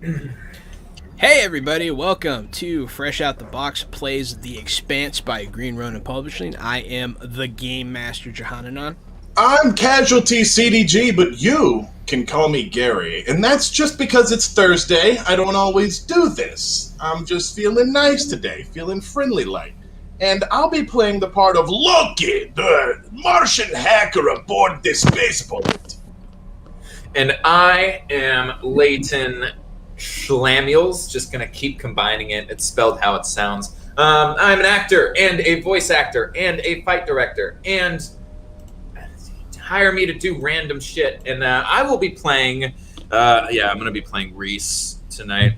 Hey everybody, welcome to Fresh Out the Box plays The Expanse by Green Ronin Publishing. I am the Game Master Johananon. I'm Casualty CDG, but you can call me Gary. And that's just because it's Thursday. I don't always do this. I'm just feeling nice today, feeling friendly like. And I'll be playing the part of Loki, the Martian hacker aboard this spaceboat. And I am Leighton Schlamuels, just gonna keep combining it. It's spelled how it sounds. I'm an actor and a voice actor and a fight director, and hire me to do random shit. And I will be playing. I'm gonna be playing Reece tonight.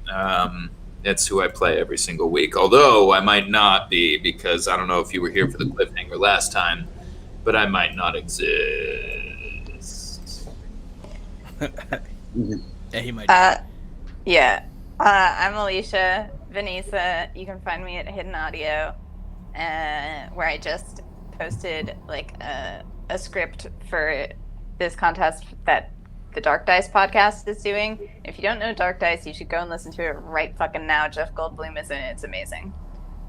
That's who I play every single week. Although I might not be, because I don't know if you were here for the cliffhanger last time, but I might not exist. Yeah, he might. I'm Alicia Vanessa. You can find me at Hidden Audio, where I just posted a script for this contest that the Dark Dice podcast is doing. If you don't know Dark Dice, you should go and listen to it right fucking now. Jeff Goldblum is in it. It's amazing.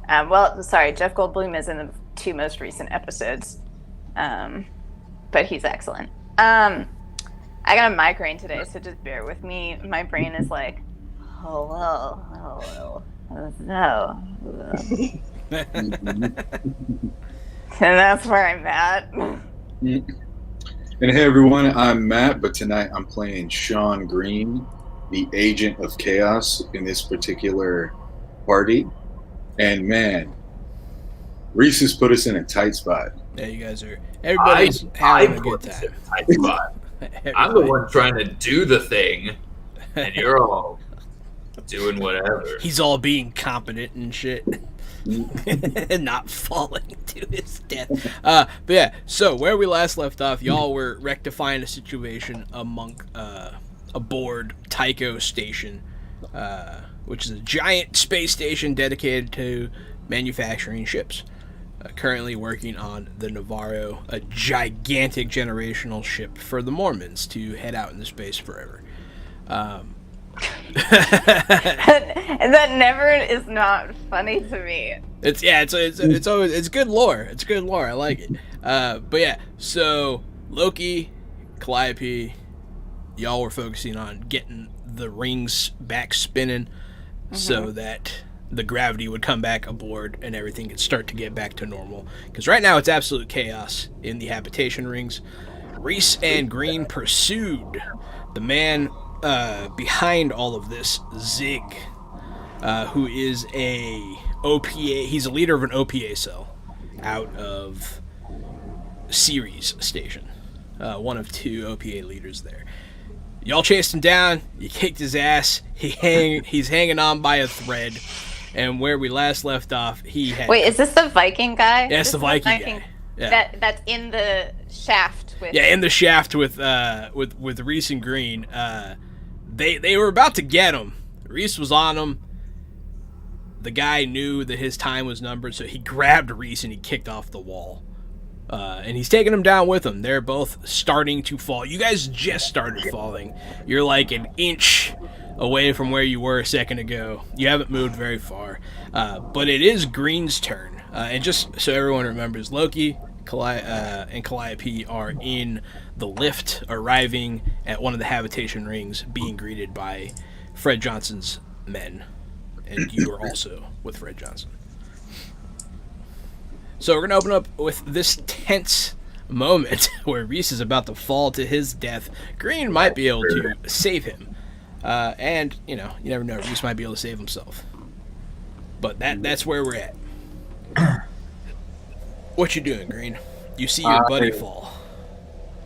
Jeff Goldblum is in the 2 most recent episodes, but he's excellent. I got a migraine today, so just bear with me. My brain is like, hello. And that's where I'm at. And hey everyone, I'm Matt, but tonight I'm playing Sean Green, the agent of chaos in this particular party. And man, Reece has put us in a tight spot. Yeah, you guys are. Everybody's having a good time. Tight spot. I'm the one trying to do the thing, and you're all doing whatever. He's all being competent and shit. And not falling to his death. But yeah, so where we last left off, y'all were rectifying a situation aboard Tycho station, which is a giant space station dedicated to manufacturing ships. Currently working on the Navarro, a gigantic generational ship for the Mormons to head out into space forever. And that never is not funny to me. It's good lore. It's good lore. I like it. But yeah, so Loki, Calliope, y'all were focusing on getting the rings back spinning, so that the gravity would come back aboard and everything could start to get back to normal. Because right now it's absolute chaos in the habitation rings. Reece and Green pursued the man behind all of this, Zig, who is a OPA. He's a leader of an OPA cell out of Ceres Station. One of 2 OPA leaders there. Y'all chased him down. You kicked his ass. He's hanging on by a thread. And where we last left off, he had... Wait, is this the Viking guy? Yeah, it's the Viking guy. Yeah. That's in the shaft with... Yeah, in the shaft with Reece and Green. They were about to get him. Reece was on him. The guy knew that his time was numbered, so he grabbed Reece and he kicked off the wall. And he's taking him down with him. They're both starting to fall. You guys just started falling. You're like an inch away from where you were a second ago. You haven't moved very far. But it is Green's turn. And just so everyone remembers, Loki and Calliope are in the lift, arriving at one of the habitation rings, being greeted by Fred Johnson's men. And you are also with Fred Johnson. So we're going to open up with this tense moment where Reece is about to fall to his death. Green might be able to save him. And, you never know. Reece might be able to save himself. But that's where we're at. What you doing, Green? You see your buddy fall.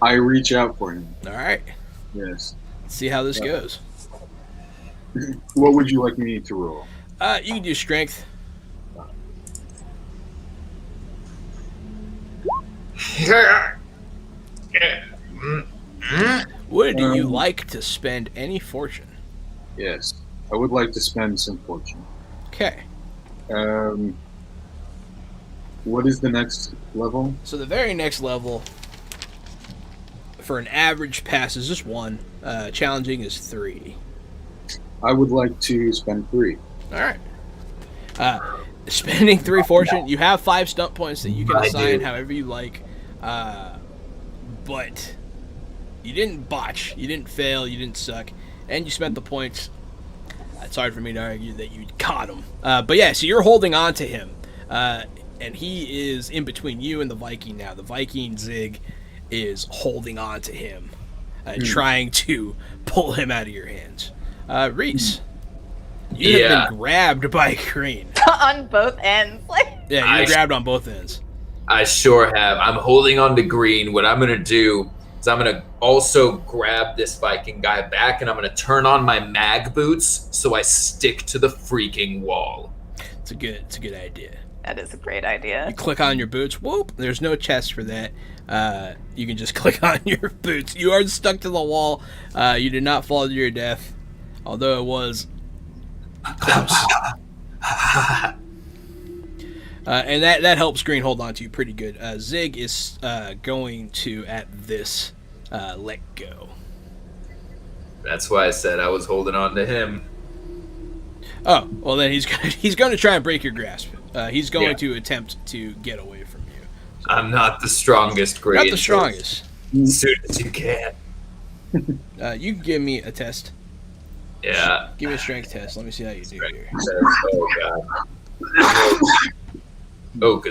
I reach out for him. All right. Yes. Let's see how this goes. What would you like me to roll? You can do strength. Would you like to spend any fortune? Yes. I would like to spend some fortune. Okay. What is the next level? So the very next level for an average pass is just 1. Challenging is 3. I would like to spend 3. All right. Spending 3 fortune, you have 5 stunt points that you can assign however you like, but you didn't botch, you didn't fail, you didn't suck, and you spent the points. It's hard for me to argue that you caught him. But yeah, so you're holding on to him, and he is in between you and the Viking now. The Viking Zig is holding on to him, trying to pull him out of your hands. Reece. You have been grabbed by Green. On both ends. Yeah, you're grabbed on both ends. I sure have. I'm holding on to Green. What I'm going to do is I'm going to also grab this Viking guy back, and I'm going to turn on my mag boots so I stick to the freaking wall. It's a good idea. That is a great idea. You click on your boots. Whoop. There's no chest for that. You can just click on your boots. You are stuck to the wall. You did not fall to your death, although it was close. And that helps Green hold on to you pretty good. Zig is going to, at this, let go. That's why I said I was holding on to him. Oh, well then he's going to try and break your grasp. He's going to attempt to get away from you. So, I'm not the strongest, Green. not the strongest. As soon as you can. You can give me a test. Yeah. Give me a strength test. Let me see how you do here. Oh god. Oh,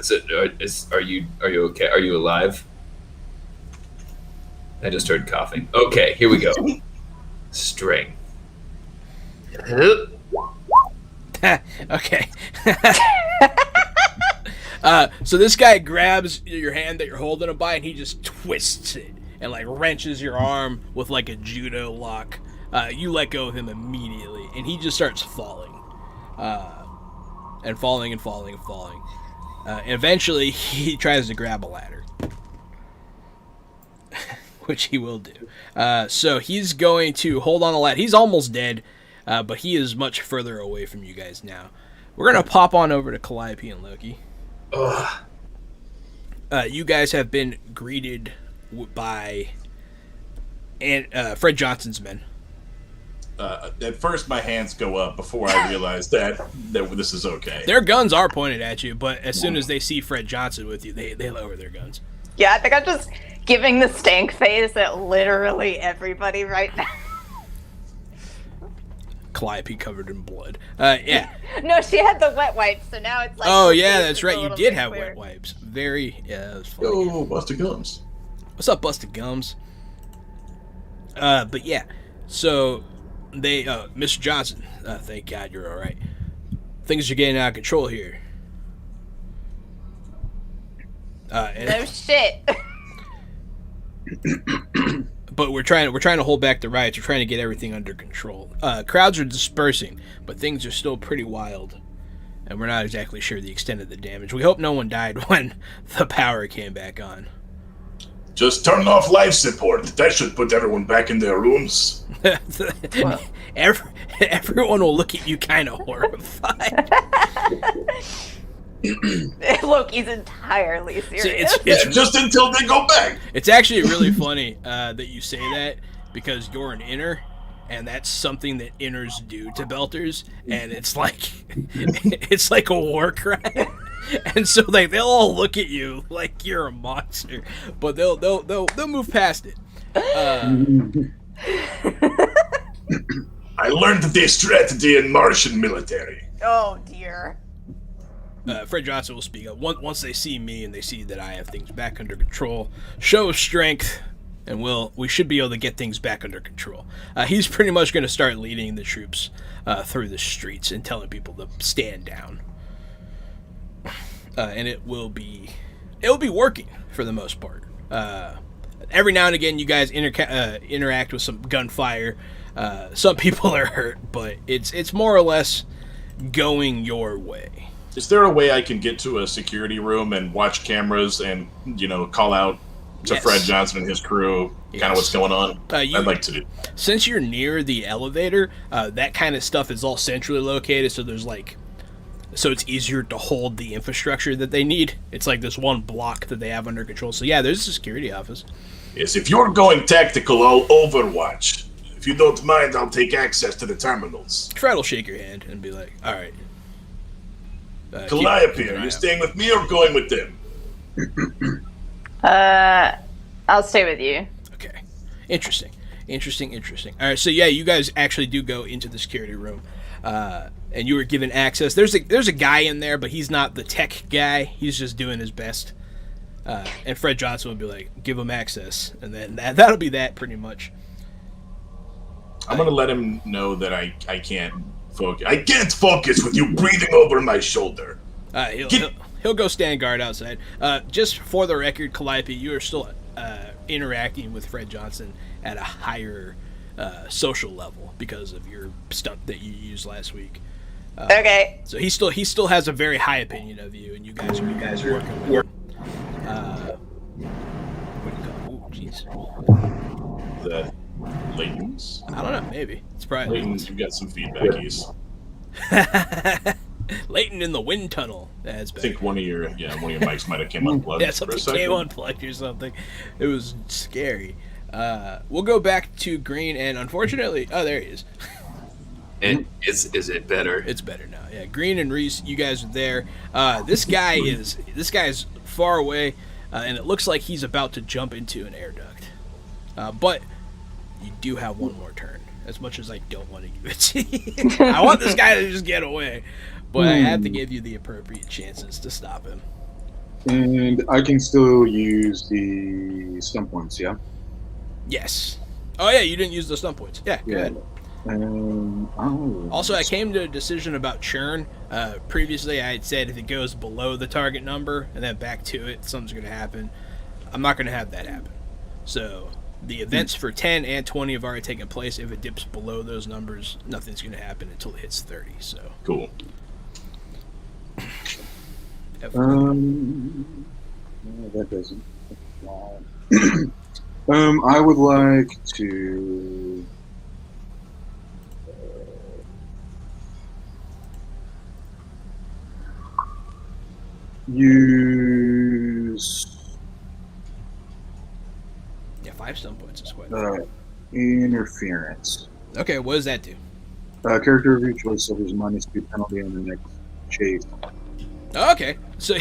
are you okay? Are you alive? I just heard coughing. Okay, here we go. Strength. Okay. So this guy grabs your hand that you're holding him by, and he just twists it and like wrenches your arm with like a judo lock. You let go of him immediately, and he just starts falling, and falling and falling and falling. And eventually, he tries to grab a ladder, which he will do. So he's going to hold on the ladder. He's almost dead, but he is much further away from you guys now. We're going to pop on over to Calliope and Loki. You guys have been greeted by Fred Johnson's men. At first, my hands go up before I realize that this is okay. Their guns are pointed at you, but as soon as they see Fred Johnson with you, they lower their guns. Yeah, I think I'm just giving the stank face at literally everybody right now. Calliope covered in blood. Yeah. No, she had the wet wipes, so now it's like... Oh, yeah, that's right. You did have wet wipes. That was funny. Oh, Busted Gums. What's up, Busted Gums? But yeah, so... Mr. Johnson, thank God you're all right. Things are getting out of control here. No shit. But we're trying to hold back the riots. We're trying to get everything under control. Crowds are dispersing, but things are still pretty wild, and we're not exactly sure the extent of the damage. We hope no one died when the power came back on. Just turn off life support. That should put everyone back in their rooms. Everyone will look at you kind of horrified. Loki's entirely serious. Just until they go back. It's actually really funny that you say that, because you're an inner, and that's something that inners do to belters, and it's like a war crime. And so they'll all look at you like you're a monster, but they'll move past it. I learned this strategy in Martian military. Oh dear. Fred Johnson will speak up. Once they see me and they see that I have things back under control, show of strength, and we should be able to get things back under control. He's pretty much going to start leading the troops through the streets and telling people to stand down. And it will be working for the most part. Every now and again, you guys interact with some gunfire. Some people are hurt, but it's more or less going your way. Is there a way I can get to a security room and watch cameras and call out to Fred Johnson and his crew kind of what's going on? I'd like to do. Since you're near the elevator, that kind of stuff is all centrally located, so it's easier to hold the infrastructure that they need. It's like this one block that they have under control. So yeah, there's a security office. Yes, if you're going tactical, I'll overwatch. If you don't mind, I'll take access to the terminals. Fred will shake your hand and be like, all right. Calliope, are you staying with me or going with them? I'll stay with you. Okay. Interesting. All right, so yeah, you guys actually do go into the security room, and you were given access. There's a guy in there, but he's not the tech guy. He's just doing his best. And Fred Johnson would be like, give him access, and then that'll be that pretty much. I'm gonna let him know that I can't focus. I can't focus with you breathing over my shoulder. He'll go stand guard outside. Just for the record, Calliope, you are still interacting with Fred Johnson at a higher social level because of your stunt that you used last week. Okay. So he still has a very high opinion of you, and you guys are working with him. What do you call it? Ooh, jeez. The Layton's? I don't know. Maybe it's probably Layton's. You've got some feedback keys. Leighton in the wind tunnel. That's better. I think one of your mics might have came unplugged. Yeah, something came unplugged or something. It was scary. We'll go back to Green, and unfortunately, there he is. Is it better? It's better now. Yeah, Green and Reece, you guys are there. This guy's far away, and it looks like he's about to jump into an air duct. But you do have one more turn. As much as I don't want to give it to you, I want this guy to just get away, but I have to give you the appropriate chances to stop him. And I can still use the stun points, yeah? Yes. Oh yeah, you didn't use the stun points. Yeah, go ahead. Also, I came to a decision about churn. Previously, I had said if it goes below the target number and then back to it, something's going to happen. I'm not going to have that happen. So the events for 10 and 20 have already taken place. If it dips below those numbers, nothing's going to happen until it hits 30. So cool. That doesn't. I would like to. Use 5 stun points is quite interference. Okay, what does that do? Character of your choice suffers -2 penalty on the next chase. Okay, so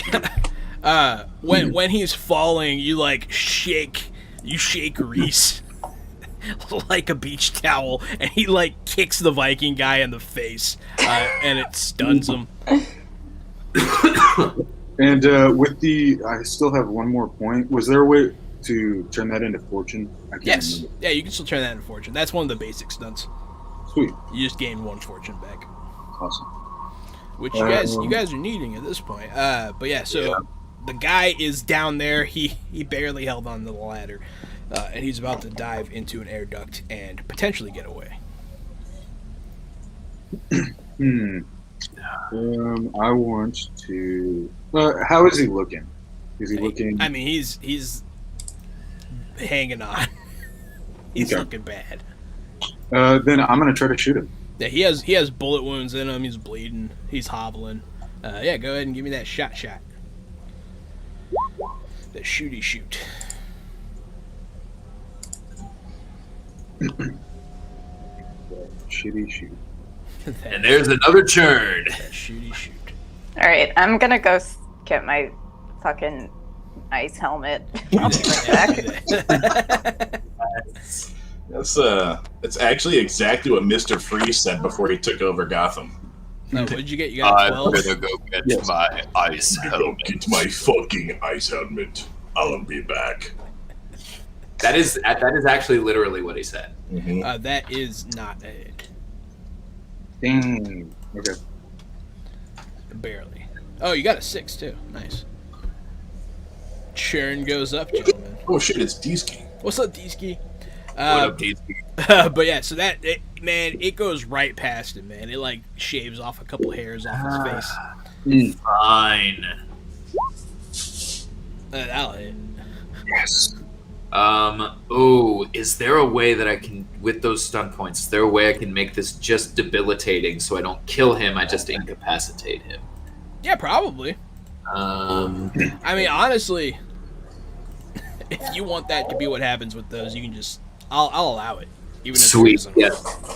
when he's falling, you shake Reece like a beach towel, and he kicks the Viking guy in the face, and it stuns him. And I still have one more point. Was there a way to turn that into fortune? Yes. Remember. Yeah, you can still turn that into fortune. That's one of the basic stunts. Sweet. You just gain 1 fortune back. Awesome. Which you guys are needing at this point. But yeah, so the guy is down there. He barely held on to the ladder, and he's about to dive into an air duct and potentially get away. I want to. How is he looking? Is he looking? I mean, he's hanging on. He's Okay. looking bad. Then I'm gonna try to shoot him. Yeah, he has bullet wounds in him. He's bleeding. He's hobbling. Yeah, go ahead and give me that shot. The shooty shoot. Shitty shoot. And there's another churn. That shooty shoot. All right, I'm gonna go get my fucking ice helmet. I'll be right back. That's actually exactly what Mr. Freeze said before he took over Gotham. No, what did you get? You got a 12? I'm gonna go get my ice Go helmet. get my fucking ice helmet. I'll be back. That is actually literally what he said. Mm-hmm. That is not it. Dang. Okay. Barely. Oh, you got a 6 too. Nice. Churn goes up, gentlemen. Oh shit, it's Deesky. What's up, D-Ski? What up, DC? But yeah, so it goes right past him, man. It shaves off a couple hairs off his face. Fine. That'll hit. Yes. Is there a way that I can, with those stun points, is there a way I can make this just debilitating so I don't kill him, I just incapacitate him? Yeah, probably. I mean, honestly, if you want that to be what happens with those, you can just I'll allow it. Even if there Sweet. isn't. Yeah,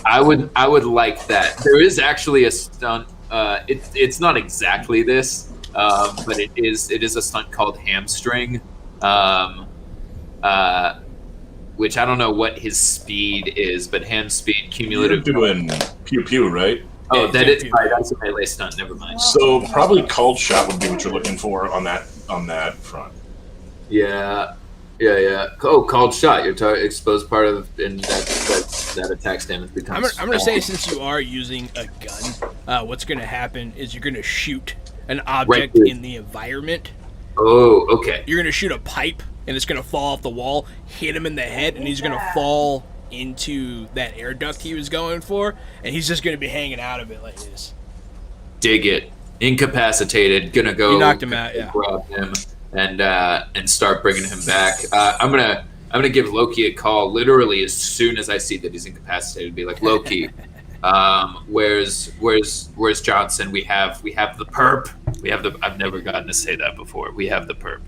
I would like that. There is actually a stunt. It's not exactly this, but it is a stunt called hamstring, which I don't know what his speed is, but ham speed You're cumulative. doing pew pew, right? Oh, Yeah, that is pew. right. That's a melee stunt. Never mind. So probably called shot would be what you're looking for on that front. Yeah. Oh, called shot. Your exposed part of and that attacks damage becomes. I'm gonna say, since you are using a gun, what's gonna happen is you're gonna shoot an object Right. in the environment. Oh, okay. You're gonna shoot a pipe, and it's gonna fall off the wall, hit him in the head, and he's gonna fall into that air duct he was going for, and he's just gonna be hanging out of it like this. Dig it. Incapacitated. Gonna go. You knocked him out, yeah. Grab him and start bringing him back. I'm gonna give Loki a call literally as soon as I see that he's incapacitated. Be like, Loki, where's Johnson? We have the perp. I've never gotten to say that before. We have the perp.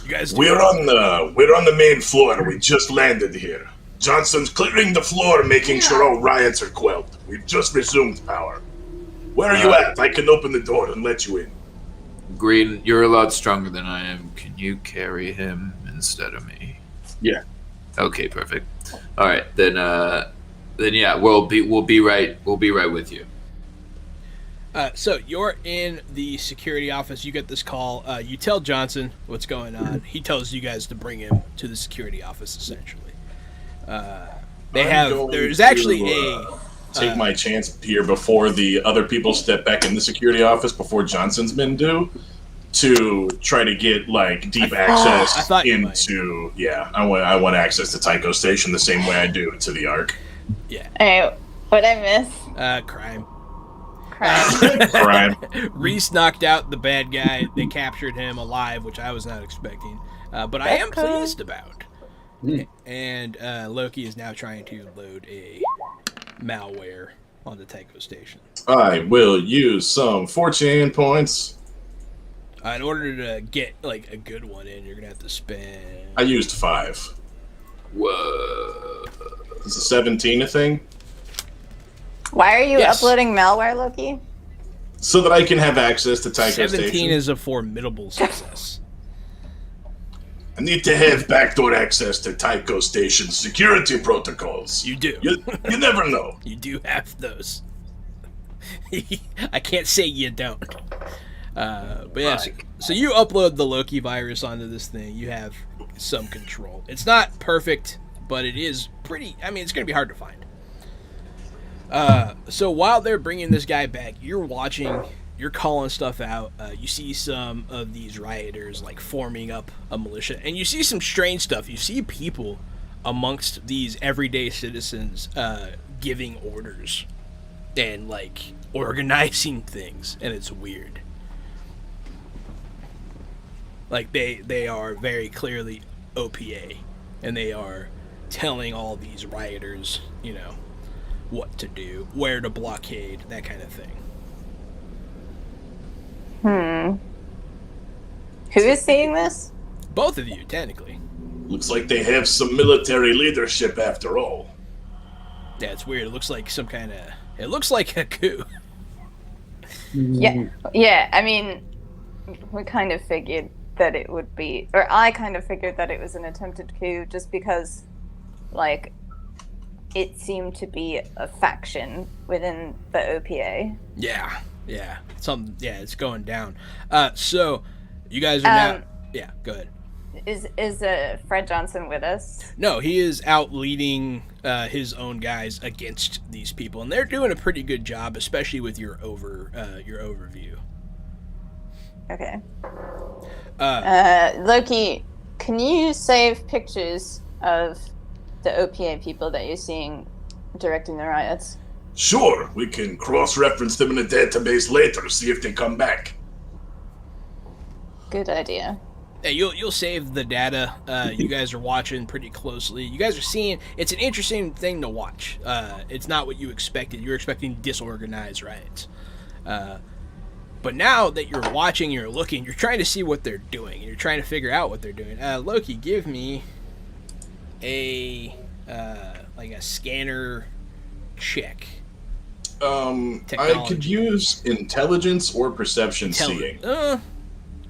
You guys do We're on the main floor. We just landed here. Johnson's clearing the floor, making sure all riots are quelled. We've just resumed power. Where are you at? I can open the door and let you in. Green, you're a lot stronger than I am. Can you carry him instead of me? Yeah. Okay, perfect. All right, then yeah, we'll be right with you. So you're in the security office. You get this call. You tell Johnson what's going on. He tells you guys to bring him to the security office. Essentially, there's actually take my chance here before the other people step back in the security office before Johnson's men do, to try to get like deep access into. Yeah, I want access to Tycho Station the same way I do to the Ark. Yeah. Alright, what'd I miss? Crime. Crime. Reece knocked out the bad guy. They captured him alive, which I was not expecting, but I am pleased about. And Loki is now trying to load a malware on the Tycho Station. I will use some fortune points. In order to get like a good one in, you're gonna have to spend. I used 5. Whoa. Is a 17 a thing? Why are you Yes. uploading malware, Loki? So that I can have access to Tycho 17 Station. is a formidable success. I need to have backdoor access to Tycho Station security protocols. You do. You never know. You do have those. I can't say you don't. But yeah, so you upload the Loki virus onto this thing. You have some control. It's not perfect, but it is pretty. I mean, it's going to be hard to find. So while they're bringing this guy back, you're watching, you're calling stuff out. You see some of these rioters like forming up a militia, and you see some strange stuff. You see people amongst these everyday citizens giving orders and like organizing things, and it's weird. Like they are very clearly OPA, and they are telling all these rioters, you know, what to do, where to blockade, that kind of thing. Who is seeing this? Both of you, technically. Looks like they have some military leadership after all. Yeah, it's weird. It looks like some kind of. It looks like a coup. Yeah. I mean, we kind of figured that it would be, or I kind of figured that it was an attempted coup, just because, like, it seemed to be a faction within the OPA. Yeah. It's going down. So, you guys are now. Yeah, go ahead. Is Fred Johnson with us? No, he is out leading his own guys against these people, and they're doing a pretty good job, especially with your overview. Okay. Loki, can you save pictures of the OPA people that you're seeing directing the riots? Sure, we can cross-reference them in a database later, see if they come back. Good idea. Yeah, you'll save the data. You guys are watching pretty closely. You guys are seeing. It's an interesting thing to watch. It's not what you expected. You were expecting disorganized riots. But now that you're watching, you're looking, you're trying to see what they're doing. You're trying to figure out what they're doing. Loki, give me a a scanner check. I Technology. could use intelligence or perception seeing.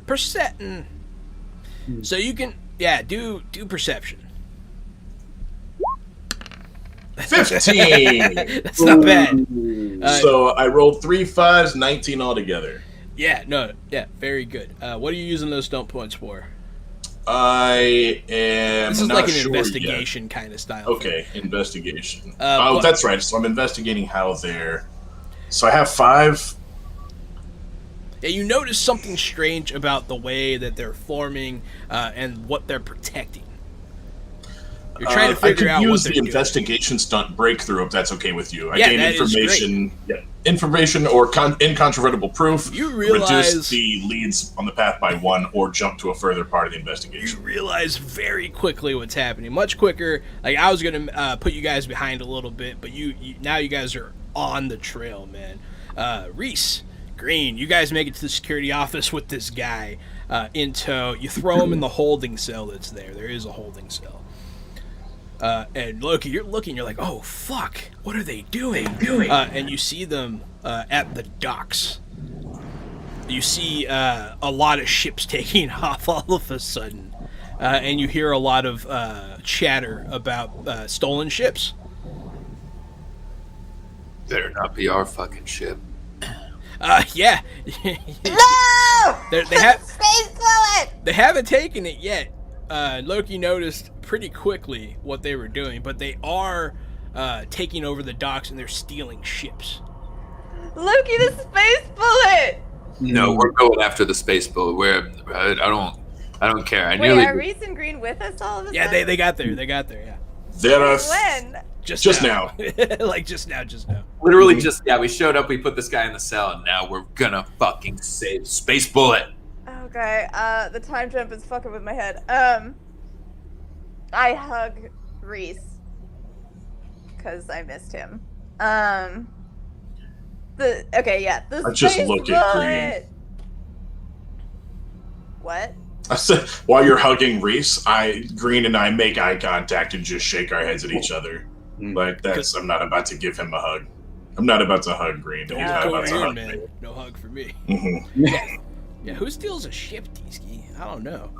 Perception. So you can, do perception. 15! That's not bad. So I rolled 3 5s, 19 altogether. Very good. What are you using those stunt points for? I am This is not like an sure investigation yet. kind of style. Okay, investigation. But- that's right. So I'm investigating how they're... So I have 5... Yeah, you notice something strange about the way that they're forming and what they're protecting. You're trying to figure out I could what use they're the doing. investigation stunt breakthrough if that's okay with you. I Yeah, gain that is information, information or incontrovertible proof. You realize- reduce the leads on the path by 1 or jump to a further part of the You investigation. realize very quickly what's happening, much quicker. Like I was gonna put you guys behind a little bit, but you now you guys are on the trail, man. Reece, Green, you guys make it to the security office with this guy in tow. You throw him in the holding cell that's there. There is a holding cell. And Loki, you're looking, you're like, oh fuck, what are they doing? And you see them at the docks. You see a lot of ships taking off all of a sudden, and you hear a lot of chatter about stolen ships. Better not be our fucking ship. Yeah. No! Space bullet! They haven't taken it yet. Loki noticed pretty quickly what they were doing, but they are taking over the docks and they're stealing ships. Loki, the space bullet! No, we're going after the space bullet. I don't care. Wait, nearly. are Reece and Green with us all of a Yeah, sudden? they got there. They got there. Yeah. There are When? Just now. Like just now. Literally we showed up, we put this guy in the cell, and now we're gonna fucking save Space Bullet. Okay, the time jump is fucking with my head. I hug Reece. Because I missed him. The I just space look at bullet! What? I said, while you're hugging Reece, Green and I make eye contact and just shake our heads at each other. Like I'm not about to give him a hug. I'm not about to hug Green. Don't He's not go about to weird, hug man. me. No hug for me. Mm-hmm. Yeah, who steals a ship, T-Ski? I don't know.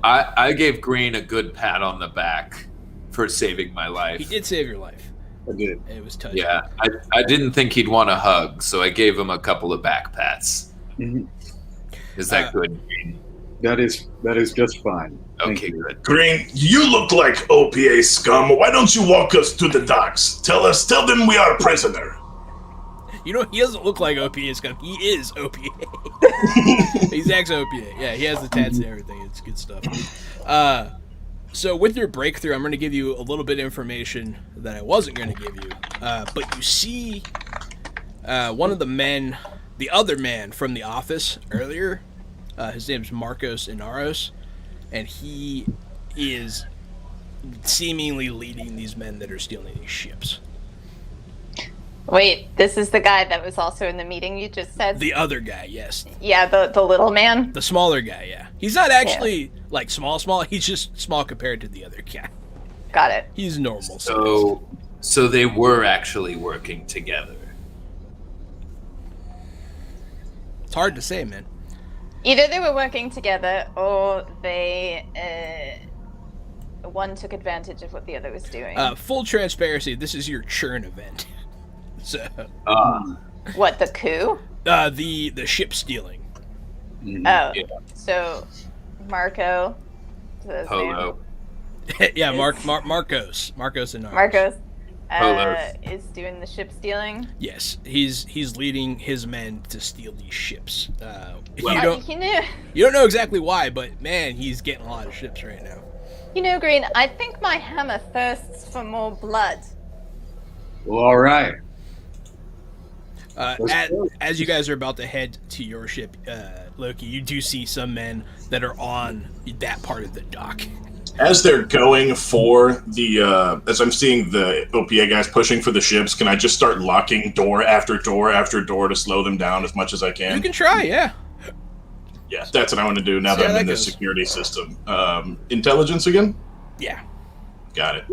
I gave Green a good pat on the back for saving my life. He did save your life. I did. It was touching. Yeah, I didn't think he'd want a hug, so I gave him a couple of back pats. Mhm. Is that good, Green? That is just fine. Thank Okay, you. good. Green, you look like OPA scum. Why don't you walk us to the docks? Tell them we are a prisoner. You know, he doesn't look like OPA scum. He is OPA. He's ex-OPA. Yeah, he has the tats and everything. It's good stuff. So with your breakthrough, I'm going to give you a little bit of information that I wasn't going to give you. But you see one of the men, the other man from the office earlier, his name's Marcos Inaros, and he is seemingly leading these men that are stealing these ships. Wait, this is the guy that was also in the meeting you just said? The other guy, yes. Yeah, the little man? The smaller guy, yeah. He's not actually, like, small. He's just small compared to the other guy. Got it. He's normal. So they were actually working together. It's hard to say, man. Either they were working together, or they, one took advantage of what the other was doing. Full transparency, this is your churn event. So, What, the coup? the ship stealing. Oh, so Marco. is that his name? Polo. Yeah, Marcos and Marcos Polo. is doing the ship stealing. Yes, he's leading his men to steal these ships. You You don't know exactly why, but man, he's getting a lot of ships right now. Green, I think my hammer thirsts for more blood. Well, all right. As you guys are about to head to your ship, Loki, you do see some men that are on that part of the dock. As they're going for as I'm seeing the OPA guys pushing for the ships, can I just start locking door after door after door to slow them down as much as I can? You can try, yeah. Yeah, that's what I want to do now See that how I'm in that this goes. security system. Intelligence again? Yeah. Got it.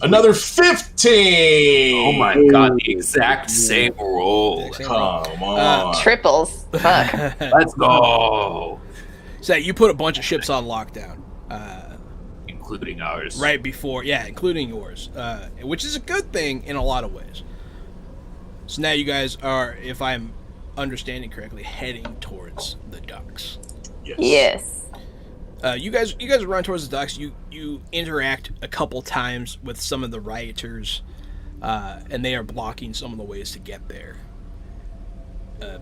Another 15! Oh my god, the exact same roll. Come on. Triples. Fuck. Let's go. So you put a bunch of ships on lockdown. Including ours. Right before, including yours, which is a good thing in a lot of ways. So now you guys are, if I'm understanding correctly, heading towards the docks. Yes. You guys run towards the docks. You interact a couple times with some of the rioters, and they are blocking some of the ways to get there.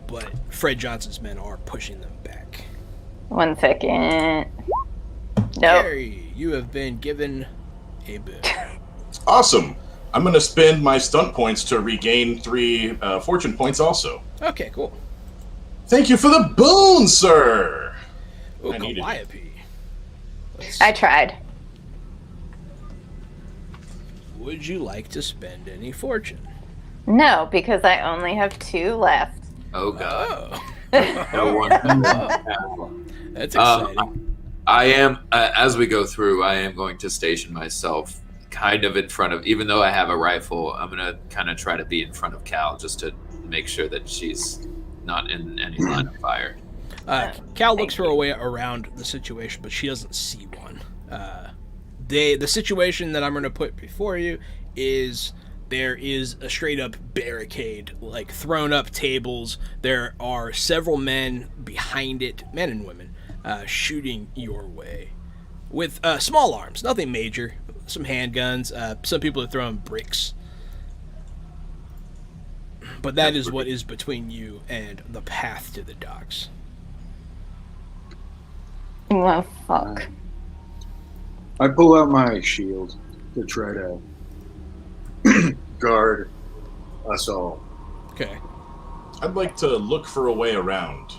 But Fred Johnson's men are pushing them back. 1 second. Nope. Gary, you have been given a boon. Awesome. I'm going to spend my stunt points to regain 3 fortune points also. Okay, cool. Thank you for the boon, sir! Ooh, I needed it. Calliope. I tried. Would you like to spend any fortune? No, because I only have 2 left. Oh god. Oh. No one. That's exciting. I am, as we go through, I am going to station myself kind of in front of, even though I have a rifle, I'm going to kind of try to be in front of Cal just to make sure that she's not in any line of fire. Cal looks her way around the situation, but she doesn't see one. The situation that I'm going to put before you is there is a straight up barricade, like thrown up tables. There are several men behind it, men and women, shooting your way with small arms, nothing major. Some handguns. Some people are throwing bricks. But that is what is between you and the path to the docks. Oh, fuck. I pull out my shield to try to guard us all. Okay. I'd like to look for a way around.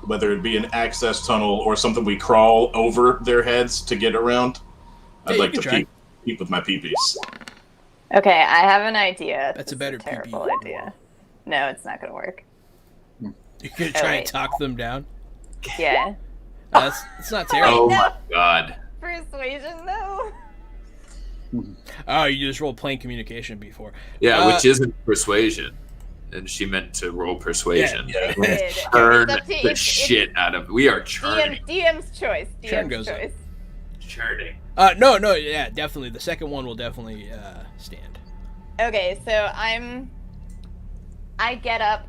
Whether it be an access tunnel or something we crawl over their heads to get around. I'd like to peep with my peepees. Okay, I have an idea. That's a better terrible PP. idea. No, it's not gonna work. You're gonna try and talk them down? Yeah. It's not terrible. Oh my god. Persuasion, though. Oh, you just rolled plain communication before. Yeah, which isn't persuasion. And she meant to roll persuasion. Yeah. Turn It's up to- the it's shit out of. We are churning. DM's choice. Churn DM's goes up. choice. Churning. No, yeah, definitely. The second one will definitely stand. Okay, so I get up,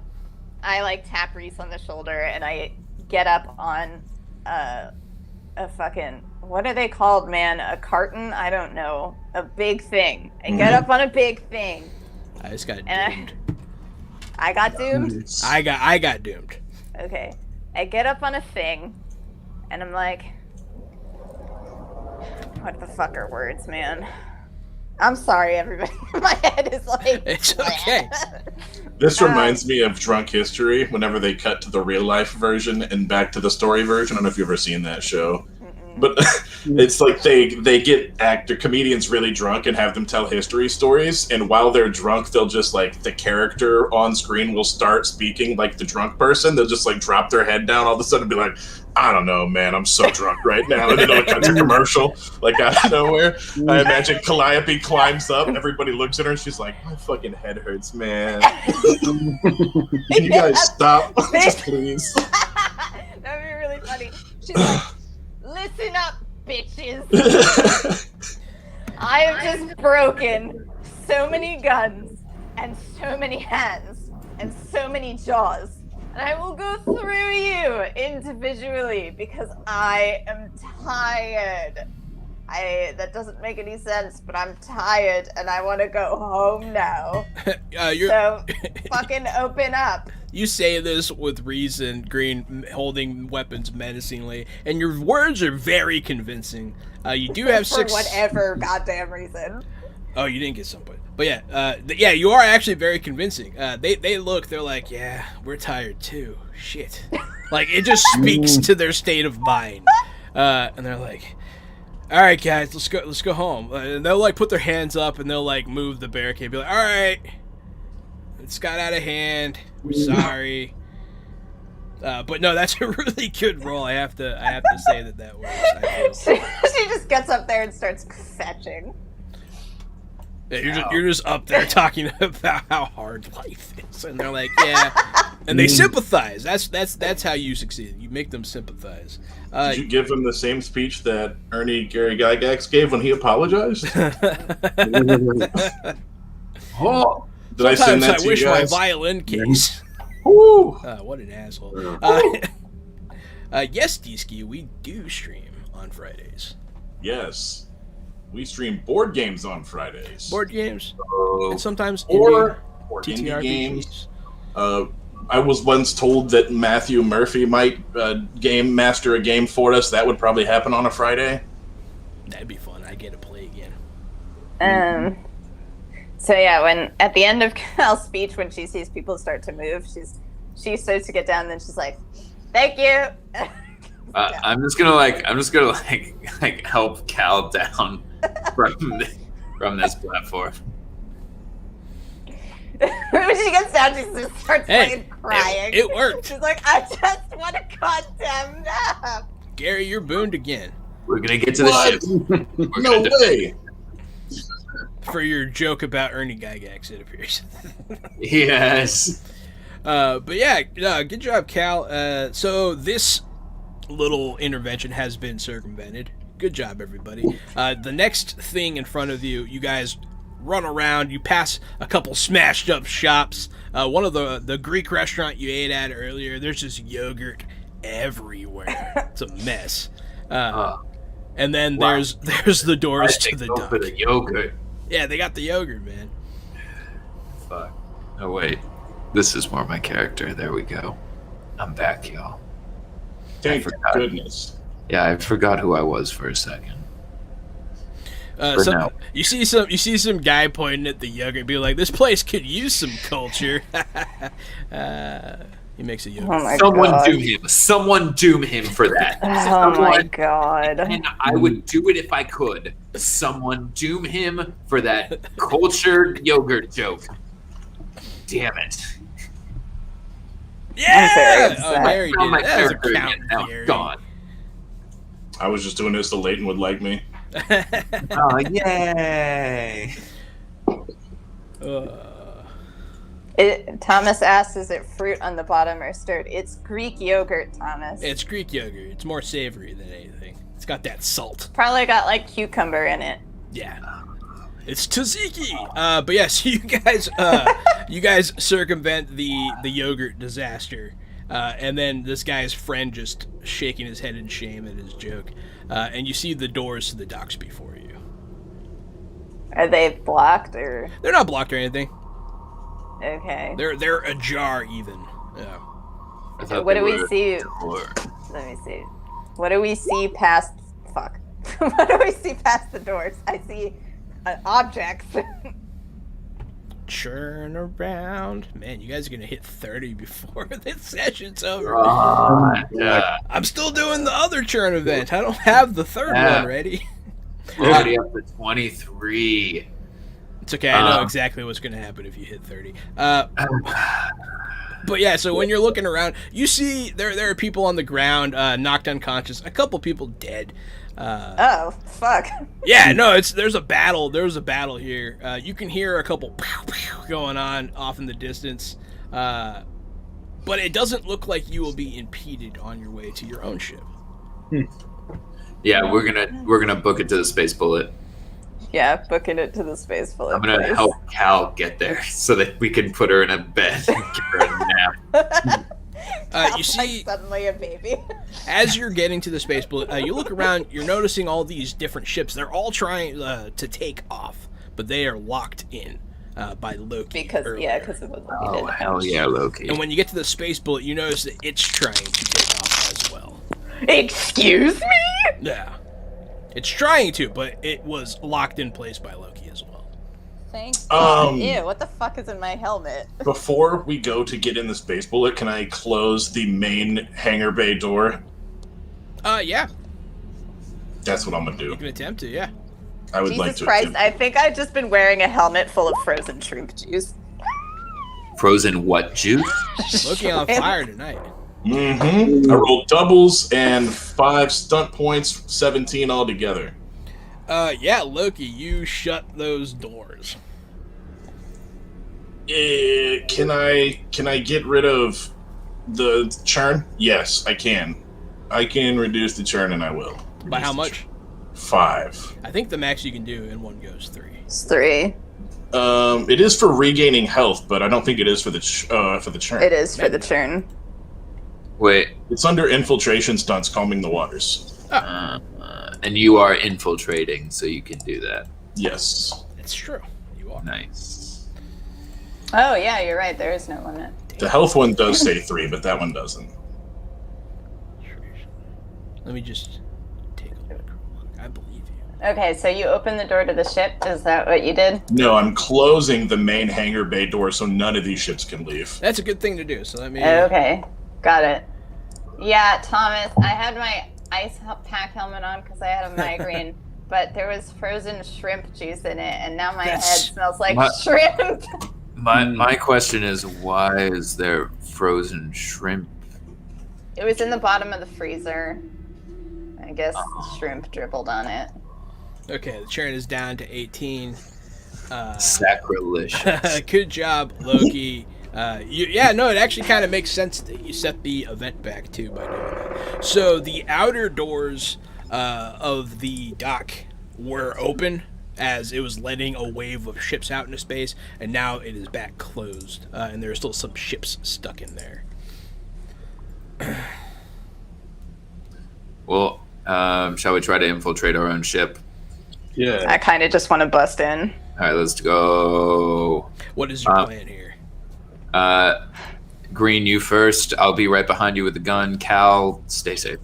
I like tap Reece on the shoulder, and I get up on a fucking, what are they called, man? A carton? I don't know. A big thing. I get up on a big thing. I just got And doomed. I got doomed? I got doomed. Okay. I get up on a thing, and I'm like, what the fuck are words, man? I'm sorry, everybody. My head is like... It's okay. This reminds me of Drunk History, whenever they cut to the real-life version and back to the story version. I don't know if you've ever seen that show. But it's like they get comedians really drunk and have them tell history stories, and while they're drunk, they'll just, like, the character on screen will start speaking like the drunk person. They'll just, like, drop their head down all of a sudden and be like, I don't know, man, I'm so drunk right now. And then it'll cut to commercial, like, out of nowhere. I imagine Calliope climbs up, everybody looks at her, and she's like, my fucking head hurts, man. Can you guys stop? Just please. That would be really funny. She's like, listen up, bitches. I have just broken so many guns and so many hands and so many jaws. And I will go through you individually because I am tired. That doesn't make any sense, but I'm tired and I want to go home now. So fucking open up. You say this with reason, Green holding weapons menacingly, and your words are very convincing. You do have For whatever goddamn reason. Oh, you didn't get somebody. But yeah, you are actually very convincing. They look, they're like, yeah, we're tired too. Shit. Like, it just speaks to their state of mind. And they're like, all right, guys, let's go home. And they'll, like, put their hands up and they'll, like, move the barricade. Be like, all right, it's got out of hand. We're sorry. But no, that's a really good roll. I have to say that works. She just gets up there and starts fetching. You're just up there talking about how hard life is, and they're like, yeah, and they sympathize. That's how you succeed. You make them sympathize. Did you give him the same speech that Ernie Gary Gygax gave when he apologized? Oh, Did I send that to I wish you guys? my violin case. Woo! What an asshole. Yes, D-Ski, we do stream on Fridays. Yes. We stream board games on Fridays. Board games, and sometimes or indie indie games. TTRPGs. I was once told that Matthew Murphy might game master a game for us. That would probably happen on a Friday. That'd be fun. I get to play again. So yeah, when at the end of Cal's speech, when she sees people start to move, she starts to get down, and then she's like, "Thank you." I'm just gonna help Cal down from this platform. When she gets down, she just starts fucking crying. It worked. She's like, "I just want a goddamn nap." Gary, you're booned again. We're gonna get to the What? ship. No way. For your joke about Ernie Gygax, it appears. Yes. But yeah, good job, Cal. So this little intervention has been circumvented. Good job, everybody. The next thing in front of you, you guys run around. You pass a couple smashed up shops. One of the Greek restaurant you ate at earlier, there's just yogurt everywhere. It's a mess. And then there's the doors to the dock. For the yogurt. Yeah, they got the yogurt, man. Fuck. Oh wait, this is more my character. There we go. I'm back, y'all. Thank goodness. Yeah, I forgot who I was for a second. Now. You see some guy pointing at the yogurt and be like, "This place could use some culture." He makes a yogurt. Oh my Someone god. doom him. Someone doom him for that. Oh my god. And I would do it if I could. Someone doom him for that cultured yogurt joke. Damn it. Yeah! I'm Oh, very Gary Found my did it. That was a character count, again. Now Gary. gone. I was just doing this so Leighton would like me. Oh, yay. Thomas asks, "Is it fruit on the bottom or stirred?" It's Greek yogurt, Thomas. It's Greek yogurt. It's more savory than anything. It's got that salt. Probably got like cucumber in it. Yeah. It's tzatziki. But yeah, so you guys circumvent the yogurt disaster. And then this guy's friend just shaking his head in shame at his joke. And you see the doors to the docks before you. Are they blocked or? They're not blocked or anything. Okay. They're ajar even. Yeah. What do we see? Let me see. What do we see past? Fuck. What do we see past the doors? I see objects. Churn around. Man, you guys are gonna hit 30 before this session's over. Yeah. I'm still doing the other churn event. I don't have the third one ready. We're already up to 23. It's okay. I know exactly what's going to happen if you hit 30. But yeah, so when you're looking around, you see there are people on the ground, knocked unconscious. A couple people dead. Oh fuck. Yeah, no, there's a battle. There's a battle here. You can hear a couple pow, pow going on off in the distance. But it doesn't look like you will be impeded on your way to your own ship. Yeah, we're gonna book it to the Space Bullet. Yeah, booking it to the Space Bullet. I'm gonna help Cal get there so that we can put her in a bed and give her a nap. You see, like suddenly a baby. as you're getting to the Space Bullet, you look around. You're noticing all these different ships. They're all trying to take off, but they are locked in by Loki. Because earlier. it was Loki. Oh hell yeah, Loki! And when you get to the Space Bullet, you notice that it's trying to take off as well. Excuse me? Yeah. It's trying to, but it was locked in place by Loki as well. Thanks. Um, Ew, what the fuck is in my helmet? Before we go to get in the Space Bullet, can I close the main hangar bay door? Yeah. That's what I'm gonna You do. can attempt to, yeah. I would like Jesus to. Christ, attempt- I think I've just been wearing a helmet full of frozen shrimp juice. Frozen what juice? Loki on fire tonight. I rolled doubles and 5 stunt points, 17 altogether. Yeah, Loki, you shut those doors. Can I get rid of the churn? Yes, I can. I can reduce the churn, and I will. By how Reduce the much? churn. 5. I think the max you can do in one go is 3. It's 3. It is for regaining health, but I don't think it is for the churn. It is for the churn. Wait, It's under infiltration stunts, calming the waters. and you are infiltrating, so you can do that. Yes. It's true. You are. Nice. Oh, yeah, you're right. There is no limit. The health one does say 3, but that one doesn't. Let me just take a look. I believe you. Okay, so you open the door to the ship. Is that what you did? No, I'm closing the main hangar bay door so none of these ships can leave. That's a good thing to do. So let me. Okay, got it. Yeah, Thomas, I had my ice pack helmet on because I had a migraine, but there was frozen shrimp juice in it, and now my head smells like shrimp. My question is, why is there frozen shrimp? It was in the bottom of the freezer. I guess shrimp dribbled on it. Okay, the churn is down to 18. Sacrilege. Good job, Loki. It actually kind of makes sense that you set the event back too by doing that. So the outer doors of the dock were open as it was letting a wave of ships out into space, and now it is back closed, and there are still some ships stuck in there. Well, shall we try to infiltrate our own ship? Yeah. I kind of just want to bust in. All right, let's go. What is your plan here? Green, you first. I'll be right behind you with the gun. Cal, stay safe.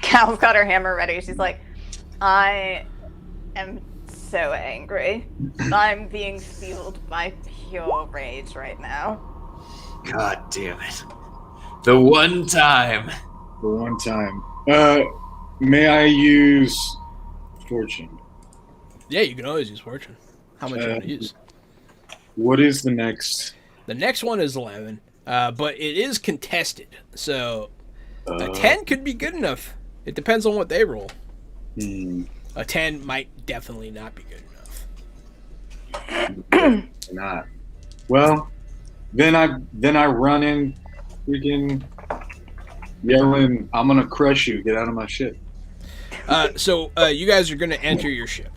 Cal's got her hammer ready. She's like, I am so angry. I'm being fueled by pure rage right now. God damn it. The one time. For one time. May I use fortune? Yeah, you can always use fortune. How much you want to use? What is the next? The next one is 11, but it is contested, so a 10 could be good enough. It depends on what they roll. A 10 might definitely not be good enough. Not. Well, then I run in, freaking yelling, "I'm gonna crush you! Get out of my ship!" So you guys are going to enter your ship.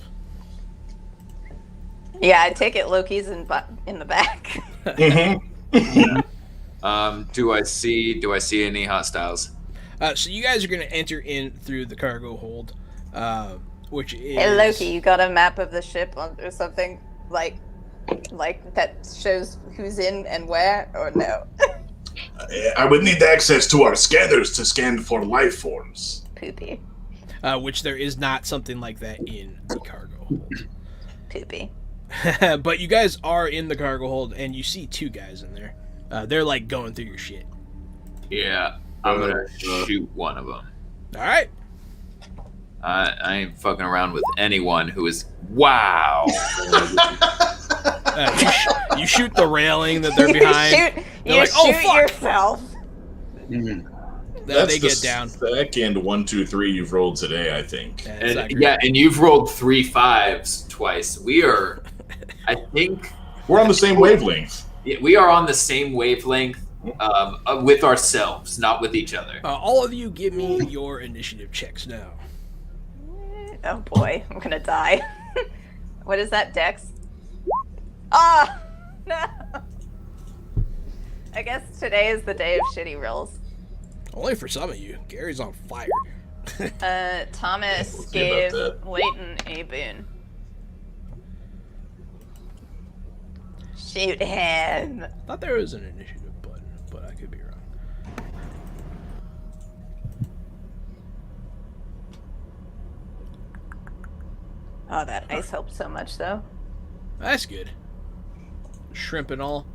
Yeah, I take it Loki's in the back. Do I see any hostiles? So you guys are going to enter in through the cargo hold, which is... Hey Loki, you got a map of the ship or something like that shows who's in and where, or no? I would need access to our scanners to scan for life forms. Poopy. Which there is not something like that in the cargo hold. Poopy. But you guys are in the cargo hold, and you see 2 guys in there. They're like going through your shit. Yeah, I'm gonna shoot one of them. All right. I ain't fucking around with anyone who is... Wow. You shoot the railing that they're behind. You shoot yourself. That's they get down. Second 1, 2, 3 you've rolled today, I think. And you've rolled 3 5s twice. We are, I think... We're on the same wavelength. We are on the same wavelength with ourselves, not with each other. All of you give me your initiative checks now. Oh boy, I'm gonna die. What is that, Dex? Ah! No! I guess today is the day of shitty rolls. Only for some of you. Gary's on fire. Thomas We'll see about gave that. Leighton a boon. Shoot him! I thought there was an initiative button, but I could be wrong. Oh, that ice helped so much, though. That's good. Shrimp and all.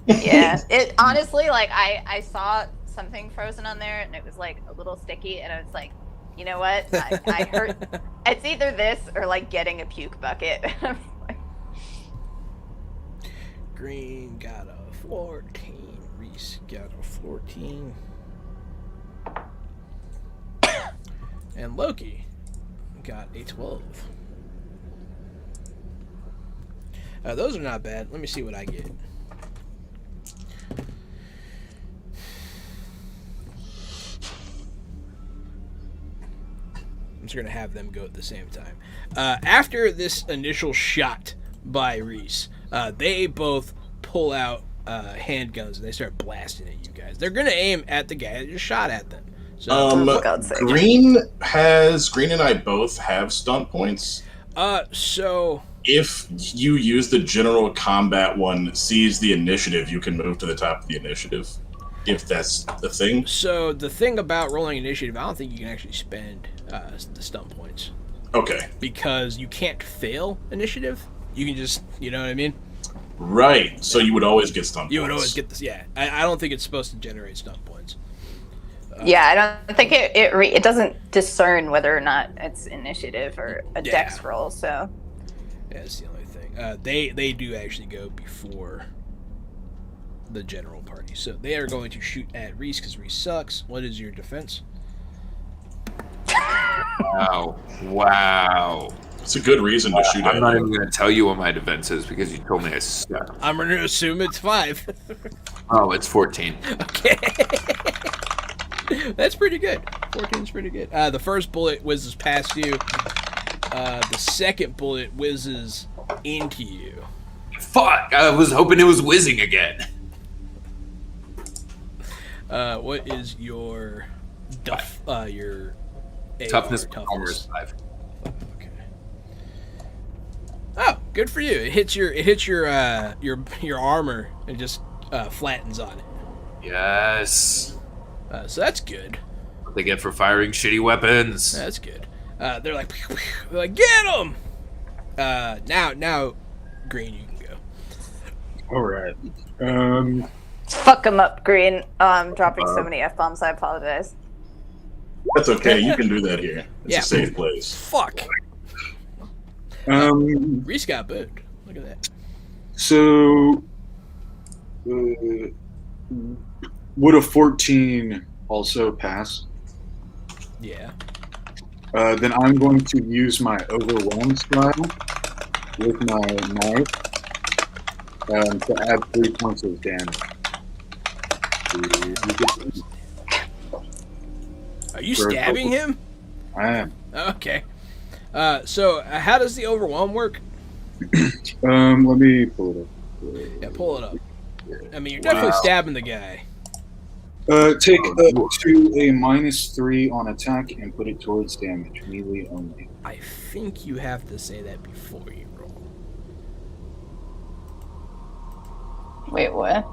Yeah, it honestly, like, I saw something frozen on there, and it was, like, a little sticky, and I was like, you know what? I heard... It's either this or, like, getting a puke bucket. Green got a 14. Reece got a 14. And Loki got a 12. Those are not bad. Let me see what I get. I'm just going to have them go at the same time. After this initial shot by Reece, they both pull out handguns and they start blasting at you guys. They're going to aim at the guy that just shot at them. So, Green and I both have stunt points. So if you use the general combat one, seize the initiative, you can move to the top of the initiative. If that's the thing. So the thing about rolling initiative, I don't think you can actually spend the stunt points. Okay. Because you can't fail initiative. You can just, you know what I mean? Right. So you would always get stunt points. You would always get this. Yeah. I don't think it's supposed to generate stunt points. Yeah, I don't think it doesn't discern whether or not it's initiative or a dex roll. So. Yeah, that's the only thing. They do actually go before the general party. So they are going to shoot at Reece because Reece sucks. What is your defense? Wow. It's a good reason to shoot at. I'm not even going to tell you what my defense is because you told me I suck. I'm going to assume it's 5. Oh, it's 14. Okay. That's pretty good. 14 is pretty good. The first bullet whizzes past you. The second bullet whizzes into you. Fuck! I was hoping it was whizzing again. What is your your toughness? Toughness 5. Okay. Oh, good for you! It hits your armor and just flattens on it. Yes. So that's good. What they get for firing shitty weapons. That's good. They're like, get him! Now, Green, you can go. All right. Fuck him up, Green. I'm dropping so many F-bombs, I apologize. That's okay. You can do that here. It's Yeah. a safe place. Fuck. Reece got booed. Look at that. So, would a 14 also pass? Yeah. Then I'm going to use my overwhelm style with my knife to add 3 points of damage. Are you stabbing him? I am. Okay. So how does the overwhelm work? Let me pull it up. Yeah, pull it up. I mean, you're definitely stabbing the guy. Take up to a -3 on attack and put it towards damage, melee only. I think you have to say that before you roll. Wait, what?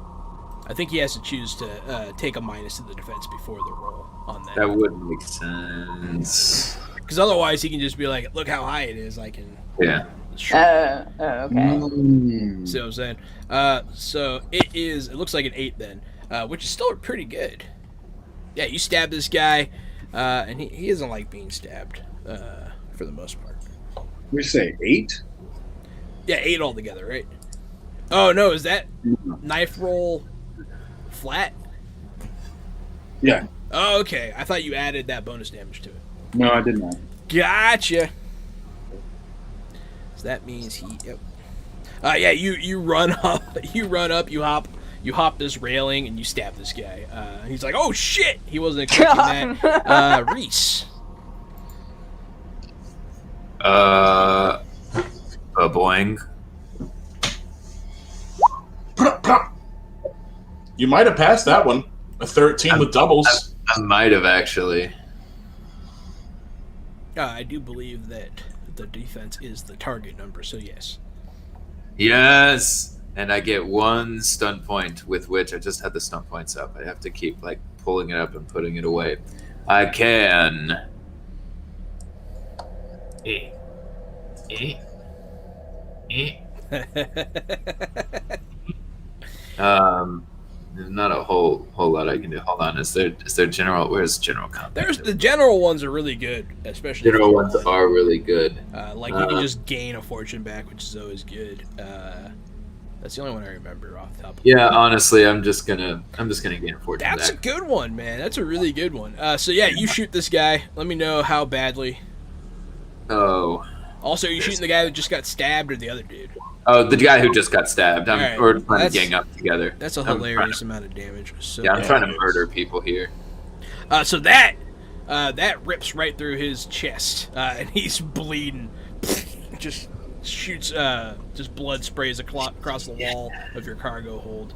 I think he has to choose to take a minus to the defense before the roll on that. That would make sense. Because otherwise he can just be like, look how high it is. I can... Yeah. Okay. See what I'm saying? So it looks like an 8 then, which is still pretty good. Yeah, you stab this guy, and he doesn't like being stabbed for the most part. We say 8? Yeah, 8 altogether, right? Oh, no, is that knife roll flat? Yeah. Oh, okay. I thought you added that bonus damage to it. No, I did not. Gotcha. So that means he... Yep. Yeah, you run up, you hop this railing, and you stab this guy. He's like, oh, shit! He wasn't expecting that. Reece. A boing. You might have passed that one. A 13 with doubles. I might have actually. I do believe that the defense is the target number, so yes. Yes! And I get 1 stun point, with which I just had the stun points up. I have to keep like pulling it up and putting it away. I can. There's not a whole lot I can do. Hold on, is there general? Where's general combat? There's the general ones are really good, especially general ones are really good. Like you can just gain a fortune back, which is always good. That's the only one I remember off the top. Yeah, honestly, I'm just gonna gain a fortune That's back. a good one, man. That's a really good one. So yeah, you shoot this guy. Let me know how badly. Oh. Also, are you shooting the guy that just got stabbed or the other dude? Oh, the guy who just got stabbed. Alright, We're trying to gang up together. That's a hilarious amount of damage. So Yeah, I'm trying to murder people here. So that rips right through his chest, and he's bleeding. Just shoots, just blood sprays across the wall of your cargo hold.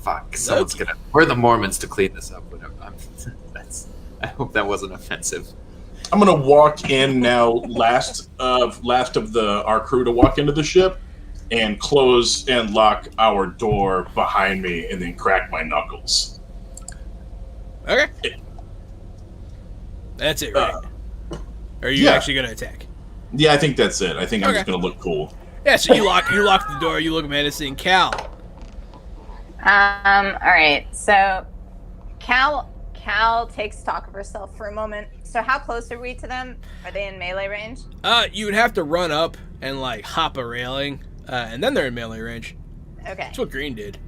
Fuck. Someone's gonna. We're the Mormons to clean this up. Whatever. I hope that wasn't offensive. I'm gonna walk in now, last of our crew to walk into the ship, and close and lock our door behind me, and then crack my knuckles. Okay. That's it, right? Or are you actually gonna attack? Yeah, I think that's it. I think I'm just gonna look cool. Yeah. So you lock the door. You look menacing, Cal. All right. So, Cal takes stock of herself for a moment. So how close are we to them? Are they in melee range? You would have to run up and like hop a railing, and then they're in melee range. Okay. That's what Green did.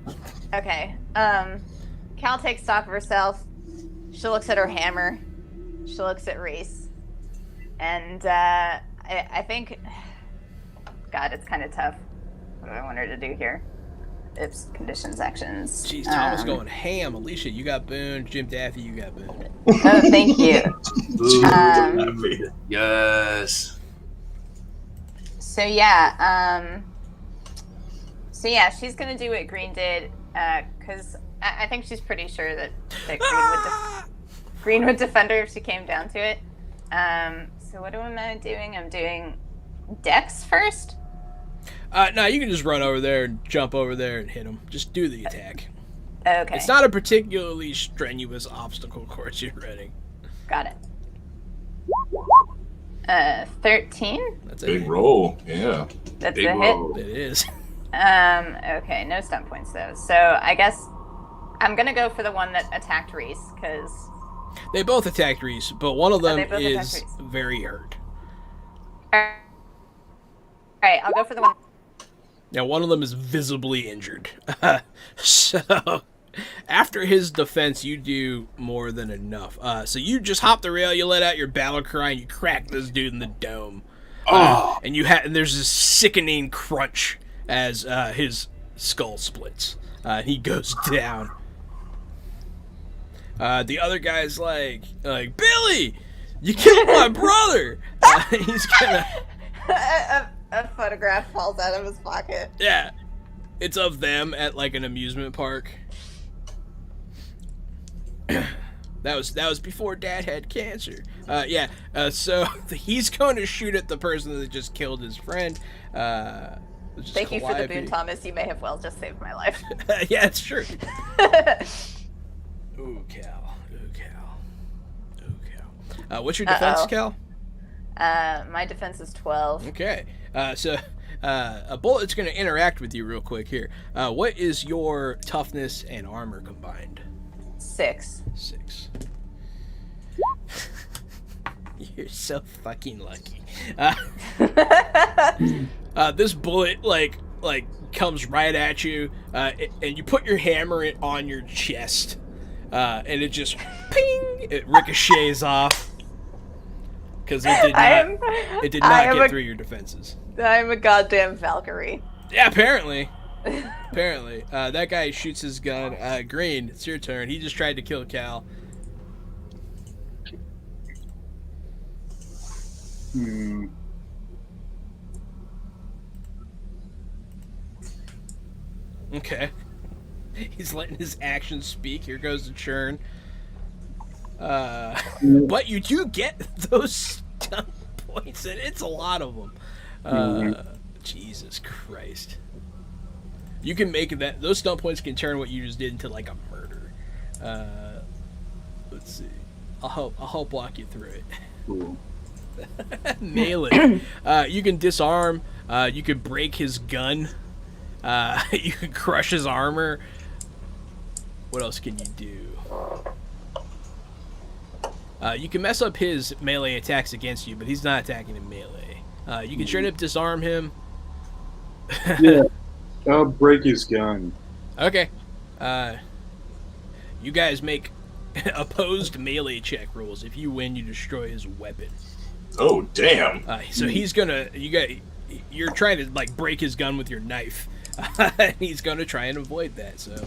Okay. Cal takes stock of herself. She looks at her hammer. She looks at Reece. And I think... God, it's kind of tough. What do I want her to do here? Oops, conditions, actions. Jeez, Thomas going ham. Alicia, you got Boone. Jim Daffy, you got Boone. Oh, thank you. Yes. So yeah, she's gonna do what Green did, because I think she's pretty sure that Green would defend her if she came down to it. So what am I doing? I'm doing Dex first. No, you can just run over there and jump over there and hit him. Just do the attack. Okay. It's not a particularly strenuous obstacle course you're running. Got it. 13. That's a Big hit. roll, yeah. That's Big a roll. It is. hit. Okay, no stun points though. So I guess I'm gonna go for the one that attacked Reece, because They both attacked Reece, but one of them they both attacked is Reece. very hurt. All right, I'll go for the one. Now, one of them is visibly injured. So, after his defense, you do more than enough. So you just hop the rail, you let out your battle cry, and you crack this dude in the dome. And and there's this sickening crunch as his skull splits. He goes down. The other guy's like Billy, you killed my brother. He's gonna. A photograph falls out of his pocket. Yeah, it's of them at like an amusement park. That was before Dad had cancer. So he's going to shoot at the person that just killed his friend. Thank you for the boon, Thomas. You may have well just saved my life. Yeah, it's true. Ooh, Cal. What's your defense, Cal? My defense is 12. Okay. So a bullet's going to interact with you real quick here. What is your toughness and armor combined? 6. 6. You're so fucking lucky. This bullet like comes right at you, and you put your hammer on your chest, and it just ping. It ricochets off because it did not get through your defenses. I'm a goddamn Valkyrie. Yeah, apparently. That guy shoots his gun. Green, it's your turn. He just tried to kill Cal. Okay. He's letting his actions speak. Here goes the churn. But you do get those stun points, and it's a lot of them. Jesus Christ. You can make that. Those stun points can turn what you just did into like a murder. Let's see. I'll help walk you through it. Cool. Melee. You can disarm. You can break his gun. You can crush his armor. What else can you do? You can mess up his melee attacks against you, but he's not attacking in melee. You can straight up disarm him. Yeah, I'll break his gun. Okay. You guys make opposed melee check rules. If you win, you destroy his weapon. Oh, damn. So he's gonna. You're trying to like break his gun with your knife. He's gonna try and avoid that. So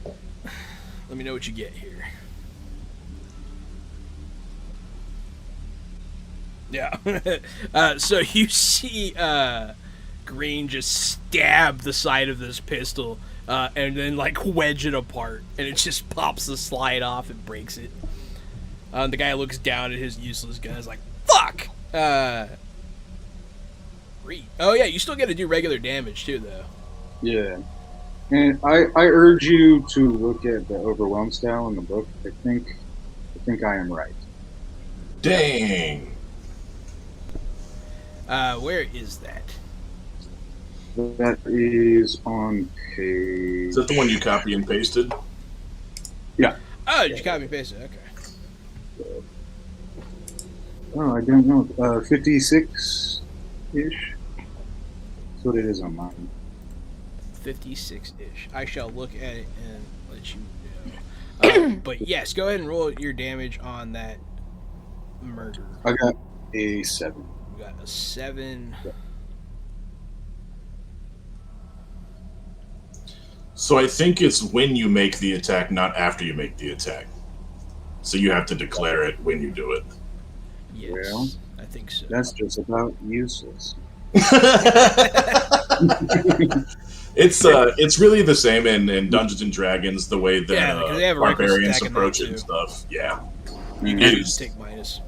let me know what you get here. Yeah. So you see Green just stab the side of this pistol and then like wedge it apart, and it just pops the slide off and breaks it. The guy looks down at his useless gun. Is like, "Fuck." Oh yeah, you still got to do regular damage too, though. Yeah. And I urge you to look at the overwhelm style in the book. I think I am right. Dang. Where is that? That is on page. Is that the one you copy and pasted? Yeah. Oh, did you copy and paste it? Okay. Oh, I don't know. 56-ish. That's what it is on mine. 56-ish. I shall look at it and let you know. But yes, go ahead and roll your damage on that murder. I got a 7. You got a 7. Yeah. So I think it's when you make the attack, not after you make the attack. So you have to declare it when you do it. Yes, Well, I think so. That's just about useless. It's really the same in Dungeons and Dragons, the way that Yeah, 'cause they have a reckless barbarians attack in approach that it and too. stuff. Yeah. Mhm. You You just- take minus.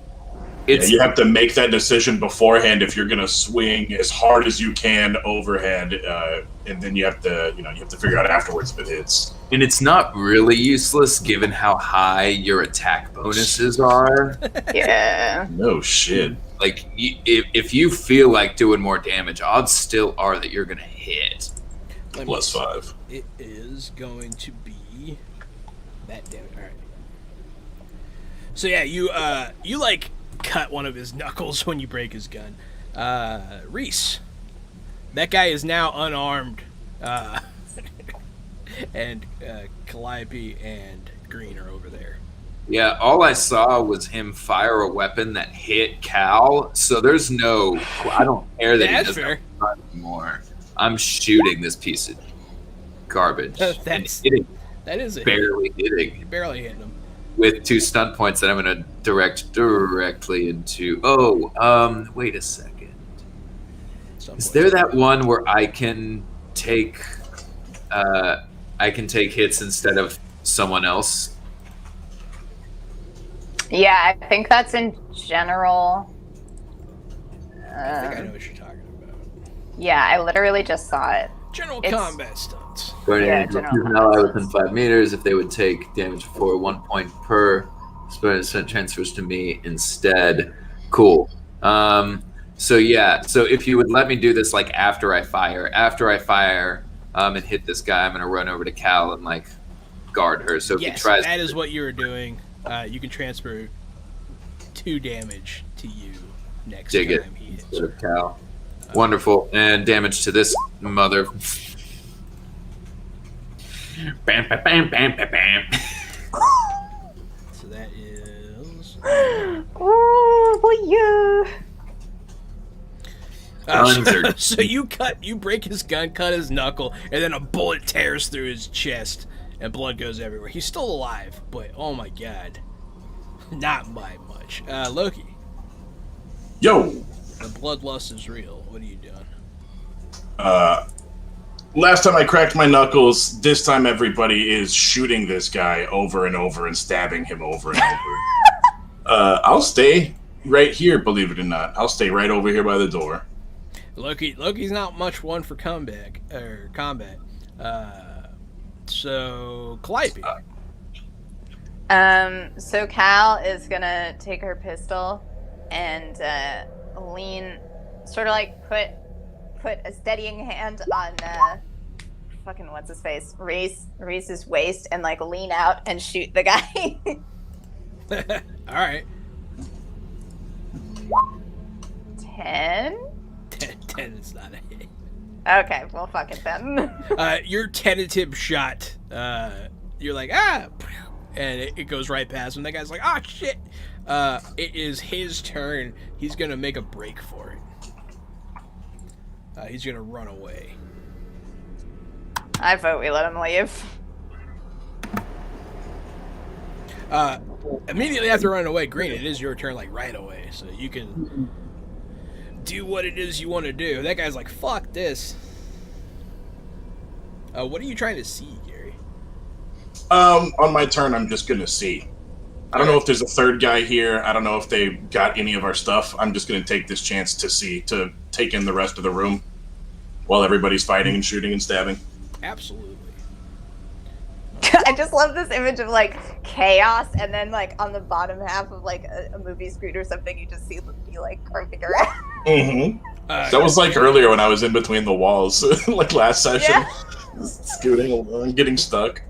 Yeah, you have to make that decision beforehand if you're going to swing as hard as you can overhead, and then you have to figure out afterwards if it hits. And it's not really useless given how high your attack bonuses are. Yeah. No shit. Like, if you feel like doing more damage, odds still are that you're going to hit. Let me Plus see. 5. It is going to be that damage. All right. So yeah, you like cut one of his knuckles when you break his gun. Reece, that guy is now unarmed, and Calliope and Green are over there. Yeah, all I saw was him fire a weapon that hit Cal, so there's no... I don't care that he That's doesn't fair. run anymore. I'm shooting this piece of garbage. That's- and hitting, That is it. barely hitting. Barely hitting him. With 2 stun points that I'm going to direct directly into... wait a second. Is there that one where I can take hits instead of someone else? Yeah, I think that's in general. I think I know what you're talking about. Yeah, I literally just saw it. General It's- combat stunts. Yeah, Guardian general an ally within 5 meters. If they would take damage for 1 point per, spread transfers to me instead. Cool. So if you would let me do this like after I fire, and hit this guy, I'm gonna run over to Cal and like guard her. So if he Yes, tries, that is what you were doing. You can transfer 2 damage to you next dig it time he hits instead her. of Cal. Wonderful, and damage to this mother. Bam, bam, bam, bam, bam, bam. So that is. Oh, yeah. Guns are So you break his gun, cut his knuckle, and then a bullet tears through his chest, and blood goes everywhere. He's still alive, but oh my god, not by much. Loki, Yo! the bloodlust is real. What are you doing? Last time I cracked my knuckles, this time everybody is shooting this guy over and over and stabbing him over and over. I'll stay right here, believe it or not. I'll stay right over here by the door. Loki's not much one for combat. So Calliope. So Cal is gonna take her pistol and lean, sort of like put a steadying hand on fucking what's his face, Reese's waist, and like lean out and shoot the guy. All right. 10. 10 is not a hit. Okay, well, fuck it then. Your tentative shot. You're like and it goes right past him. That guy's like, "Ah, shit!" It is his turn. He's gonna make a break for it. He's gonna run away. I vote we let him leave. Immediately after running away, Green, it is your turn, like right away, so you can do what it is you want to do. That guy's like, "Fuck this." What are you trying to see, Gary? On my turn, I'm just gonna see. I don't know if there's a third guy here. I don't know if they got any of our stuff. I'm just gonna take this chance to see, to take in the rest of the room while everybody's fighting and shooting and stabbing. Absolutely. I just love this image of like chaos, and then like on the bottom half of like a movie screen or something, you just see them be like groping around. Mm-hmm. That was like earlier when I was in between the walls, like last session, scooting along, getting stuck.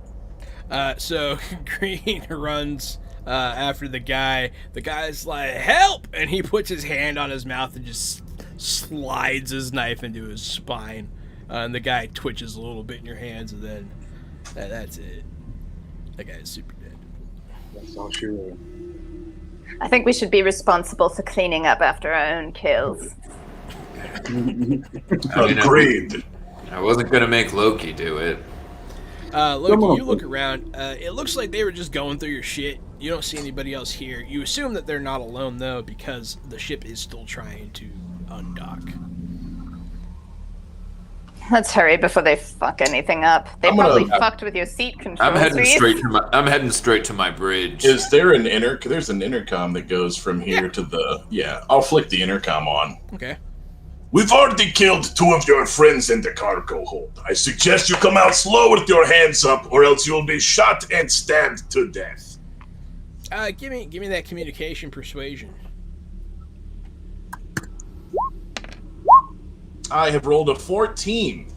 So Green runs after the guy. The guy's like, "Help!" And he puts his hand on his mouth and just slides his knife into his spine. And the guy twitches a little bit in your hands, and then that's it. That guy is super dead. That's all she wrote. I think we should be responsible for cleaning up after our own kills. Agreed. I wasn't gonna make Loki do it. Loki, you look around. It looks like they were just going through your shit. You don't see anybody else here. You assume that they're not alone, though, because the ship is still trying to undock. Let's hurry before they fuck anything up. They probably fucked with your seat controls. I'm heading Reece. straight to my bridge. Is there an There's an intercom that goes from here to the. Yeah, I'll flick the intercom on. Okay. We've already killed 2 of your friends in the cargo hold. I suggest you come out slow with your hands up, or else you'll be shot and stabbed to death. Give me that communication persuasion. I have rolled a 14.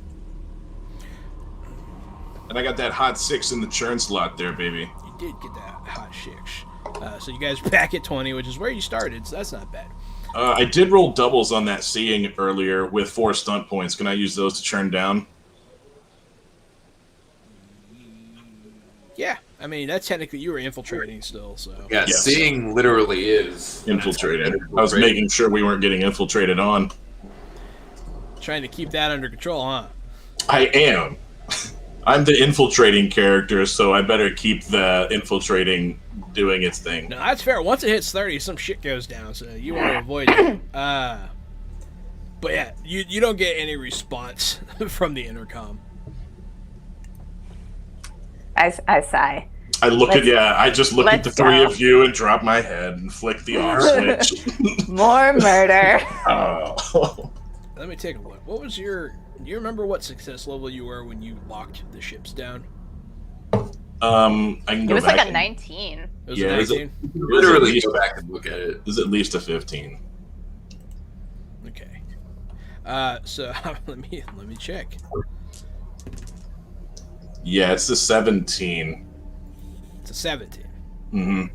And I got that hot 6 in the churn slot there, baby. You did get that hot 6. So you guys are back at 20, which is where you started, so that's not bad. I did roll doubles on that seeing earlier with 4 stunt points. Can I use those to churn down? Yeah, I mean, that's technically you were infiltrating still, so. Yeah, Yes. seeing literally is Infiltrated. I was making sure we weren't getting infiltrated on. Trying to keep that under control, huh? I am. I'm the infiltrating character, so I better keep the infiltrating doing its thing. No, that's fair. Once it hits 30, some shit goes down, so you want to avoid it. But yeah, you don't get any response from the intercom. I sigh. I just look at the let's 3 go. of you and drop my head and flick the off switch. More murder. Oh. Let me take a look. What was your... Do you remember what success level you were when you locked the ships down? I can It go was back. like a 19. It was Yeah, a is 19? literally go back and look at it. It's at least a 15. Okay. So let me check. Yeah, it's a 17. It's a 17. Mm-hmm.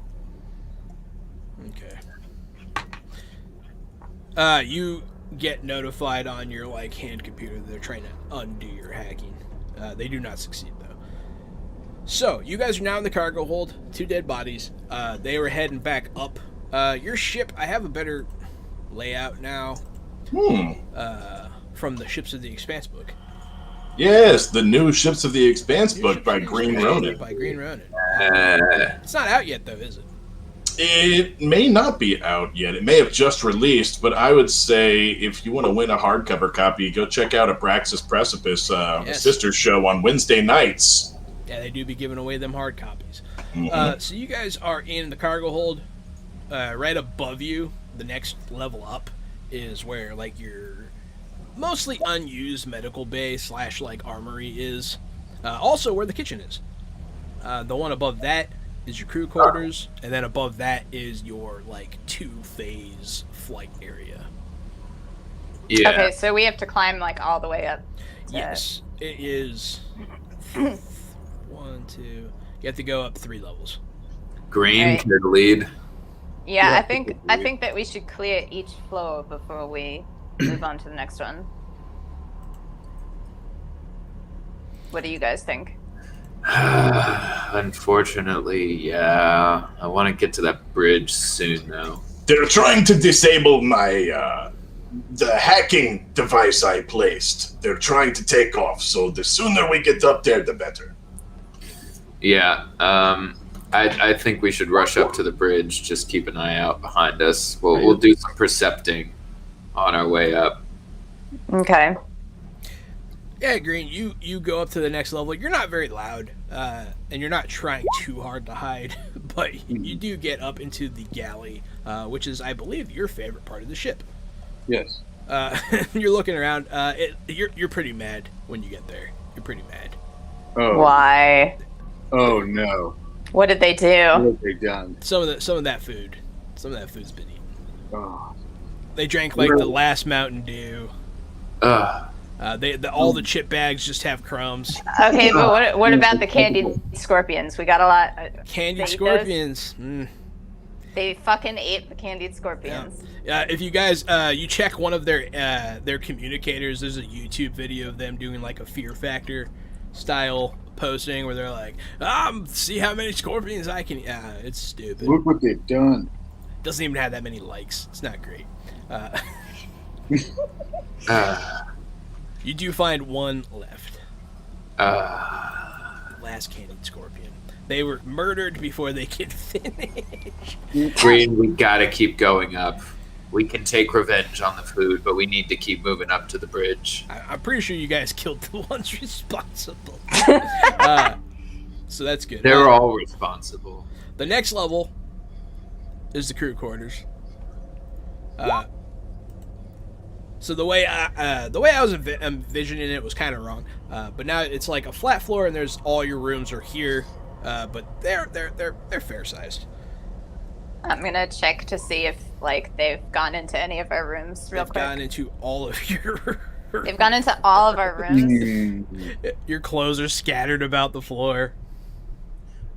Okay. You get notified on your hand computer that they're trying to undo your hacking. They do not succeed though. So you guys are now in the cargo hold. 2 dead bodies. They were heading back up. Your ship. I have a better layout now. From the Ships of the Expanse book. Yes, the new Ships of the Expanse book by Green Ronin. By Green Ronin. It's not out yet though, is it? It may not be out yet. It may have just released, but I would say if you want to win a hardcover copy, go check out Abraxas Precipice, Yes. sister show on Wednesday nights. Yeah, they do be giving away them hard copies. Mhm. So you guys are in the cargo hold. Right above you, the next level up is where your mostly unused medical bay / armory is. Also where the kitchen is. The one above that is your crew quarters, and then above that is your 2-phase flight area. Yeah. Okay, so we have to climb all the way up. Yes, it is 1, 2. You have to go up 3 levels. Green, Right. clear the lead. Yeah, Yeah, I think that we should clear each floor before we move on to the next one. What do you guys think? Unfortunately, yeah. I want to get to that bridge soon, though. They're trying to disable my the hacking device I placed. They're trying to take off, so the sooner we get up there, the better. Yeah, I think we should rush up to the bridge. Just keep an eye out behind us. We'll do some percepting on our way up. Okay. Yeah, Green, you go up to the next level. You're not very loud, and you're not trying too hard to hide, but you do get up into the galley, which is, I believe, your favorite part of the ship. Yes. You're looking around. You're pretty mad when you get there. You're pretty mad. Oh. Why? Oh no. What did they What do? have they done? Some of that food. Some of that food's been eaten. Oh. They drank like the last Mountain Dew. All the chip bags just have crumbs. Okay, but what about the candied scorpions? We got a lot. Candied scorpions. They fucking ate the candied scorpions. Yeah. If you guys, you check one of their communicators, there's a YouTube video of them doing like a Fear Factor style posting where they're like, see how many scorpions I can. It's stupid. Look what they've done. Doesn't even have that many likes. It's not great. You do find one left. Last candied scorpion. They were murdered before they could finish. Green, we gotta keep going up. We can take revenge on the food, but we need to keep moving up to the bridge. I'm pretty sure you guys killed the ones responsible. So that's good. They're all responsible. The next level is the crew quarters. So the way I was envisioning it was kind of wrong, but now it's like a flat floor and there's all your rooms are here, but they're fair sized. I'm gonna check to see if like they've gone into any of our rooms real They've quick. gone into all of your. They've gone into all of our rooms. Your clothes are scattered about the floor.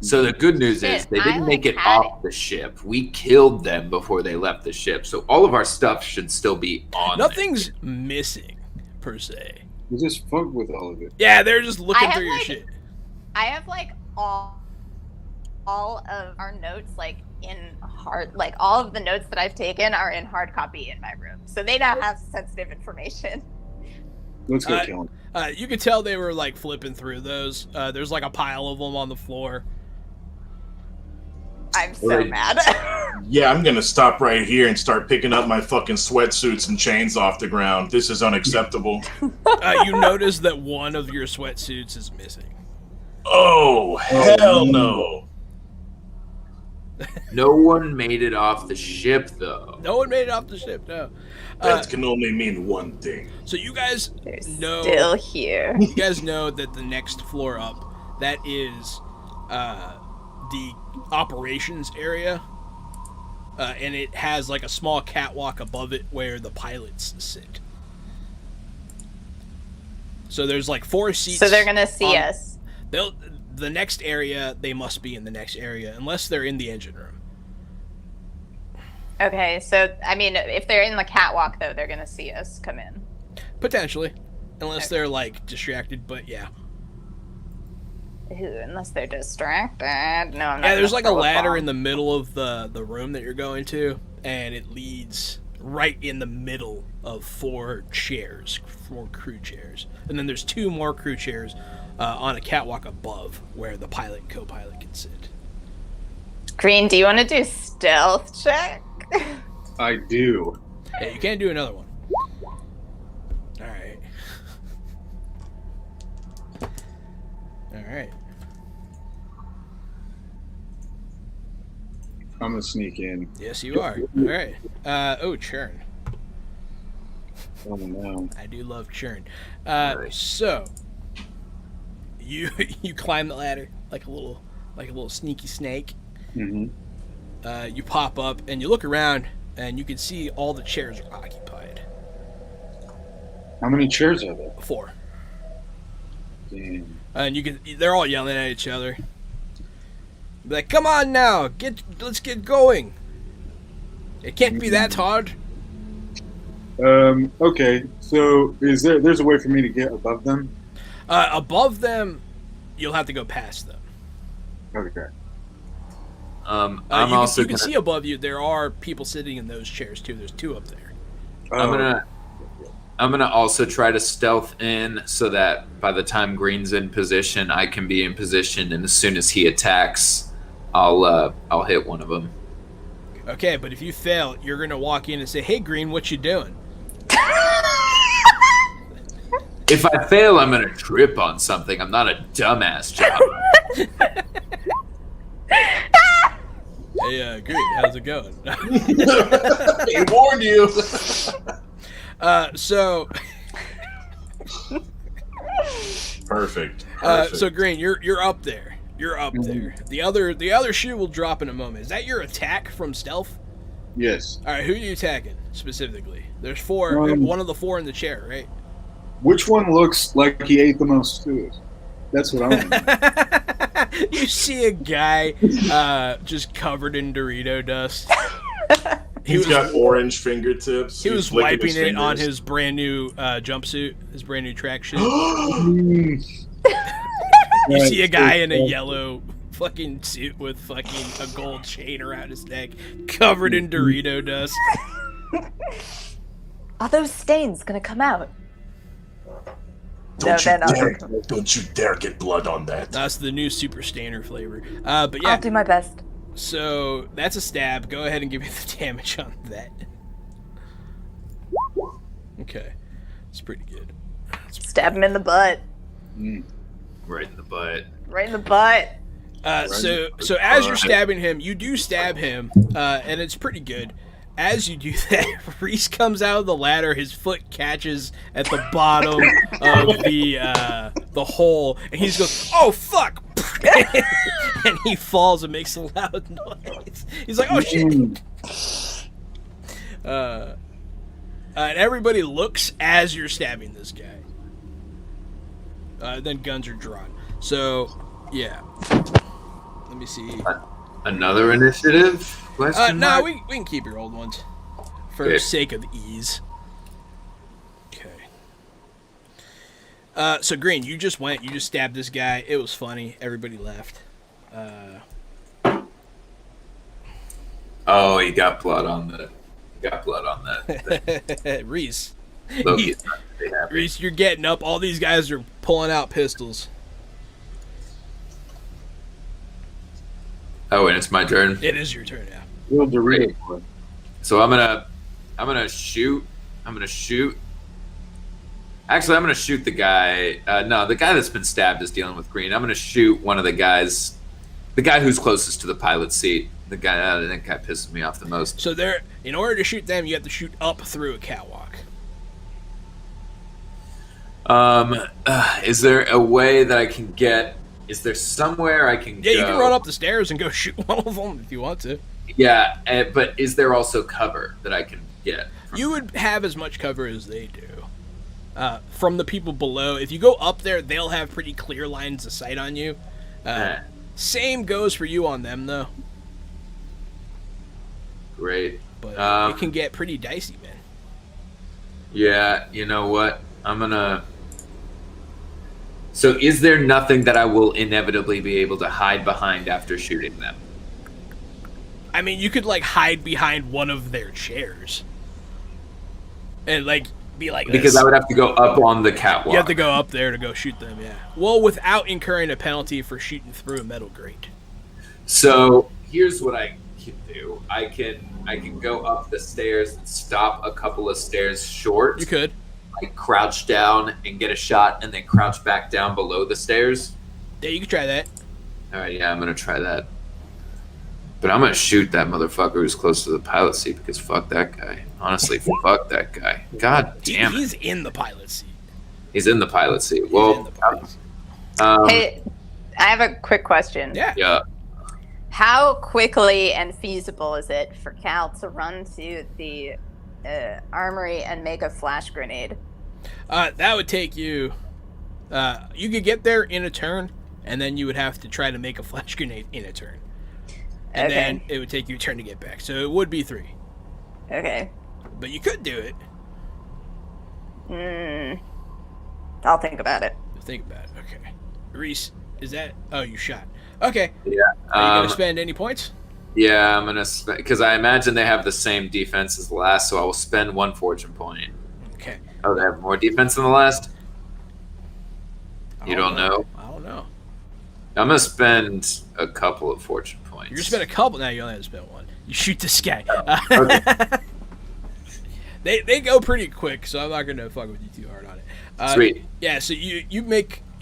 So the good news is Shit, they didn't I, make like, it had off the ship. We killed them before they left the ship. So all of our stuff should still be on Nothing's missing, per se. You just fucked with all of it. Yeah, they're just looking I through your have, shit. I have like all of our notes like in hard, like all of the notes that I've taken are in hard copy in my room, so they now have sensitive information. Let's go kill him. You could tell they were like flipping through those. There's like a pile of them on the floor. I'm so mad. Yeah, I'm gonna stop right here and start picking up my fucking sweatsuits and chains off the ground. This is unacceptable. You notice that one of your sweatsuits is missing. Oh, hell no. No one made it off the ship, though. No one made it off the ship, no. That can only mean one thing. So you guys They're know... still here. You guys know that the next floor up, that is the operations area. And it has like a small catwalk above it where the pilots sit. So there's like 4 seats. So they're gonna see us. The next area, they must be in the next area, unless they're in the engine room. Okay, so I mean, if they're in the catwalk though, they're gonna see us come in. Potentially. Unless they're like distracted, but yeah. Ooh, unless they're distracted. No, I'm not. Yeah, there's gonna like a throw ladder bomb. in the middle of the room that you're going to, and it leads right in the middle of 4 chairs, 4 crew chairs. And then there's 2 more crew chairs on a catwalk above where the pilot and co-pilot can sit. Green, do you want to do stealth check? I do. Yeah, you can't do another one. Alright. Alright. I'm gonna sneak in. Yes, you are. Alright. Churn. Oh no. I do love churn. Nice. So you climb the ladder like a little sneaky snake. Mm-hmm. You pop up and you look around and you can see all the chairs are occupied. How many chairs are there? 4. Damn. And they're all yelling at each other. Be like, come on now, let's get going. It can't be that hard. Okay. So there's a way for me to get above them? Above them, you'll have to go past them. Okay. I'm You also can see above you. There are people sitting in those chairs too. There's 2 up there. I'm gonna also try to stealth in so that by the time Green's in position, I can be in position, and as soon as he attacks, I'll hit one of them. Okay, but if you fail, you're gonna walk in and say, "Hey, Green, what you doing?" If I fail, I'm gonna trip on something. I'm not a dumbass, John. Hey, Green, how's it going? He warned you. So. Perfect. So Green, you're up there. You're up there. The other shoe will drop in a moment. Is that your attack from stealth? Yes. All right, who are you attacking specifically? There's 4. One of the 4 in the chair, right? Which one looks like he ate the most food? That's what I want. You see a guy just covered in Dorito dust. He's got orange fingertips. He was wiping it on his brand new jumpsuit, his brand new track suit. You see a guy in a yellow fucking suit with fucking a gold chain around his neck, covered in Dorito dust. Are those stains gonna come out? Don't you dare get blood on that. That's the new Super Stainer flavor. But yeah. I'll do my best. So that's a stab. Go ahead and give me the damage on that. Okay. It's pretty good. Stab him in the butt. Right in the butt. Right in the butt. So as you're stabbing him, you do stab him, and it's pretty good. As you do that, Reece comes out of the ladder. His foot catches at the bottom of the hole, and he just goes, "Oh fuck!" and he falls and makes a loud noise. He's like, "Oh shit!" And everybody looks as you're stabbing this guy. Then guns are drawn. So, yeah. Let me see. Another initiative? No, we can keep your old ones for sake of ease. Okay. So Green, you just stabbed this guy. It was funny. Everybody laughed. Oh, he got blood on that. Reece. Loki's not very happy. Reece, you're getting up. All these guys are pulling out pistols. Oh, and it's my turn. It is your turn now. Real Dorito blood. So I'm gonna shoot. Actually, I'm gonna shoot the guy. No, the guy that's been stabbed is dealing with Green. I'm gonna shoot one of the guys, the guy who's closest to the pilot's seat. That guy pisses me off the most. So in order to shoot them, you have to shoot up through a catwalk. Is there a way that I can get? Is there somewhere I can go? Yeah, you can run up the stairs and go shoot one of them if you want to. Yeah, but is there also cover that I can get? You would have as much cover as they do. From the people below. If you go up there, they'll have pretty clear lines of sight on you. Same goes for you on them, though. Great. But it can get pretty dicey, man. Yeah, you know what? So is there nothing that I will inevitably be able to hide behind after shooting them? I mean, you could, hide behind one of their chairs. And, be like this. Because I would have to go up on the catwalk. You have to go up there to go shoot them, yeah. Well, without incurring a penalty for shooting through a metal grate. So, here's what I can do. I can go up the stairs and stop a couple of stairs short. You could. Crouch down and get a shot and then crouch back down below the stairs. Yeah, you can try that. Alright, yeah, I'm going to try that. But I'm going to shoot that motherfucker who's close to the pilot seat because fuck that guy. Honestly, fuck that guy. God damn it. He's in the pilot seat. He's in the pilot seat. Well, hey, I have a quick question. Yeah. How quickly and feasible is it for Cal to run to the armory and make a flash grenade? That would take you... you could get there in a turn, and then you would have to try to make a flash grenade in a turn. And then it would take you a turn to get back. So it would be 3. Okay. But you could do it. I'll think about it. Think about it. Okay. Reece, is that... Oh, you shot. Okay. Yeah. Are you gonna spend any points? Yeah, I'm gonna spend because I imagine they have the same defense as the last, so I will spend 1 fortune point. Okay. Oh, they have more defense than the last. You don't know? I don't know. I'm gonna spend a couple of fortune points. You're gonna spend a couple. Now you only have to spend one. You shoot this guy. Okay. They go pretty quick, so I'm not gonna fuck with you too hard on it. Sweet. Yeah. So you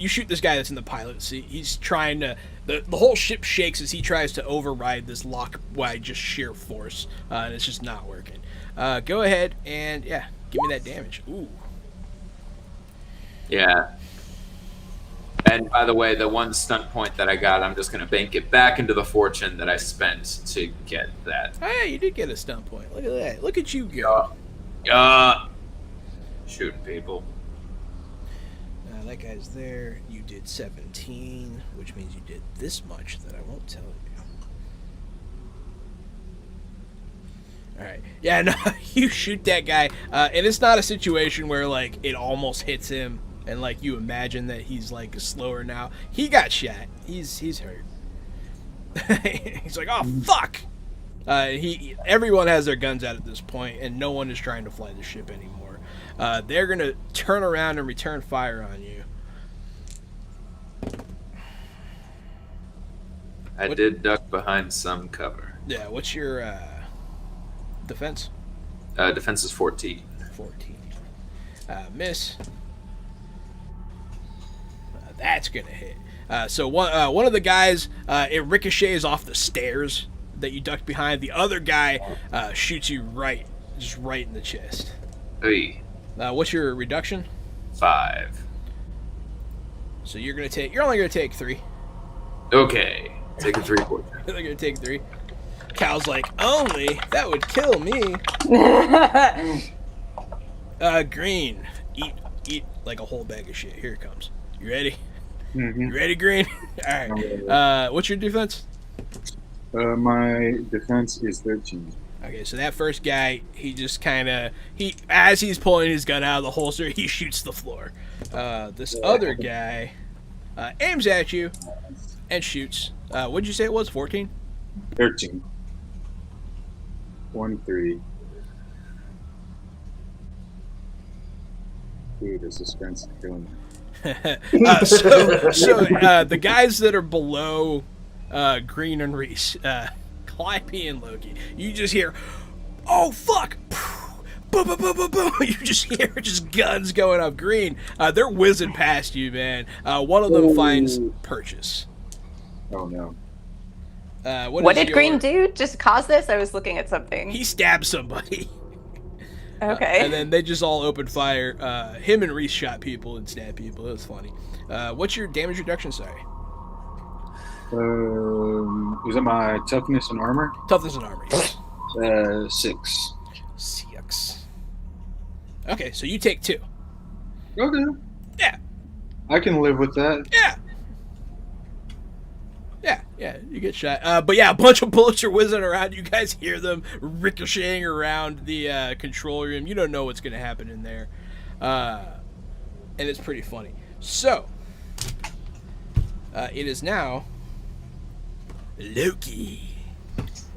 shoot this guy that's in the pilot seat. He's trying to. The whole ship shakes as he tries to override this lock by just sheer force, and it's just not working. Go ahead and give me that damage. Ooh. Yeah. And by the way, the 1 stunt point that I got, I'm just going to bank it back into the fortune that I spent to get that. Hey, you did get a stunt point. Look at that. Look at you go. Shooting people. That guy's there. You did 17, which means you did this much that I won't tell you. Alright. Yeah, no, you shoot that guy, and it's not a situation where, like, it almost hits him, and, like, you imagine that he's, like, slower now. He got shot. He's hurt. He's like, oh, fuck! Everyone has their guns out at this point, and no one is trying to fly the ship anymore. They're going to turn around and return fire on you. I did duck behind some cover. Yeah, what's your defense? Defense is 14. 14. Miss. That's going to hit. So one of the guys, it ricochets off the stairs that you ducked behind. The other guy shoots you right in the chest. Hey. What's your reduction? 5. So you're only gonna take 3. Okay. Taking 3 fortune. You're only gonna take 3. Cal's like, only? That would kill me. Green. Eat like a whole bag of shit. Here it comes. You ready? Mm-hmm. You ready, Green? Alright. What's your defense? My defense is 13. Okay, so that first guy, he just as he's pulling his gun out of the holster, he shoots the floor. This other guy aims at you and shoots. What'd you say it was? 14? 13. 1, 3. Ooh, the suspense is killing me. So the guys that are below Green and Reece, Calliope and Loki, you just hear, oh fuck, boom, boom, boom, boom, boom. You just hear just guns going up. Green, they're whizzing past you, man. One of them finds purchase. Oh no. What did Green do? Just cause this? I was looking at something. He stabbed somebody. Okay. And then they just all opened fire. Him and Reece shot people and stabbed people. It was funny. What's your damage reduction? Sorry. Is it my toughness and armor? Toughness and armor. Yes. 6. 6. Okay, so you take 2. Okay. Yeah. I can live with that. Yeah, you get shot. But yeah, a bunch of bullets are whizzing around. You guys hear them ricocheting around the control room. You don't know what's going to happen in there. And it's pretty funny. So, it is now Loki.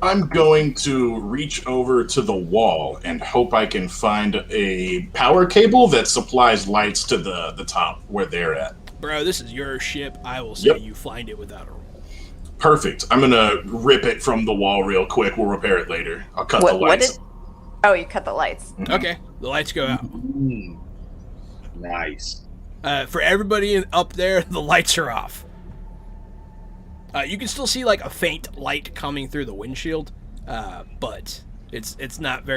I'm going to reach over to the wall and hope I can find a power cable that supplies lights to the top where they're at. Bro, this is your ship. I will say you find it without a roll. Perfect. I'm going to rip it from the wall real quick. We'll repair it later. I'll cut the lights. Oh, you cut the lights. Mm-hmm. Okay, the lights go out. Nice. For everybody up there, the lights are off. You can still see like a faint light coming through the windshield, but it's not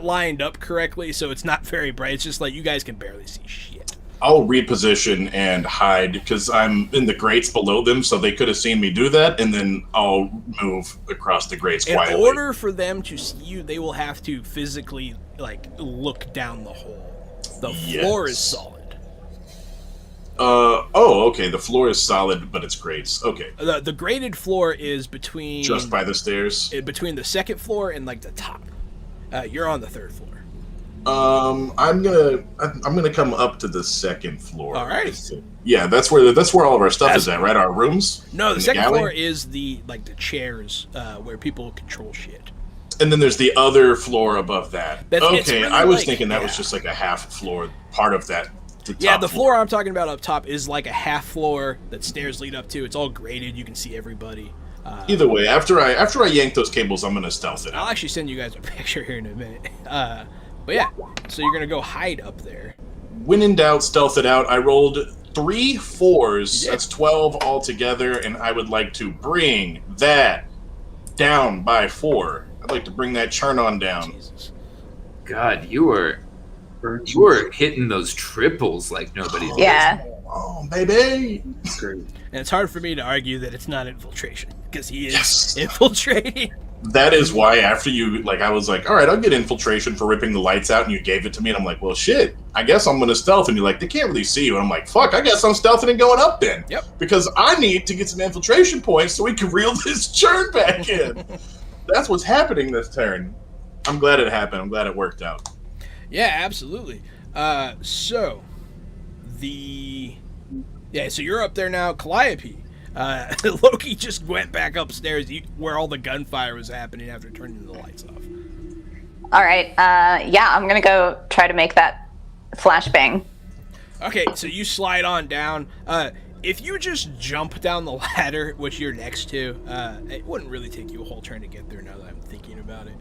lined up correctly, so it's not very bright. It's just like you guys can barely see shit. I'll reposition and hide because I'm in the grates below them, so they could have seen me do that, and then I'll move across the grates quietly. In order for them to see you, they will have to physically look down the hole. The floor is solid. Okay. The floor is solid, but it's grates. Okay. The graded floor is between just by the stairs. Between the second floor and like the top. You're on the third floor. I'm gonna come up to the second floor. All right. Yeah, that's where all of our stuff is at, right? Our rooms. No, the in second galley? floor is the chairs where people control shit. And then there's the other floor above that. It's Okay, really I was like- thinking that was yeah. just like a half floor part of that. Yeah, top the floor I'm talking about up top is like a half floor that stairs lead up to. It's all graded. You can see everybody. Either way, after I yank those cables, I'm gonna stealth it I'll out. actually send you guys a picture here in a minute. But yeah, so you're gonna go hide up there. When in doubt, stealth it out. I rolled 3 4s. Yeah. That's 12 altogether, and I would like to bring that down by 4. I'd like to bring that churn on down. Jesus. God, you were hitting those triples like nobody's. Yeah. Oh, baby! Great. And it's hard for me to argue that it's not infiltration because he is Yes. infiltrating. That is why after you, like, I was like, all right, I'll get infiltration for ripping the lights out, and you gave it to me, and I'm like, well, shit, I guess I'm gonna stealth, and you're like, they can't really see you, and I'm like, fuck, I guess I'm stealthing and going up then. Yep. Because I need to get some infiltration points so we can reel this churn back in. That's what's happening this turn. I'm glad it happened. I'm glad it worked out. Yeah, absolutely. So you're up there now, Calliope. Loki just went back upstairs where all the gunfire was happening after turning the lights off. All right. Yeah, I'm gonna go try to make that flashbang. Okay, so you slide on down. If you just jump down the ladder, which you're next to, it wouldn't really take you a whole turn to get there now that I'm thinking about it.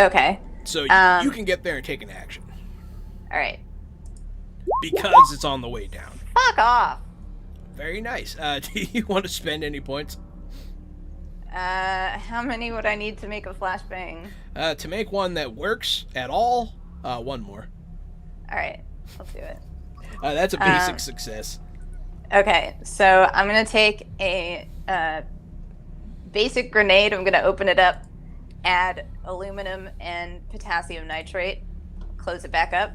Okay. So you can get there and take an action. All right. Because it's on the way down. Fuck off. Very nice. Do you want to spend any points? How many would I need to make a flashbang? To make one that works at all, one more. All right. Let's do it. That's a basic success. Okay, so I'm gonna take a basic grenade. I'm gonna open it up, add aluminum and potassium nitrate, close it back up,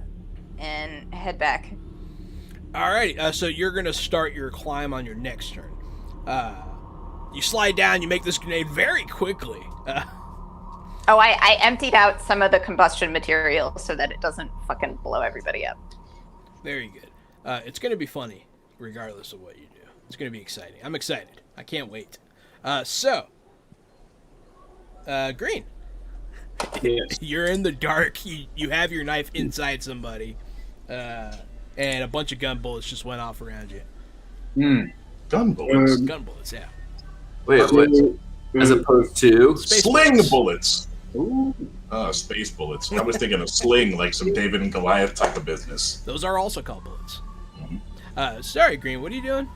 and head back. Alrighty, so you're going to start your climb on your next turn. You slide down, you make this grenade very quickly. Oh, I emptied out some of the combustion material so that it doesn't fucking blow everybody up. Very good. It's going to be funny, regardless of what you do. It's going to be exciting. I'm excited. I can't wait. Green. Yes. You're in the dark. You have your knife inside somebody. And a bunch of gun bullets just went off around you. Gun bullets. Gun bullets, yeah. Wait, what? As opposed to Space Sling bullets. bullets. Ooh. Space bullets. I was thinking of sling, like some David and Goliath type of business. Those are also called bullets. Sorry, Green. What are you doing?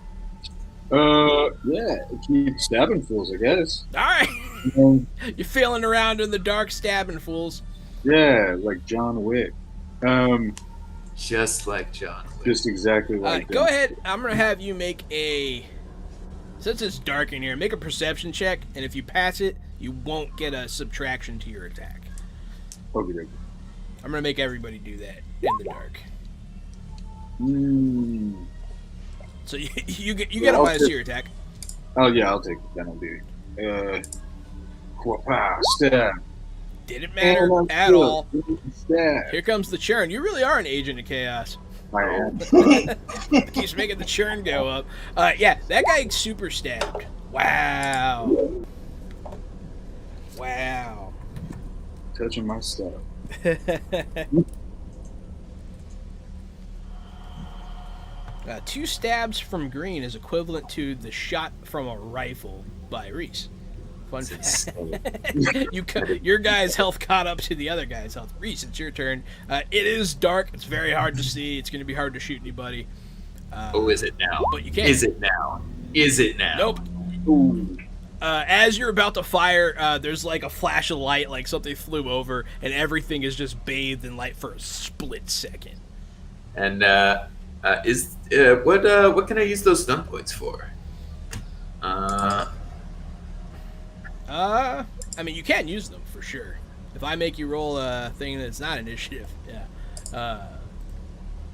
Yeah, keep stabbing fools, I guess. All right. Um, You're feeling around in the dark, stabbing fools. yeah, like John Wick. just like John Wick. Just exactly like Go that. ahead. I'm gonna have you make since it's dark in here, make a perception check, and if you pass it, you won't get a subtraction to your attack. Okay. I'm gonna make everybody do that in the dark. So you get a I'll minus to take- your attack. Oh yeah, I'll take the penalty. Stab. Didn't matter Oh, at good. all. Stab. Here comes the churn. You really are an agent of chaos. I am. Keeps making the churn go up. Yeah, that guy super stabbed. Wow. Wow. Touching my stuff. 2 stabs from Green is equivalent to the shot from a rifle by Reece. Fun fact. Your guy's health caught up to the other guy's health. Reece, it's your turn. It is dark. It's very hard to see. It's going to be hard to shoot anybody. Is it now? But you can. Is it now? Is it now? Nope. Ooh. As you're about to fire, there's like a flash of light, like something flew over, and everything is just bathed in light for a split second. And what can I use those stun points for? I mean, you can use them for sure. If I make you roll a thing that's not initiative, yeah.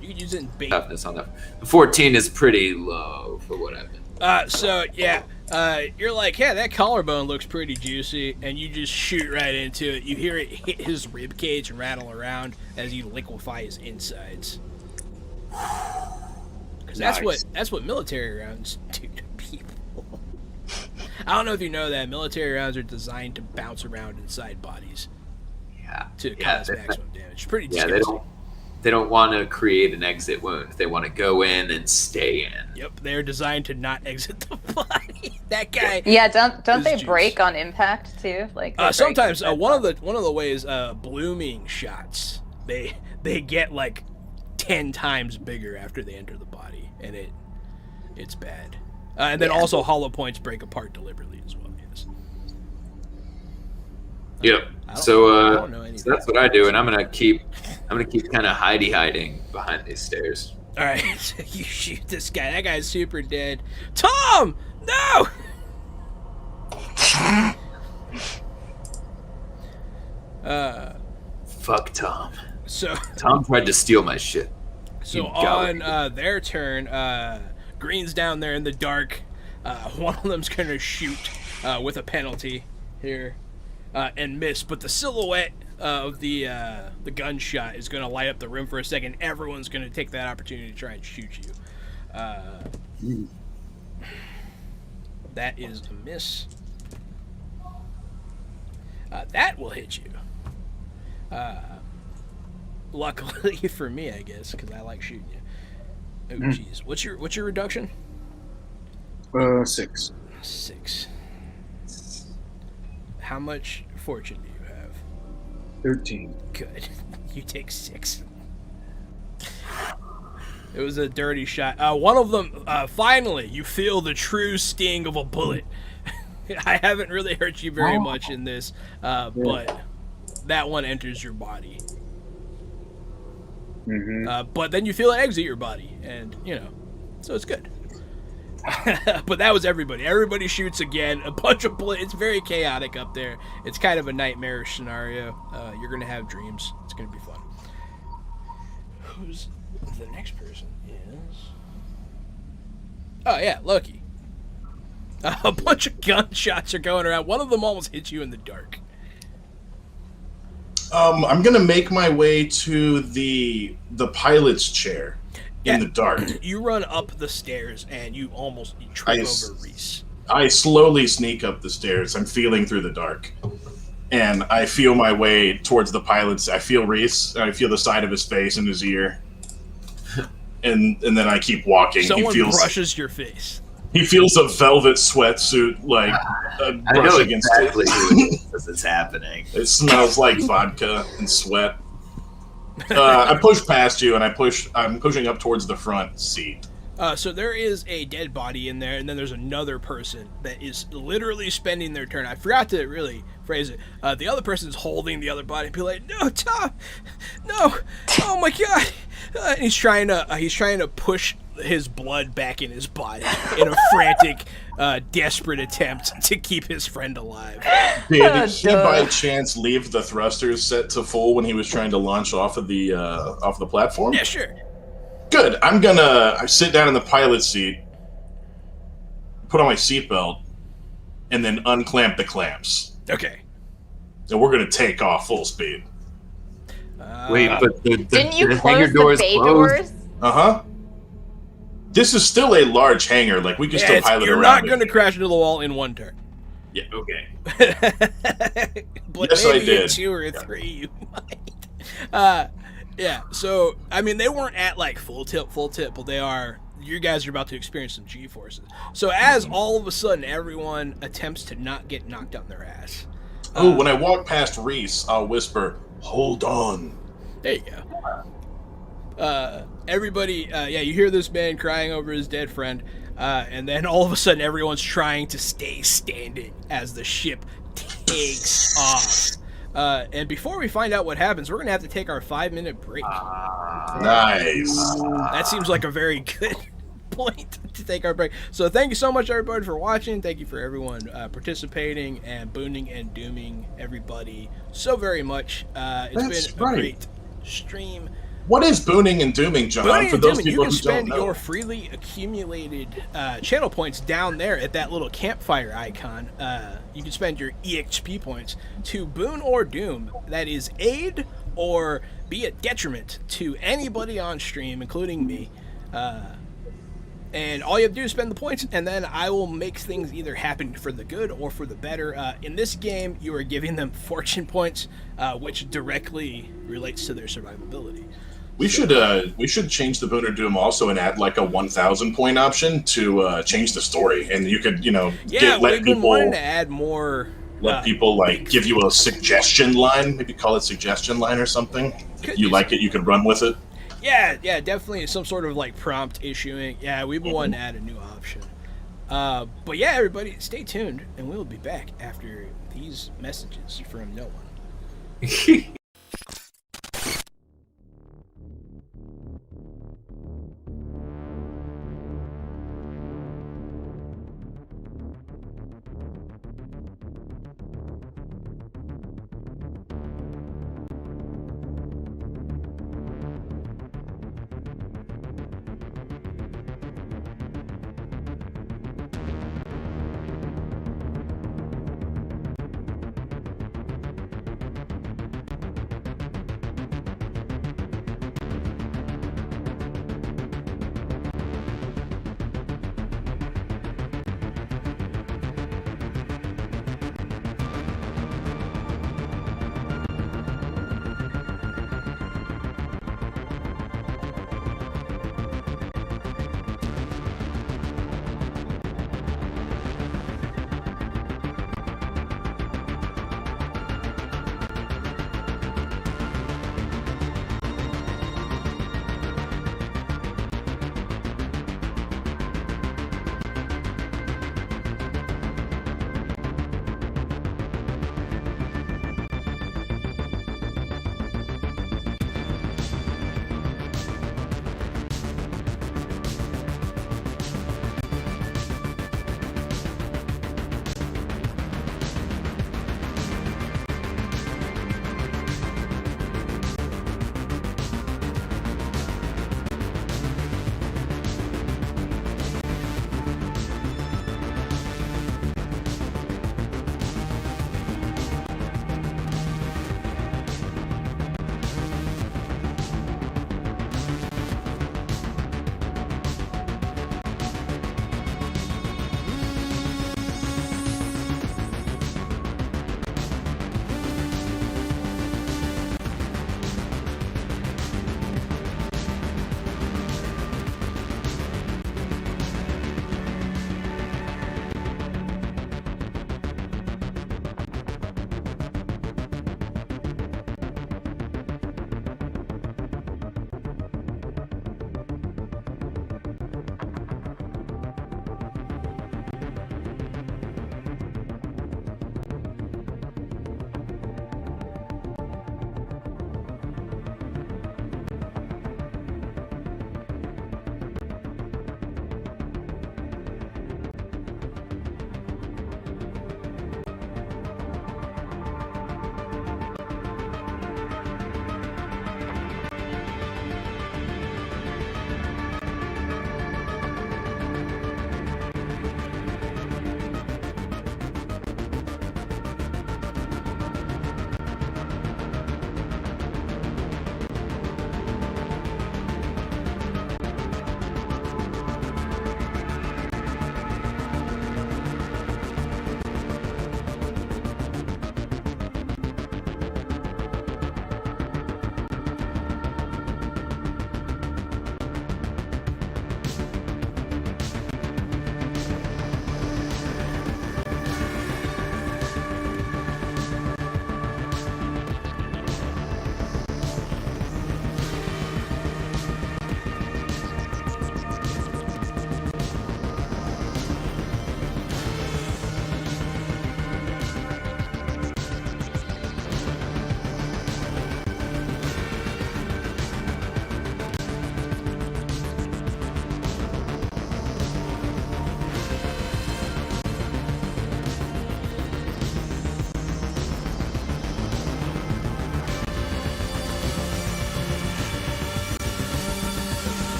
You could use it in bait. Toughness on that. 14 is pretty low for what I've been. So yeah, You're like, yeah, that collarbone looks pretty juicy, and you just shoot right into it. You hear it hit his rib cage and rattle around as you liquefy his insides. Because that's what military rounds do to people. I don't know if you know that military rounds are designed to bounce around inside bodies. Yeah. To cause maximum damage. It's pretty disgusting. They don't want to create an exit wound. They want to go in and stay in. Yep, they're designed to not exit the body. That guy. Yeah, don't they juice. break on impact too? Like sometimes one of the ways blooming shots they get like 10 times bigger after they enter the body, and it's bad. And then also hollow points break apart deliberately as well. Yes. Yep. So that's what I do, and I'm gonna keep kind of hiding behind these stairs. All right, so you shoot this guy. That guy's super dead. Tom, no. Fuck Tom. So Tom tried to steal my shit. So on their turn, Green's down there in the dark. One of them's gonna shoot with a penalty here and miss, but the silhouette of the gunshot is gonna light up the room for a second. Everyone's gonna take that opportunity to try and shoot you. That is a miss. That will hit you. Luckily for me, I guess, because I like shooting you. Oh, jeez. What's your reduction? 6. 6. How much fortune do you have? 13. Good. You take 6. It was a dirty shot. One of them, finally, you feel the true sting of a bullet. I haven't really hurt you very much in this, but that one enters your body. Mm-hmm. But then you feel it exit your body, and, so it's good. But that was everybody. Everybody shoots again. A bunch of bullets. It's very chaotic up there. It's kind of a nightmarish scenario. You're going to have dreams. It's going to be fun. Who's the next person is... Oh, yeah, Loki. A bunch of gunshots are going around. One of them almost hits you in the dark. I'm going to make my way to the pilot's chair. In the dark. You run up the stairs and you trip over Reece. I slowly sneak up the stairs. I'm feeling through the dark. And I feel my way towards the pilot's. I feel Reece, and I feel the side of his face and his ear. And then I keep walking. Someone brushes your face. He feels a velvet sweatsuit, like, I know exactly as it's happening. It smells like vodka and sweat. I push past you, and I'm pushing up towards the front seat. So there is a dead body in there, and then there's another person that is literally spending their turn. I forgot to really phrase it. The other person's holding the other body and be like, "No, Tom, no! Oh my God!" And he's trying to push his blood back in his body in a frantic, desperate attempt to keep his friend alive. Did he by chance leave the thrusters set to full when he was trying to launch off of the platform? Yeah, sure. Good. I sit down in the pilot seat, put on my seatbelt, and then unclamp the clamps. Okay. And we're gonna take off full speed. Wait, but didn't you the close hangar the doors bay closed? doors? This is still a large hangar. Like, we can still pilot you're around. You're not going to crash into the wall in one turn. Yeah. Okay. But yes, maybe I did. In 2 or 3, you might. Yeah. So I mean, they weren't at like full tip, but they are. You guys are about to experience some G-forces. So as all of a sudden everyone attempts to not get knocked on their ass. When I walk past Reece, I'll whisper, "Hold on." There you go. Everybody, you hear this man crying over his dead friend, and then all of a sudden everyone's trying to stay standing as the ship takes off. And before we find out what happens, we're going to have to take our 5-minute break. Nice. That seems like a very good point to take our break. So thank you so much, everybody, for watching. Thank you for everyone participating and booning and dooming everybody so very much. It's been a great stream. What is booning and dooming, John? Booning For and those dooming, people you can who don't spend know. your freely accumulated channel points down there at that little campfire icon. You can spend your EXP points to boon or doom. That is aid or be a detriment to anybody on stream, including me. And all you have to do is spend the points, and then I will make things either happen for the good or for the better. In this game, you are giving them fortune points, which directly relates to their survivability. We should change the boon or doom also and add like a 1,000 point option to change the story, and you could We've been wanting to add more. Let people like give you a suggestion line, maybe call it suggestion line or something. If you like it, you could run with it. Yeah, definitely some sort of like prompt issuing. Yeah, we've been wanting to add a new option. But yeah, everybody, stay tuned, and we'll be back after these messages from no one.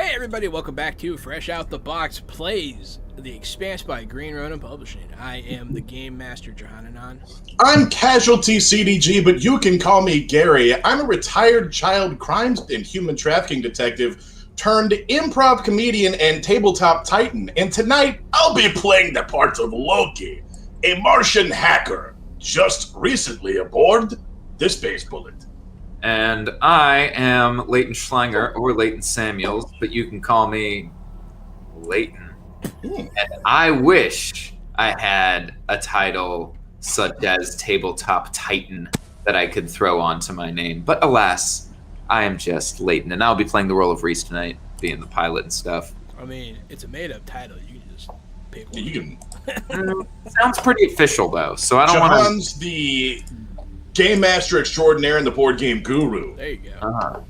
Hey everybody, welcome back to Fresh Out the Box Plays, the Expanse by Green Ronin Publishing. I am the Game Master Johananon. I'm Casualty CDG, but you can call me Gary. I'm a retired child crimes and human trafficking detective turned improv comedian and tabletop titan. And tonight, I'll be playing the part of Loki, a Martian hacker, just recently aboard the Space Bullet. And I am Leighton Schlanger, or Leighton Samuels, but you can call me Leighton. And I wish I had a title such as Tabletop Titan that I could throw onto my name. But alas, I am just Leighton, and I'll be playing the role of Reece tonight, being the pilot and stuff. I mean, it's a made-up title. You can just pick one. You can. Sounds pretty official, though, so I don't want John's the Game Master Extraordinaire and the Board Game Guru. There you go.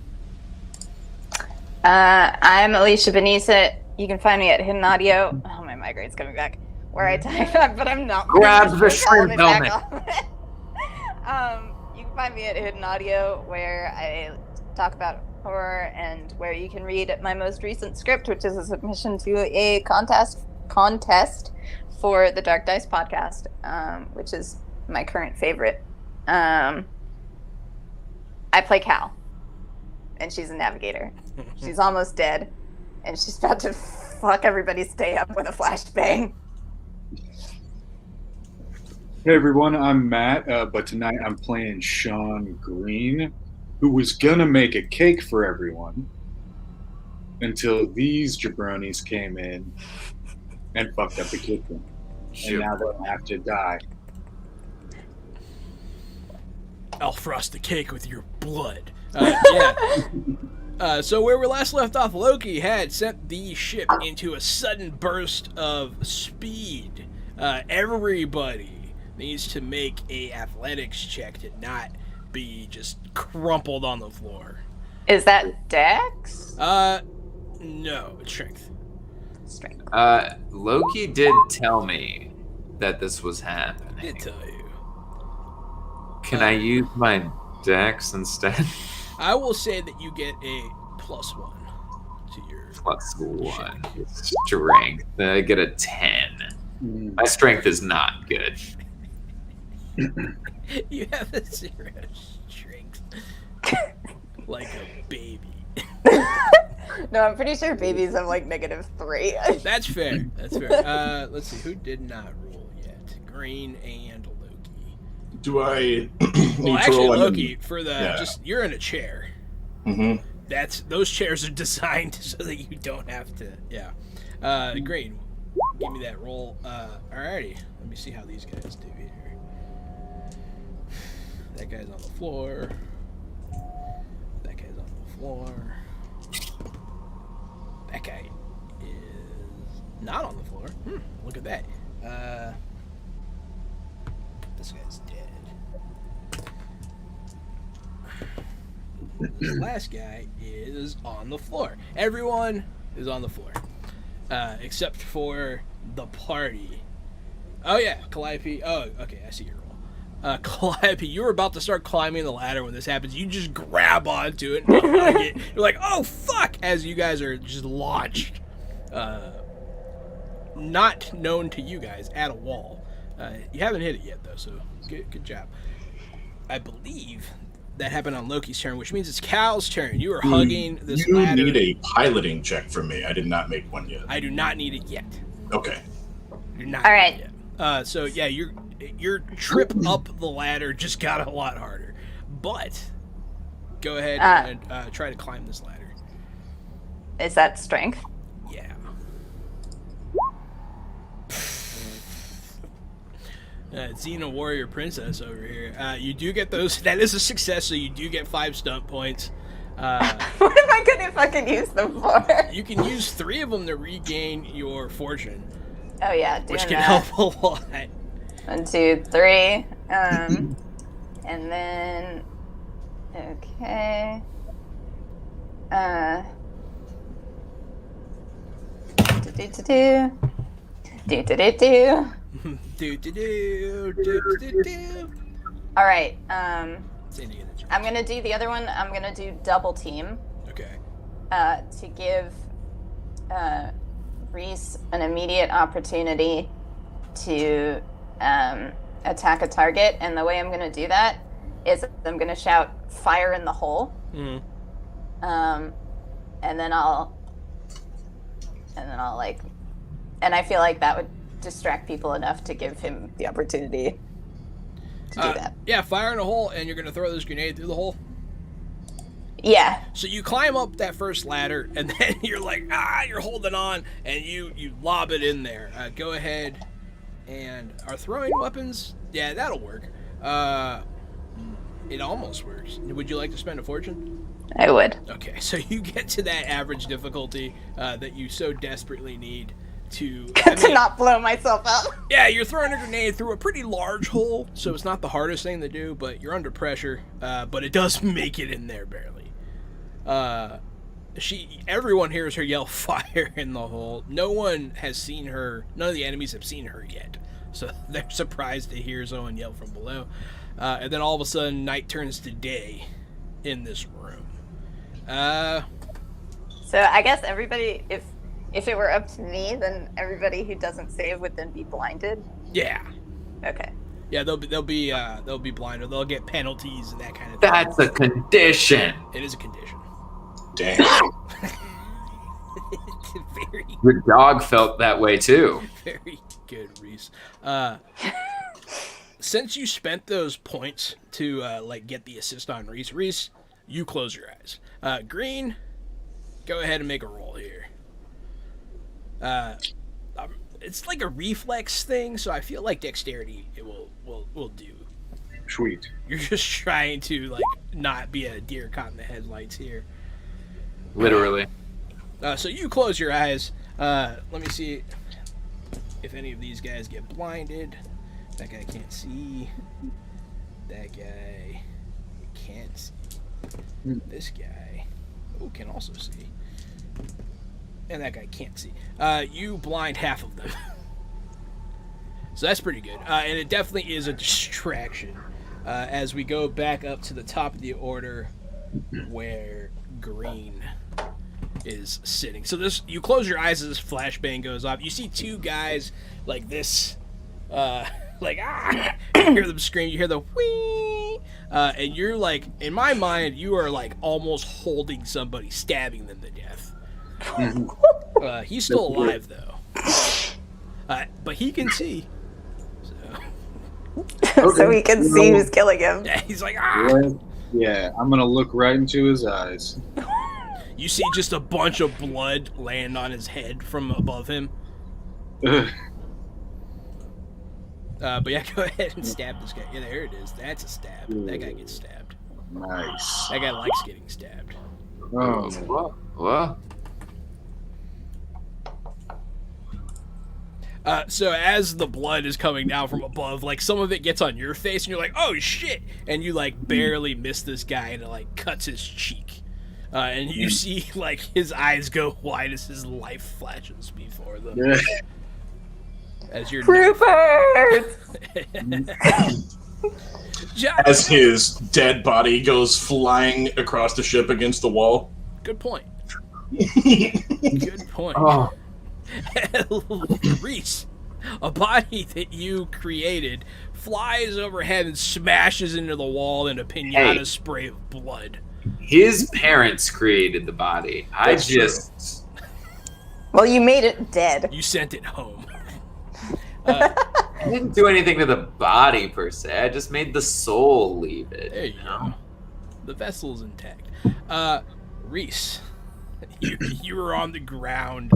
I'm Alicia Benisa. You can find me at Hidden Audio. Oh, my migraine's coming back. Where I type, but I'm not. Grab the shrimp helmet. You can find me at Hidden Audio, where I talk about horror, and where you can read my most recent script, which is a submission to a contest for the Dark Dice podcast, which is my current favorite. I play Cal, and she's a navigator. She's almost dead, and she's about to fuck everybody's day up with a flashbang. Hey everyone, I'm Matt, but tonight I'm playing Sean Green, who was gonna make a cake for everyone until these jabronis came in and fucked up the kitchen. And now they'll have to die. I'll frost the cake with your blood. So where we last left off, Loki had sent the ship into a sudden burst of speed. Everybody needs to make a athletics check to not be just crumpled on the floor. Is that Dex? No, it's strength. Strength. Loki did tell me that this was happening. I did tell you. Can I use my Dex instead? I will say that you get a +1 to your +1 strength. I get a 10. My strength is not good. You have a 0 strength. Like a baby. No, I'm pretty sure babies have like -3. That's fair. That's fair. Let's see. Who did not roll yet? Green and Loki. Do I need Well, to actually, roll Loki, for the just you're in a chair. Mm-hmm. Those chairs are designed so that you don't have to. Yeah. Green, give me that roll. Alrighty. Let me see how these guys do here. That guy's on the floor. That guy's on the floor. That guy is not on the floor. Look at that. This guy's dead. This last guy is on the floor. Everyone is on the floor. Except for the party. Oh yeah, Calliope. Oh, okay, I see your roll. Calliope, you were about to start climbing the ladder when this happens. You just grab onto it and you're like, oh fuck, as you guys are just launched. Not known to you guys, at a wall. You haven't hit it yet though, so good job. I believe that happened on Loki's turn, which means it's Cal's turn. You are hugging this ladder. You need a piloting check from me. I did not make one yet. I do not need it yet. Okay. You're not. All right. Yet. So yeah, your trip up the ladder just got a lot harder. But go ahead and try to climb this ladder. Is that strength? Yeah. Xena Warrior Princess over here. You do get those. That is a success, so you do get 5 stunt points. What am I gonna fucking use them for? You can use 3 of them to regain your fortune. Oh yeah, which can help a lot. 1, 2, 3. And then okay. All right. I'm gonna do the other one. I'm gonna do double team. Okay. To give Reece an immediate opportunity to attack a target, and the way I'm going to do that is I'm going to shout "Fire in the hole," and then I'll like, and I feel like that would distract people enough to give him the opportunity to do that. Yeah, fire in a hole, and you're going to throw this grenade through the hole. Yeah. So you climb up that first ladder, and then you're like, you're holding on, and you lob it in there. Go ahead, and are throwing weapons? Yeah, that'll work. It almost works. Would you like to spend a fortune? I would. Okay, so you get to that average difficulty that you so desperately need to not blow myself up. Yeah, you're throwing a grenade through a pretty large hole, so it's not the hardest thing to do, but you're under pressure. But it does make it in there barely. Everyone hears her yell "fire" in the hole. No one has seen her. None of the enemies have seen her yet, so they're surprised to hear someone yell from below. And then all of a sudden, night turns to day in this room. So I guess everybody, if it were up to me, then everybody who doesn't save would then be blinded. Yeah. Okay. Yeah, they'll be blind, or they'll get penalties and that kind of thing. That's a condition. It is a condition. Damn. Very, Your dog felt that way too. very good, Reece. Since you spent those points to get the assist on Reece, you close your eyes. Green, go ahead and make a roll here. It's like a reflex thing, so I feel like dexterity it will do. Sweet. You're just trying to not be a deer caught in the headlights here. Literally. So you close your eyes. Let me see if any of these guys get blinded. That guy can't see. That guy can't see. This guy can also see. And that guy can't see. You blind half of them. So that's pretty good. And it definitely is a distraction. As we go back up to the top of the order where Green is sitting. So you close your eyes as this flashbang goes off. You see two guys like this, you hear them scream, you hear the whee, and you're like, in my mind, you are like almost holding somebody, stabbing them to death. He's still alive though, but he can see. So he can see who's killing him. Yeah, he's like, Yeah, I'm gonna look right into his eyes. You see just a bunch of blood land on his head from above him. But yeah, go ahead and stab this guy. Yeah, there it is. That's a stab. That guy gets stabbed. Nice. That guy likes getting stabbed. Oh, What? So as the blood is coming down from above, some of it gets on your face, and you're like, "Oh shit!" And you barely miss this guy, and it cuts his cheek. And you see his eyes go wide as his life flashes before them. As your Rupert! As his dead body goes flying across the ship against the wall. Good point. Good point. Oh. Reece, a body that you created, flies overhead and smashes into the wall in a pinata spray of blood. His parents created the body. That's true. Well, you made it dead. You sent it home. I didn't do anything to the body per se. I just made the soul leave it. There you go. The vessel's intact. Reece, you were on the ground,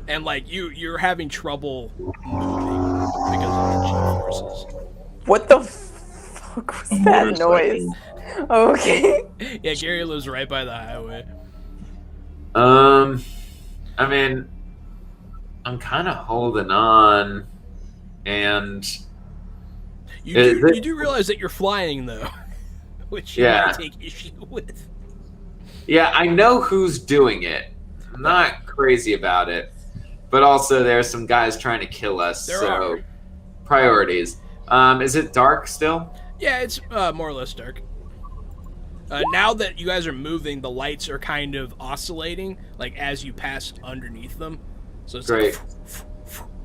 and you're having trouble moving because of the G-forces. What the fuck was that noise? Okay. Yeah, Gary lives right by the highway. I mean, I'm kind of holding on, and you do realize that you're flying though, which you might take issue with. Yeah, I know who's doing it. I'm not crazy about it, but also there's some guys trying to kill us. There so are. Priorities. Is it dark still? Yeah, it's more or less dark. Now that you guys are moving, the lights are kind of oscillating, like as you pass underneath them. So it's Great. like,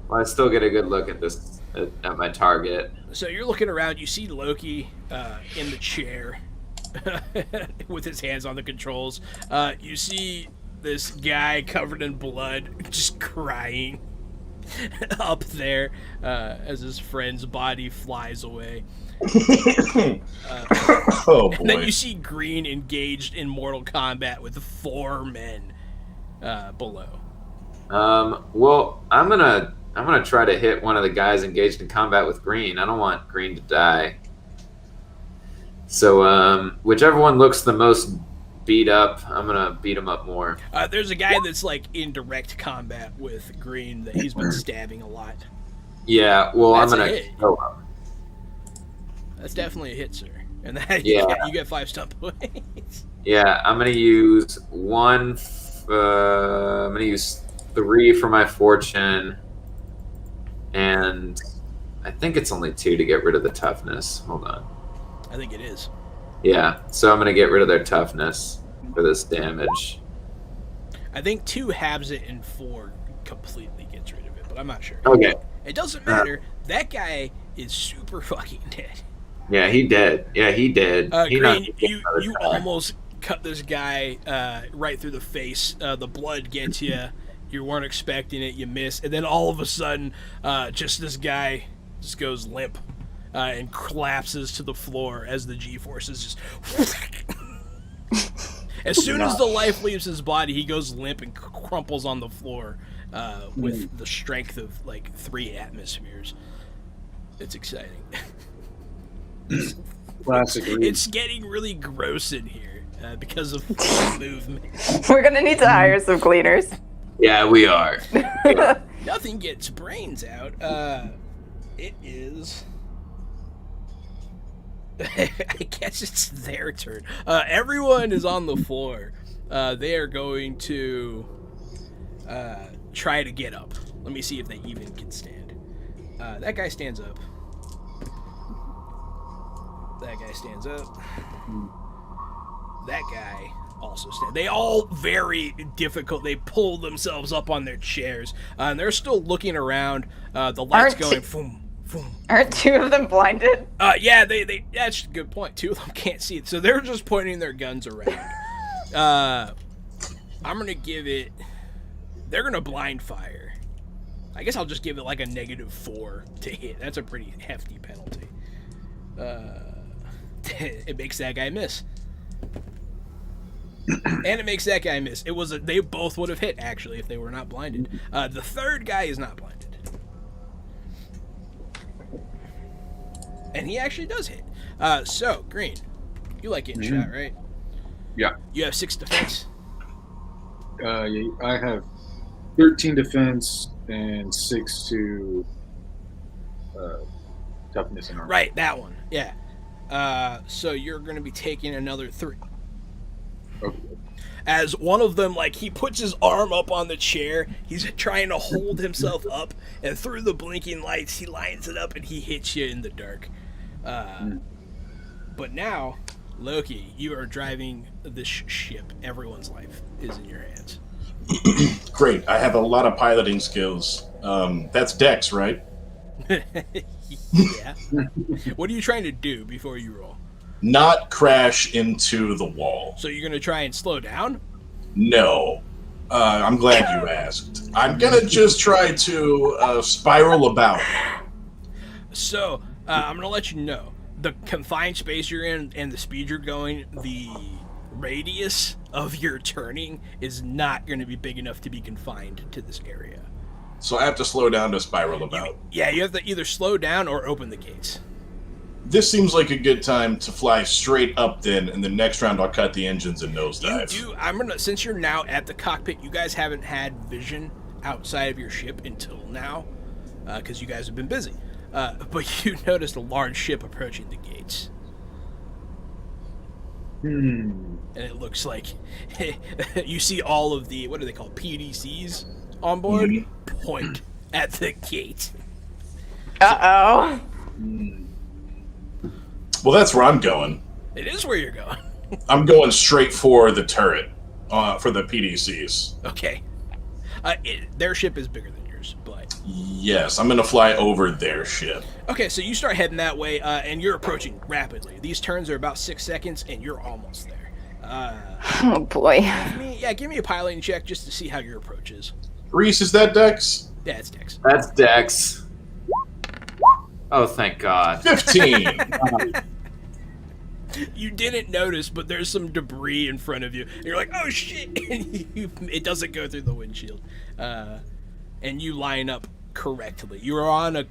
Well, I still get a good look at this at my target. so you're looking around. You see Loki in the chair with his hands on the controls. You see this guy covered in blood, just crying up there as his friend's body flies away. Oh boy. And then you see Green engaged in mortal combat with 4 men below. Well, I'm gonna try to hit one of the guys engaged in combat with Green. I don't want Green to die. So, whichever one looks the most beat up, I'm gonna beat him up more. There's a guy that's like in direct combat with Green that he's been stabbing a lot. Yeah, well, That's I'm a gonna hit. go up. That's definitely a hit, sir. And that Yeah. you get 5 stump points. Yeah, I'm gonna use one. I'm gonna use 3 for my fortune, and I think it's only 2 to get rid of the toughness. Hold on. I think it is. Yeah, so I'm gonna get rid of their toughness for this damage. I think 2 halves it and 4 completely gets rid of it, but I'm not sure. Okay. It doesn't matter. That guy is super fucking dead. Yeah, he did. Yeah, he did. He Green, knocked you another you time. almost cut this guy right through the face. The blood gets you. You weren't expecting it. You miss, and then all of a sudden, just this guy just goes limp and collapses to the floor as the G-forces just. As soon as the life leaves his body, he goes limp and crumples on the floor with the strength of like 3 atmospheres. It's exciting. Classic. It's getting really gross in here because of movement. We're gonna need to hire some cleaners. Yeah, we are. Nothing gets brains out. It is. I guess it's their turn. Everyone is on the floor. They are going to try to get up. Let me see if they even can stand. That guy stands up. That guy stands up. That guy also stands. They all very difficult. They pull themselves up on their chairs. And they're still looking around. The lights going boom, boom. Aren't 2 of them blinded? Yeah, they that's a good point. 2 of them can't see it. So they're just pointing their guns around. I'm going to give it... They're going to blind fire. I guess I'll just give it like a -4 to hit. That's a pretty hefty penalty. It makes that guy miss. And it makes that guy miss. They both would have hit, actually, if they were not blinded. The third guy is not blinded. And he actually does hit. So, Green, you like getting shot, right? Yeah. You have 6 defense. I have 13 defense and 6 to toughness and armor. Right, that one. Yeah. So you're going to be taking another 3. Okay. As one of them, like, he puts his arm up on the chair, he's trying to hold himself up, and through the blinking lights, he lines it up and he hits you in the dark. But now, Loki, you are driving this ship. Everyone's life is in your hands. Great. I have a lot of piloting skills. That's Dex, right? Yeah. What are you trying to do before you roll? Not crash into the wall. So you're going to try and slow down? No. I'm glad you asked. I'm going to just try to spiral about. So, I'm going to let you know. The confined space you're in and the speed you're going, the radius of your turning is not going to be big enough to be confined to this area. So I have to slow down to spiral about. You have to either slow down or open the gates. This seems like a good time to fly straight up then, and the next round I'll cut the engines and nosedive. Since you're now at the cockpit, you guys haven't had vision outside of your ship until now, because you guys have been busy. But you noticed a large ship approaching the gates. And it looks like you see all of the, what are they called, PDCs on board, point at the gate. Uh-oh. Well, that's where I'm going. It is where you're going. I'm going straight for the turret, for the PDCs. Okay. Their ship is bigger than yours, but... Yes, I'm going to fly over their ship. Okay, so you start heading that way, and you're approaching rapidly. These turns are about 6 seconds, and you're almost there. Oh boy. Give me a piloting check just to see how your approach is. Reece, is that Dex? Yeah, it's Dex. That's Dex. Oh, thank God. 15. You didn't notice, but there's some debris in front of you. And you're like, oh shit! And it doesn't go through the windshield. And you line up correctly. You are on a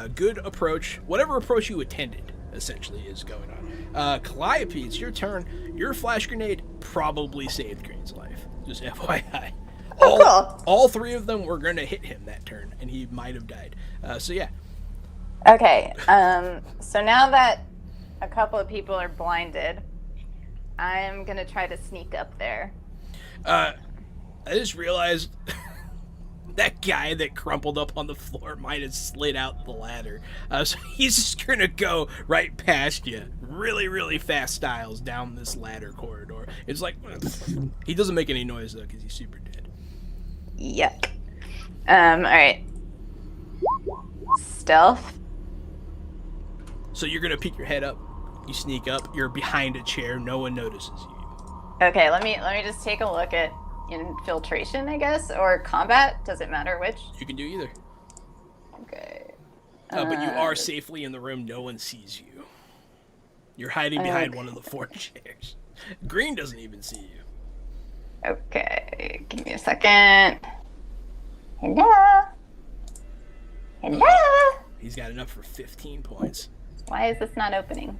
good approach. Whatever approach you attended, essentially, is going on. Calliope, it's your turn. Your flash grenade probably saved Green's life. Just FYI. All 3 of them were going to hit him that turn, and he might have died. So yeah. Okay, so now that a couple of people are blinded, I'm gonna try to sneak up there. I just realized that guy that crumpled up on the floor might have slid out the ladder. So he's just gonna go right past you, really, really fast styles down this ladder corridor. It's like, he doesn't make any noise though, because he's super dead. Yuck. Alright. Stealth. So you're gonna peek your head up, you sneak up, you're behind a chair, no one notices you. Okay, let me just take a look at infiltration, I guess, or combat. Does it matter which? You can do either. Okay. But you are safely in the room, no one sees you. You're hiding behind one of the 4 chairs. Green doesn't even see you. Okay, give me a second. Hello? Hello? He's got enough for 15 points. Why is this not opening?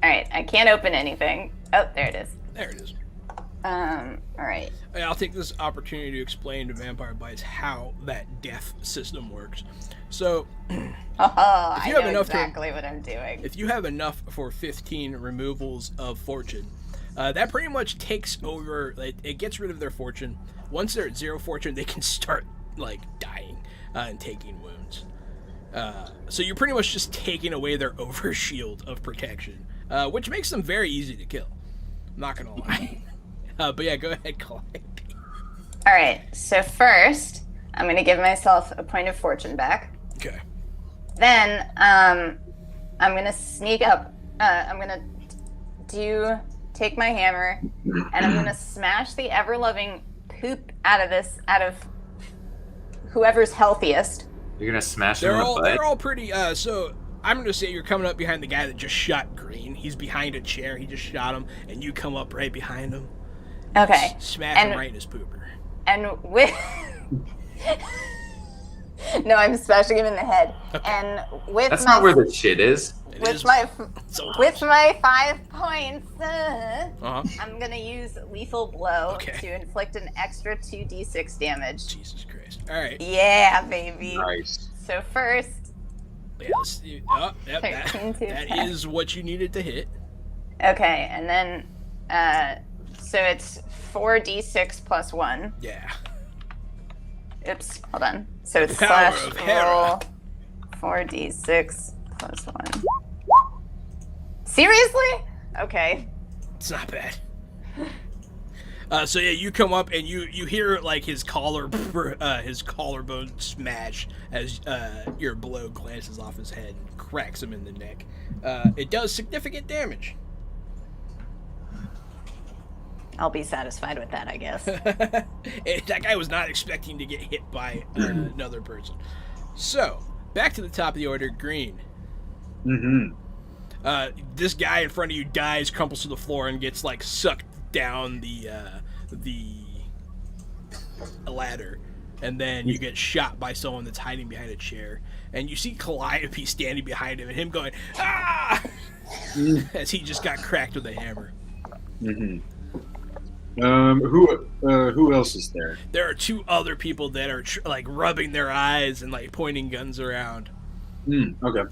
Alright, I can't open anything. Oh, there it is. There it is. Alright. I'll take this opportunity to explain to Vampire Bites how that death system works. So, I know exactly what I'm doing. If you have enough for 15 removals of fortune, that pretty much takes over, it gets rid of their fortune. Once they're at 0 fortune, they can start, dying and taking wounds. So you're pretty much just taking away their overshield of protection, which makes them very easy to kill. I'm not gonna lie. But yeah, go ahead, Calliope. Alright, so first, I'm gonna give myself a point of fortune back. Okay. Then, I'm gonna sneak up. I'm gonna take my hammer, and I'm gonna smash the ever-loving poop out of whoever's healthiest. You're gonna smash him in the butt? They're all pretty, so I'm gonna say you're coming up behind the guy that just shot Green. He's behind a chair, he just shot him, and you come up right behind him. Okay. Smash him right in his pooper. And with... No, I'm smashing him in the head. Okay. And with That's not where the shit is. With my 5 points, I'm gonna use lethal blow to inflict an extra 2d6 damage. Jesus Christ! All right. Yeah, baby. Nice. So first, that is what you needed to hit. Okay, and then so it's 4d6 plus 1. Yeah. Oops, hold on. So it's slash roll 4d6 plus 1. Seriously? Okay. It's not bad. So yeah, you come up and you hear his collarbone smash as your blow glances off his head and cracks him in the neck. It does significant damage. I'll be satisfied with that, I guess. That guy was not expecting to get hit by another person. So, back to the top of the order, Green. Mm-hmm. This guy in front of you dies, crumples to the floor, and gets sucked down the ladder. And then you get shot by someone that's hiding behind a chair. And you see Calliope standing behind him, and him going, ah! As he just got cracked with a hammer. Mm-hmm. Who else is there? There are 2 other people that are rubbing their eyes and pointing guns around. Okay.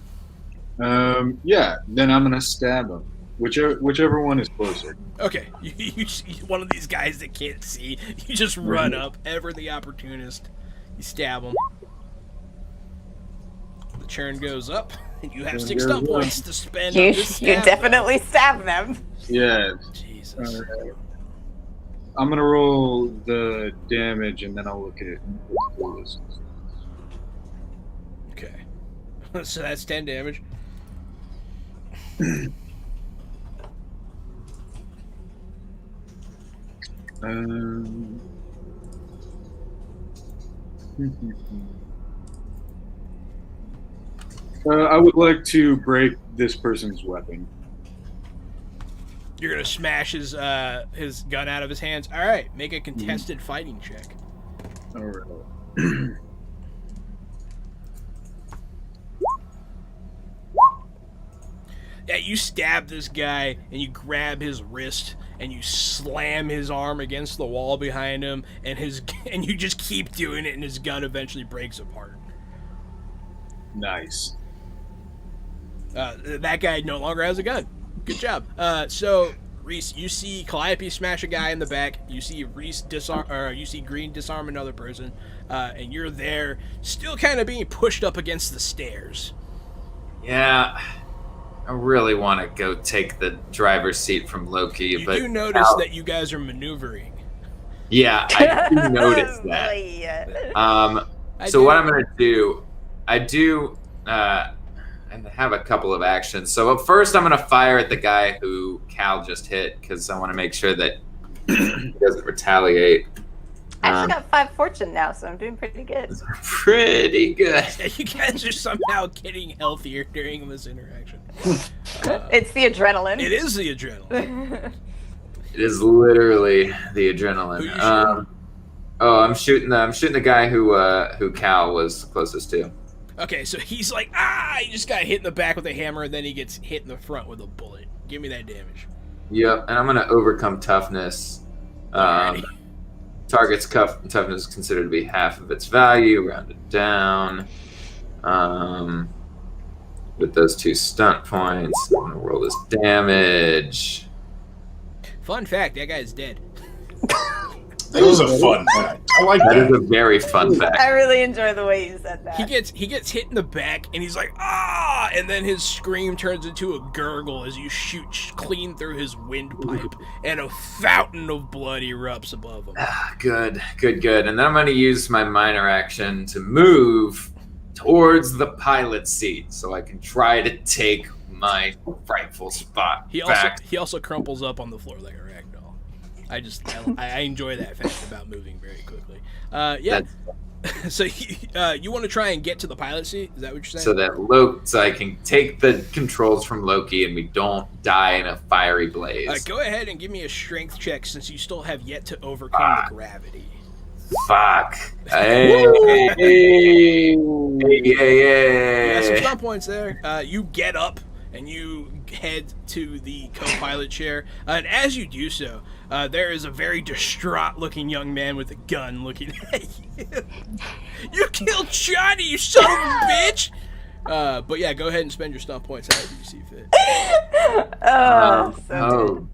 Yeah. Then I'm gonna stab him. Whichever one is closer. Okay. You see one of these guys that can't see. You just run up, ever the opportunist. You stab him. The churn goes up. You have 6 stunt points to spend You on this stab, definitely stab them. Yeah. though. Jesus. Alright. I'm gonna roll the damage and then I'll look at what the pool is. Okay. So that's 10 damage. I would like to break this person's weapon. You're gonna smash his gun out of his hands. All right, make a contested fighting check. All right. Yeah, you stab this guy and you grab his wrist and you slam his arm against the wall behind him, and you just keep doing it, and his gun eventually breaks apart. Nice. That guy no longer has a gun. Good job. So Reece, you see Calliope smash a guy in the back. You see Reece you see Green disarm another person, and you're there, still kind of being pushed up against the stairs. Yeah, I really want to go take the driver's seat from Loki, You but do notice that you guys are maneuvering. yeah, I do notice that. So what I'm gonna do, I have a couple of actions. So first, I'm gonna fire at the guy who Cal just hit because I want to make sure that he doesn't retaliate. I actually got 5 fortune now, so I'm doing pretty good. Pretty good. You guys are somehow getting healthier during this interaction. It's the adrenaline. It is the adrenaline. It is literally the Who adrenaline. you shooting? I'm shooting the guy who Cal was closest to. Okay, so he's like, he just got hit in the back with a hammer, and then he gets hit in the front with a bullet. Give me that damage. Yep, and I'm gonna overcome toughness. Alrighty. Target's toughness is considered to be half of its value, rounded down. With those 2 stunt points, I'm gonna roll this damage. Fun fact, that guy's dead. That was a fun fact. I like That is that. a very fun fact. I really enjoy the way you said that. He gets hit in the back, and he's like, and then his scream turns into a gurgle as you shoot clean through his windpipe, and a fountain of blood erupts above him. Good. And then I'm gonna use my minor action to move towards the pilot seat so I can try to take my rightful spot back. He also crumples up on the floor like a ragdoll. I enjoy that fact about moving very quickly. Yeah. So you want to try and get to the pilot seat? Is that what you're saying? So I can take the controls from Loki and we don't die in a fiery blaze. Go ahead and give me a strength check since you still have yet to overcome the gravity. Fuck. Hey. You got some stunt points there. You get up and you head to the co-pilot chair. And as you do so, there is a very distraught-looking young man with a gun looking at you. You killed Johnny, you son of a bitch! But yeah, go ahead and spend your stunt points however you see fit.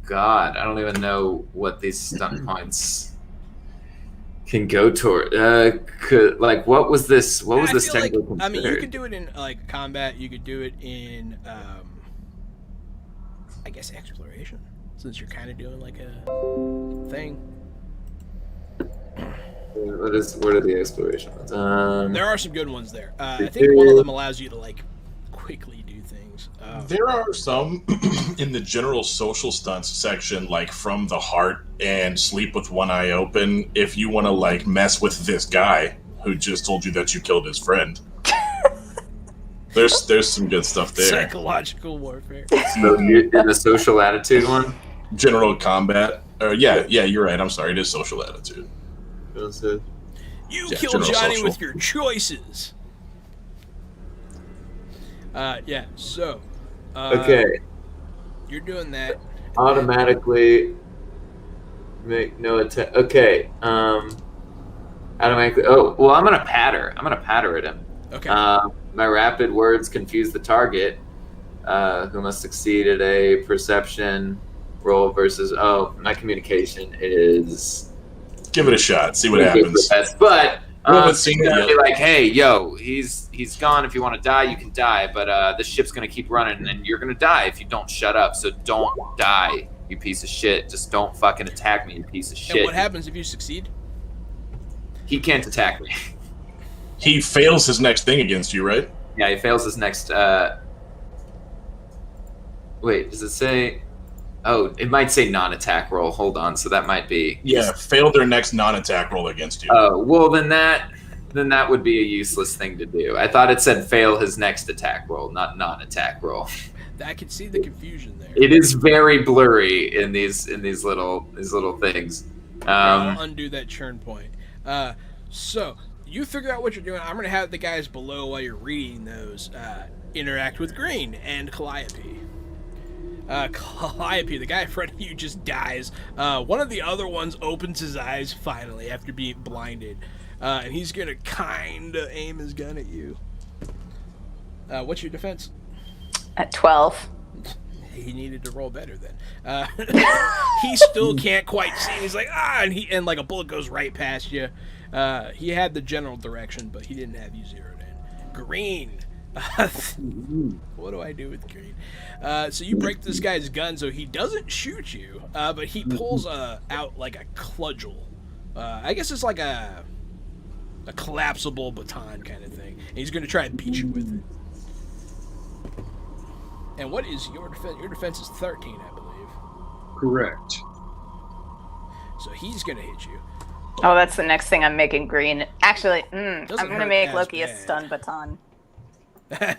God, I don't even know what these stunt points can go toward. What was this? What was this technically considered? I mean, you could do it in like combat. You could do it in, I guess, exploration, since you're kind of doing like a thing. What are the explorations? There are some good ones there. I think one of them allows you to like quickly do things. There are some in the general social stunts section, like From the Heart and Sleep with One Eye Open, if you want to like mess with this guy who just told you that you killed his friend. There's some good stuff there. Psychological warfare. So in the social attitude one? General combat. Yeah, you're right. I'm sorry. It is social attitude. You killed Johnny with your choices. Yeah, so. Okay. You're doing that. Automatically make no attempt. Okay. Automatically. Oh, well, I'm going to patter. I'm going to patter at him. Okay. My rapid words confuse the target, who must succeed at a perception roll versus. Oh, my communication is. Give it a shot. See what happens. But Well, it seems Be like, hey, yo, he's gone. If you want to die, you can die. But this ship's gonna keep running, and you're gonna die if you don't shut up. So don't die, you piece of shit. Just don't fucking attack me, you piece of shit. And what happens if you succeed? He can't attack me. He fails his next thing against you, right? Yeah, he fails his next. Wait, does it say? Oh, it might say non-attack roll. Hold on, so that might be. Yeah, fail their next non-attack roll against you. Oh, well, then that would be a useless thing to do. I thought it said fail his next attack roll, not non-attack roll. I can see the confusion there. It is very blurry in these little things. I'll undo that churn point. So you figure out what you're doing. I'm gonna have the guys below while you're reading those interact with Green and Calliope. Calliope, the guy in front of you, just dies. One of the other ones opens his eyes finally after being blinded, and he's gonna kinda aim his gun at you. What's your defense? At 12. He needed to roll better then. He still can't quite see. He's like, and like a bullet goes right past you. He had the general direction, but he didn't have you zeroed in. Green. What do I do with Green? So you break this guy's gun, so he doesn't shoot you, but he pulls out like a cudgel. I guess it's like a collapsible baton kind of thing, and he's going to try and beat you with it. And what is your defense? Your defense is 13, I believe. Correct. So he's going to hit you. Oh, that's the next thing I'm making Green. Actually, I'm Doesn't going to hurt make as Loki a bad. stun baton.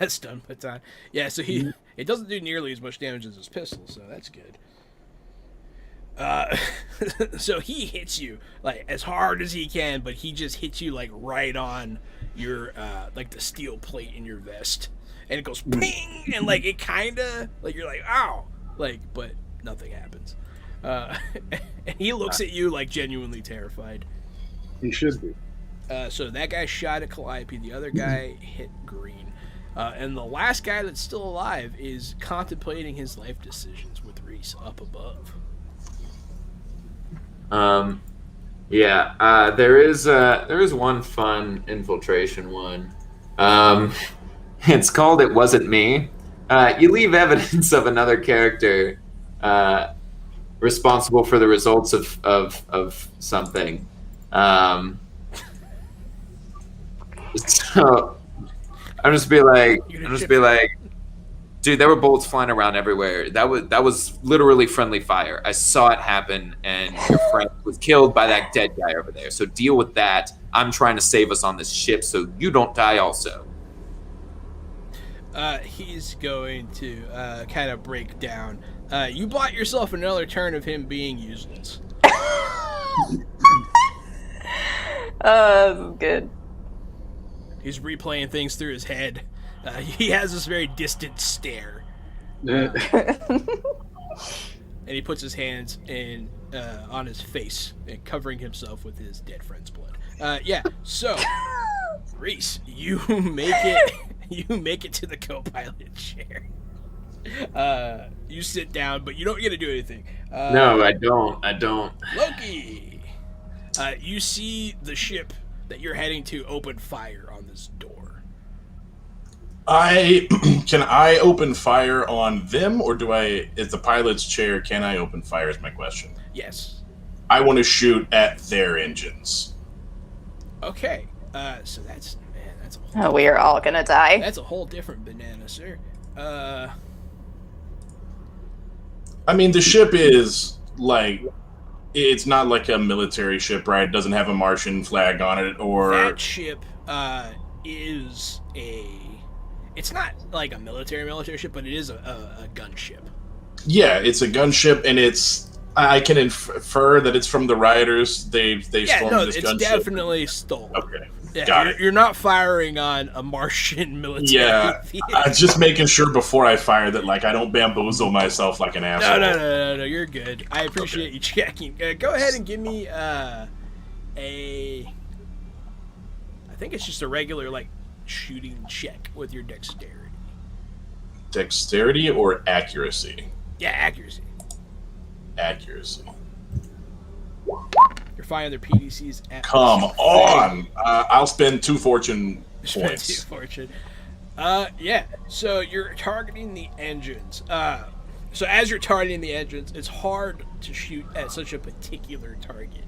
Stun baton. Yeah, so it doesn't do nearly as much damage as his pistol, so that's good. So he hits you like as hard as he can, but he just hits you like right on your like the steel plate in your vest, and it goes ping, and like it kind of like you're like ow, like but nothing happens. And he looks at you like genuinely terrified. He should be. So that guy shot at Calliope. The other guy hit Green. And the last guy that's still alive is contemplating his life decisions with Reece up above. There is one fun infiltration one. It's called "It Wasn't Me." You leave evidence of another character responsible for the results of something. So I'm just be like, dude, there were bullets flying around everywhere. That was literally friendly fire. I saw it happen, and your friend was killed by that dead guy over there. So deal with that. I'm trying to save us on this ship, so you don't die also. He's going to kind of break down. You bought yourself another turn of him being useless. Oh, this is good. He's replaying things through his head. He has this very distant stare. And he puts his hands on his face and covering himself with his dead friend's blood. So Reece, you make it to the co-pilot chair. You sit down, but you don't get to do anything. No, I don't. Loki, you see the ship that you're heading to open fire on this door. Can I open fire on them, or is the pilot's chair, can I open fire is my question. Yes. I want to shoot at their engines. Okay. So that's a whole, We are all gonna die. that's a whole different banana, sir. I mean, the ship is like, it's not like a military ship, right? It doesn't have a Martian flag on it, or... That ship is it's not like a military ship, but it is a gunship. Yeah, it's a gunship, and I can infer that it's from the rioters. They stormed this gunship. It's definitely stolen. Okay, Yeah, got it. You're not firing on a Martian military. Yeah, vehicle. I'm just making sure before I fire that, like, I don't bamboozle myself like an asshole. No, you're good. I appreciate you checking. Go ahead and give me I think it's just a regular, like, shooting check with your dexterity. Dexterity or accuracy? Yeah, accuracy. Accuracy. You're firing their PDCs at. Come on! I'll spend 2 fortune points. Fortune. Yeah. So you're targeting the engines. So as you're targeting the engines, it's hard to shoot at such a particular target.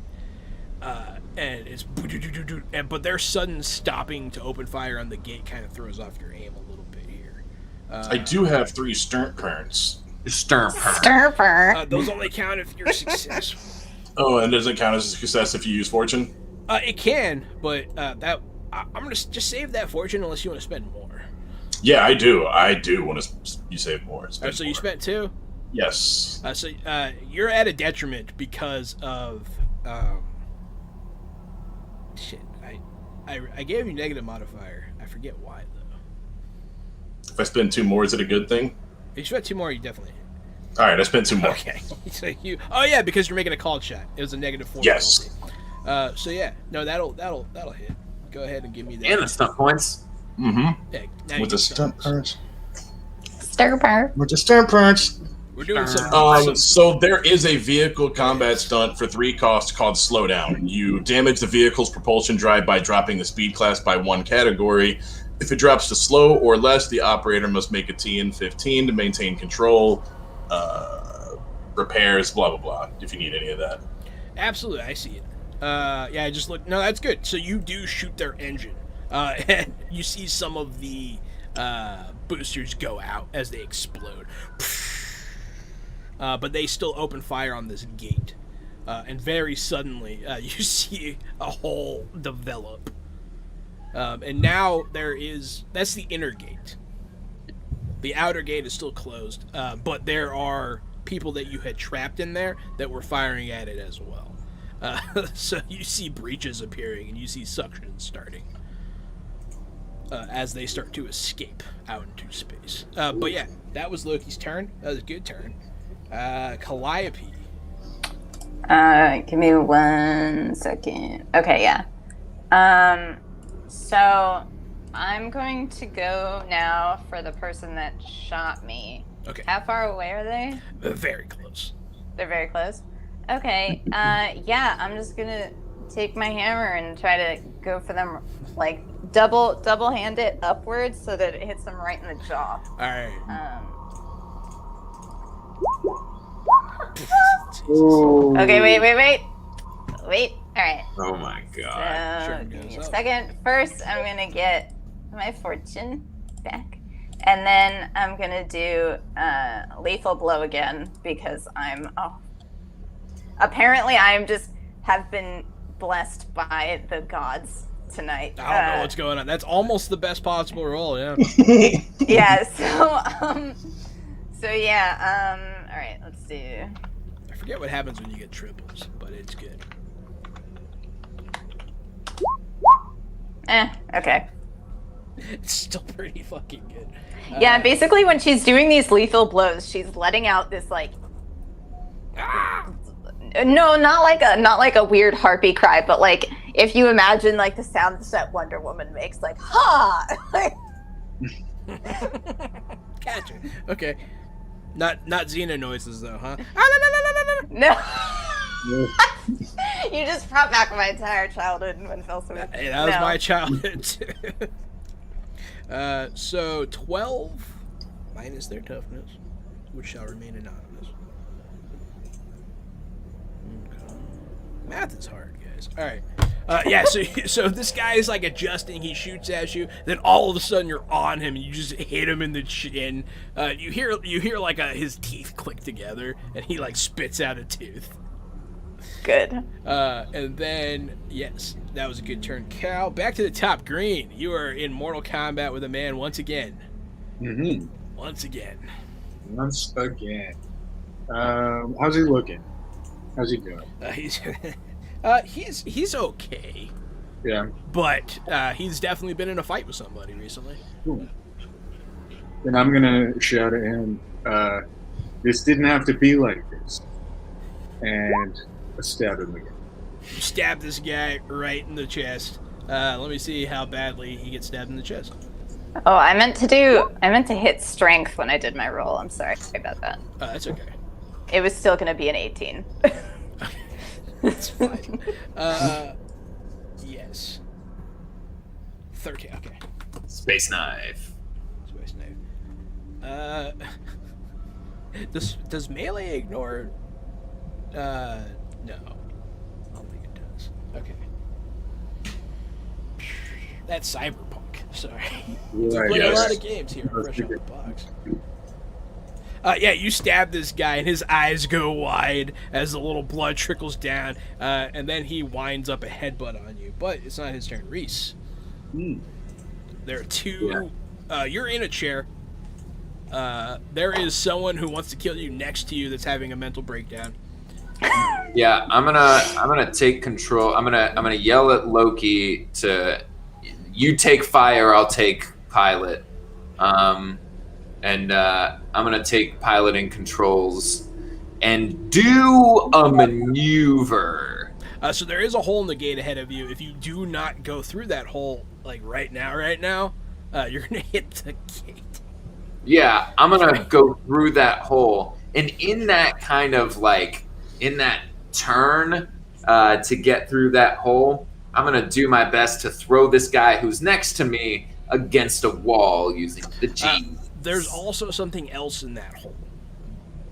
And it's but their sudden stopping to open fire on the gate kind of throws off your aim a little bit here. I do have 3 stern currents. Stirper. Those only count if you're successful. Oh, and doesn't count as a success if you use fortune? It can, but I'm gonna just save that fortune unless you want to spend more. Yeah, I do. I do want to. You save more. So you spent 2. Yes. So you're at a detriment because of shit. I gave you negative modifier. I forget why though. If I spend 2 more, is it a good thing? If you spent 2 more, you definitely. All right, I spent 2 more. Okay. So you. Oh yeah, because you're making a called shot. It was a -4. Yes. Penalty. So yeah, no, that'll hit. Go ahead and give me that. And the stunt points. Mm-hmm. Yeah, With the stunt parts. Stirper. With the stunt parts. We're doing some. So there is a vehicle combat stunt for 3 costs called Slow Down. You damage the vehicle's propulsion drive by dropping the speed class by 1 category. If it drops to slow or less, the operator must make a TN 15 to maintain control, repairs, blah, blah, blah, if you need any of that. Absolutely, I see it. Yeah, I just look. No, that's good. So you do shoot their engine, and you see some of the boosters go out as they explode. But they still open fire on this gate, and very suddenly you see a hole develop. And now that's the inner gate. The outer gate is still closed, but there are people that you had trapped in there that were firing at it as well. So you see breaches appearing and you see suction starting as they start to escape out into space. But yeah, that was Loki's turn. That was a good turn. Calliope. Give me 1 second. Okay, yeah. So I'm going to go now for the person that shot me. Okay. How far away are they? Very close. They're very close. Okay. Yeah, I'm just gonna take my hammer and try to go for them, like double hand it upwards so that it hits them right in the jaw. All right. Okay, wait. All right. Oh my god. Sure, Give me a goes up. second. First, I'm gonna get my fortune back, and then I'm gonna do lethal blow again because apparently I'm just have been blessed by the gods tonight. I don't know what's going on. That's almost the best possible roll, yeah. Yeah. So yeah. All right. Let's do. I forget what happens when you get triples, but it's good. Okay. It's still pretty fucking good. Yeah, basically when she's doing these lethal blows, she's letting out this like no, not like a weird harpy cry, but like if you imagine like the sounds that Wonder Woman makes, like ha. Gotcha. Okay. Not Xena noises though, huh? No. You just brought back my entire childhood when Phil Smith. Hey, that was my childhood too. So 12 minus their toughness, which shall remain anonymous. Okay. Math is hard, guys. All right. Yeah. So this guy is like adjusting. He shoots at you. Then all of a sudden you're on him, and you just hit him in the chin. You hear like his teeth click together, and he like spits out a tooth. Good. And then, yes, that was a good turn. Cal, back to the top. Green, you are in mortal combat with a man once again. Mm-hmm. Once again. Once again. How's he looking? How's he doing? He's okay. Yeah. But he's definitely been in a fight with somebody recently. Cool. Then I'm gonna shout at him, this didn't have to be like this. And stab him again. You stab this guy right in the chest. Let me see how badly he gets stabbed in the chest. Oh, I meant to hit strength when I did my roll. I'm sorry about that. That's okay. It was still going to be an 18. It's fine. Yes. 13. Okay. Space knife. Space knife. Does melee ignore? No. I don't think it does. Okay. That's Cyberpunk. Sorry. We play a lot of games here. Fresh out the box. Yeah, you stab this guy, and his eyes go wide as the little blood trickles down, and then he winds up a headbutt on you. But it's not his turn. Reece. There are two. You're in a chair. There is someone who wants to kill you next to you that's having a mental breakdown. Yeah, I'm gonna take control. I'm gonna yell at Loki to, you take fire, I'll take pilot. And I'm gonna take piloting controls and do a maneuver. So there is a hole in the gate ahead of you. If you do not go through that hole, like right now, you're gonna hit the gate. Yeah, I'm gonna go through that hole, and in that kind of like in that turn to get through that hole, I'm gonna do my best to throw this guy who's next to me against a wall using the G. There's also something else in that hole.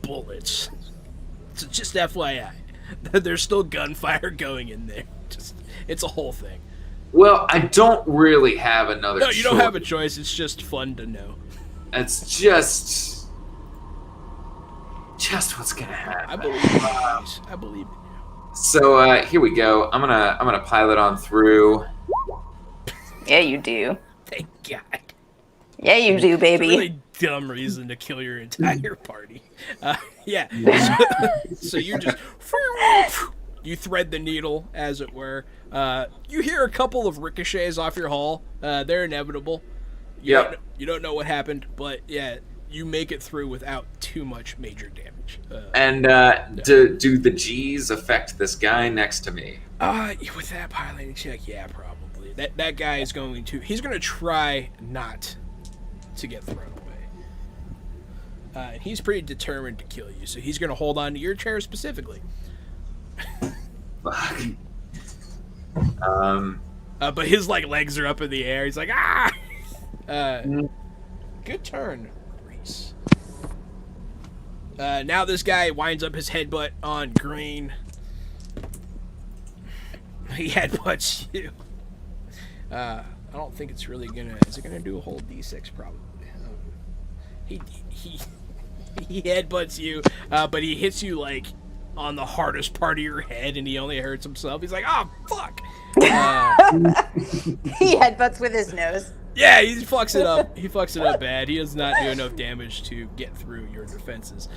Bullets. So just FYI. There's still gunfire going in there. It's a whole thing. Well, I don't really have another choice. No, you don't have a choice. It's just fun to know. It's just what's gonna happen. I believe in you, guys. I believe in you. So here we go. I'm gonna pilot on through. Yeah, you do. Thank God. Yeah, you do, baby. It's a really dumb reason to kill your entire party. Yeah. So you just you thread the needle, as it were. You hear a couple of ricochets off your hull. They're inevitable. You don't know what happened, but yeah, you make it through without too much major damage. Do the G's affect this guy next to me? With that piloting check, yeah, probably. That guy is going to. He's going to try not to get thrown away. And he's pretty determined to kill you, so he's going to hold on to your chair specifically. Fuck. But his legs are up in the air. He's like, ah. Good turn, Reece. Now this guy winds up his headbutt on Green. He headbutts you. I don't think it's really gonna. Is it gonna do a whole D6? Probably. He headbutts you, but he hits you on the hardest part of your head, and he only hurts himself. He's like, "Oh fuck!" He headbutts with his nose. Yeah, he fucks it up. He fucks it up bad. He does not do enough damage to get through your defenses.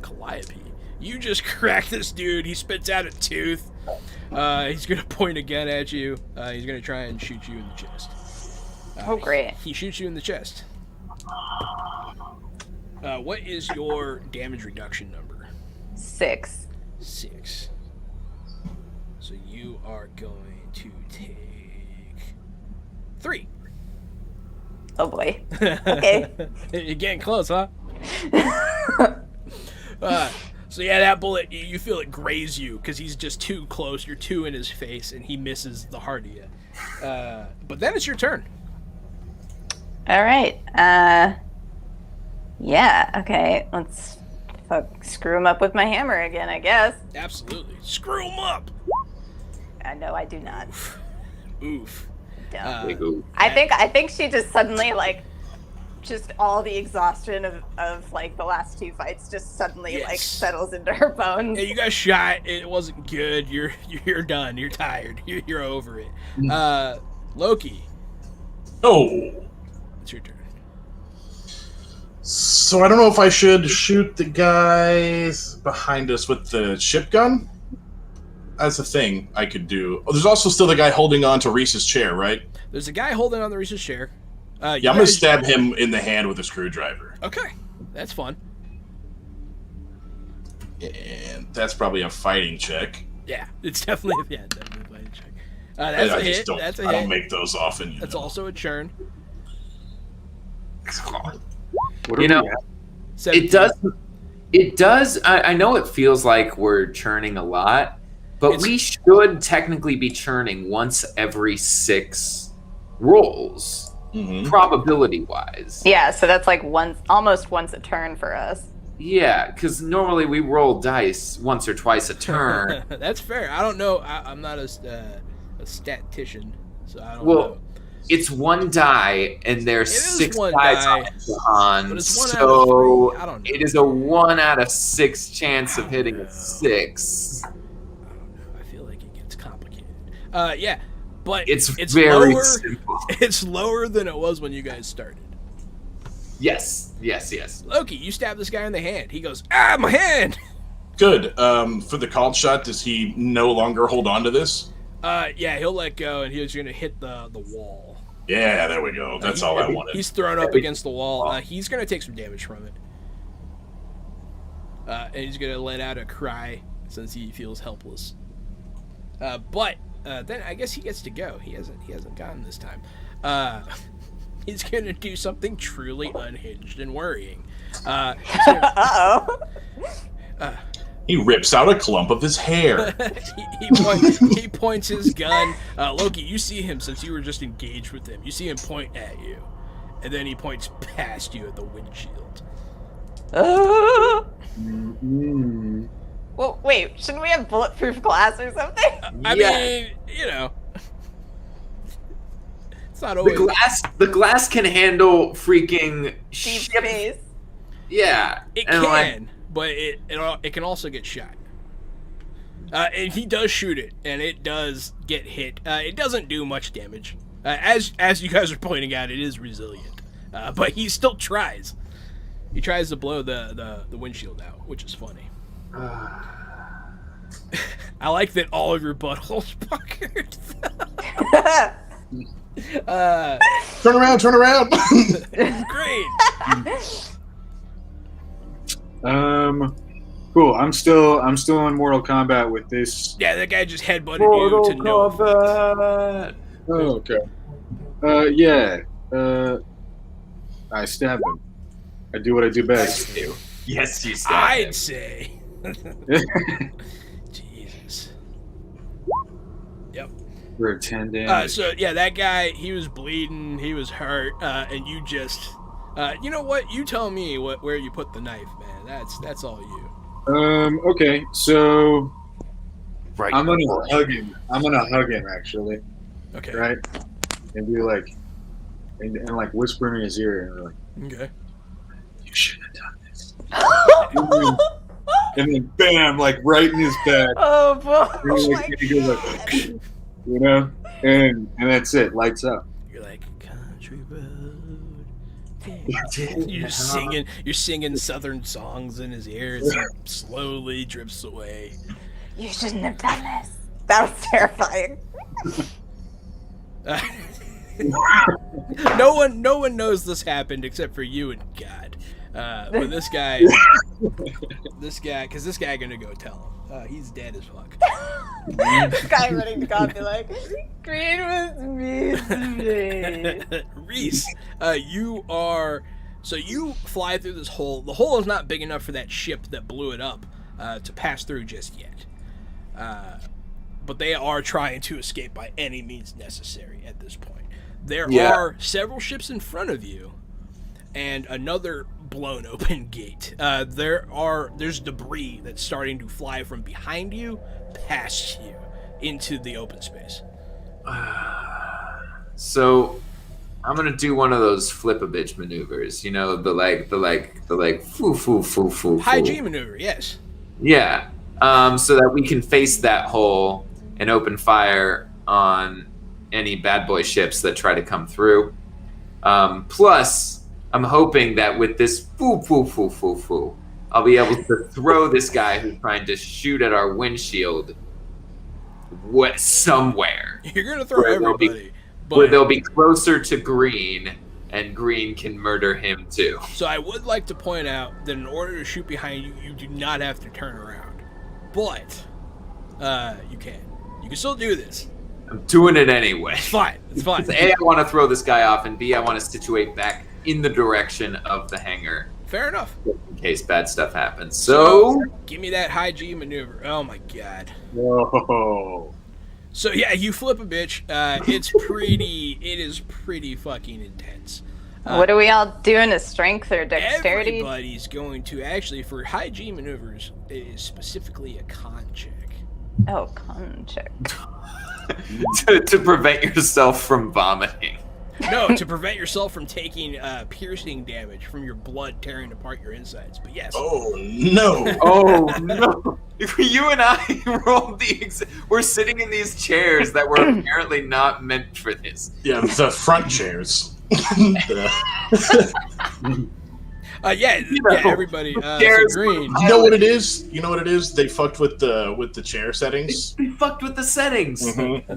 Calliope. You just crack this dude. He spits out a tooth. He's gonna point a gun at you. He's gonna try and shoot you in the chest. Oh, great. He shoots you in the chest. What is your damage reduction number? 6. 6. So you are going to take 3. Oh boy. Okay. You're getting close, huh? So yeah, that bullet, you feel it graze you because he's just too close. You're too in his face, and he misses the heart of you. But then it's your turn. All right. Yeah. Okay. Let's screw him up with my hammer again, I guess. Absolutely. Screw him up. No, I do not. Oof. Don't. I think she just suddenly just all the exhaustion of the last 2 fights just suddenly settles into her bones. Yeah, you got shot. It wasn't good. You're done. You're tired. You're over it. Loki. Oh. It's your turn. So I don't know if I should shoot the guys behind us with the ship gun. That's a thing I could do. Oh, there's also still the guy holding on to Reese's chair, right? There's a guy holding on to Reese's chair. I'm gonna stab him in the hand with a screwdriver. Okay, that's fun. And that's probably a fighting check. Yeah, it's definitely a fighting check. That's a hit. That's a hit. I don't make those often. That's also a churn. It does. It does. I know it feels like we're churning a lot, but It's- we should technically be churning once every 6 rolls, probability-wise. Yeah, so that's like almost once a turn for us. Yeah, because normally we roll dice once or twice a turn. That's fair. I don't know. I'm not a statistician, so I don't Well, know. it's 1 die, and there's It is 6 one dice die, on the hand, but it's 1 out so of 3. I don't know. it is a 1 out of 6 chance of hitting a 6. I don't know. I feel like it gets complicated. Yeah, but It's very lower. simple. It's lower than it was when you guys started. Yes. Loki, you stab this guy in the hand. He goes, "Ah, my hand!" Good. For the called shot, does he no longer hold on to this? Yeah, he'll let go, and he's gonna hit the wall. Yeah, there we go. That's all I wanted. He's thrown up against the wall. He's gonna take some damage from it, and he's gonna let out a cry since he feels helpless. But then I guess he gets to go. He hasn't gotten this time. He's gonna do something truly unhinged and worrying. Uh-oh. He rips out a clump of his hair. he points his gun. Loki, you see him since you were just engaged with him. You see him point at you, and then he points past you at the windshield. Well, wait, shouldn't we have bulletproof glass or something? I mean, you know, it's not always The glass can handle freaking Deep ship. space. Yeah, It and can, but it can also get shot. And he does shoot it, and it does get hit. It doesn't do much damage. As you guys are pointing out, it is resilient. But he still tries. He tries to blow the windshield out, which is funny. I like that all of your buttholes puckered. Turn around. Great. Cool. I'm still in Mortal Kombat with this. Yeah, that guy just headbutted you to no effect. Oh, okay. Yeah. I stab him. I do what I do best. Yes, you stab I'd him. say. Jesus. Yep. For 10 damage. So yeah, that guy, he was bleeding, he was hurt, and you just, you know what? You tell me where you put the knife, man. That's all you. Okay, so Right. I'm gonna hug him. I'm gonna hug him actually, Okay. right? And be like, and like whisper in his ear, and like, Okay. you shouldn't have done this. And then bam, like right in his back. Oh boy! And Oh like, my he goes God. like, you know, and that's it. Lights up. You're like country road. You're singing southern songs in his ear as he slowly drifts away. You shouldn't have done this. That was terrifying. No one knows this happened except for you and God. But this guy, because this guy gonna go tell him. He's dead as fuck. Guy running to God and be like, "Green was me today." Reece, you fly through this hole. The hole is not big enough for that ship that blew it up to pass through just yet. But they are trying to escape by any means necessary at this point. There are several ships in front of you, and another blown open gate. There's debris that's starting to fly from behind you, past you, into the open space. So I'm gonna do one of those flip a bitch maneuvers. You know, the foo foo foo foo. High G maneuver, yes. Yeah. So that we can face that hole and open fire on any bad boy ships that try to come through. Plus, I'm hoping that with this foo foo foo foo foo, I'll be able to throw this guy who's trying to shoot at our windshield somewhere. You're gonna throw everybody. Where they'll be closer to Green, and Green can murder him too. So I would like to point out that in order to shoot behind you, you do not have to turn around. But you can. You can still do this. I'm doing it anyway. It's fine. It's fine. A, I want to throw this guy off, and B, I want to situate back in the direction of the hangar Fair enough. in case bad stuff happens. So give me that high G maneuver. Oh my god. Whoa. So yeah, you flip a bitch. It is pretty fucking intense. What are we all doing? A strength or dexterity? Everybody's going to actually, for high G maneuvers, it is specifically a con check. Oh, con check. to prevent yourself from vomiting. No, to prevent yourself from taking piercing damage from your blood tearing apart your insides. But yes. Oh no! Oh no! You and I rolled we're sitting in these chairs that were apparently not meant for this. Yeah, the front chairs. Yeah, everybody. So Green. You know what it is? You know what it is? They fucked with the chair settings. They fucked with the settings. Mm-hmm.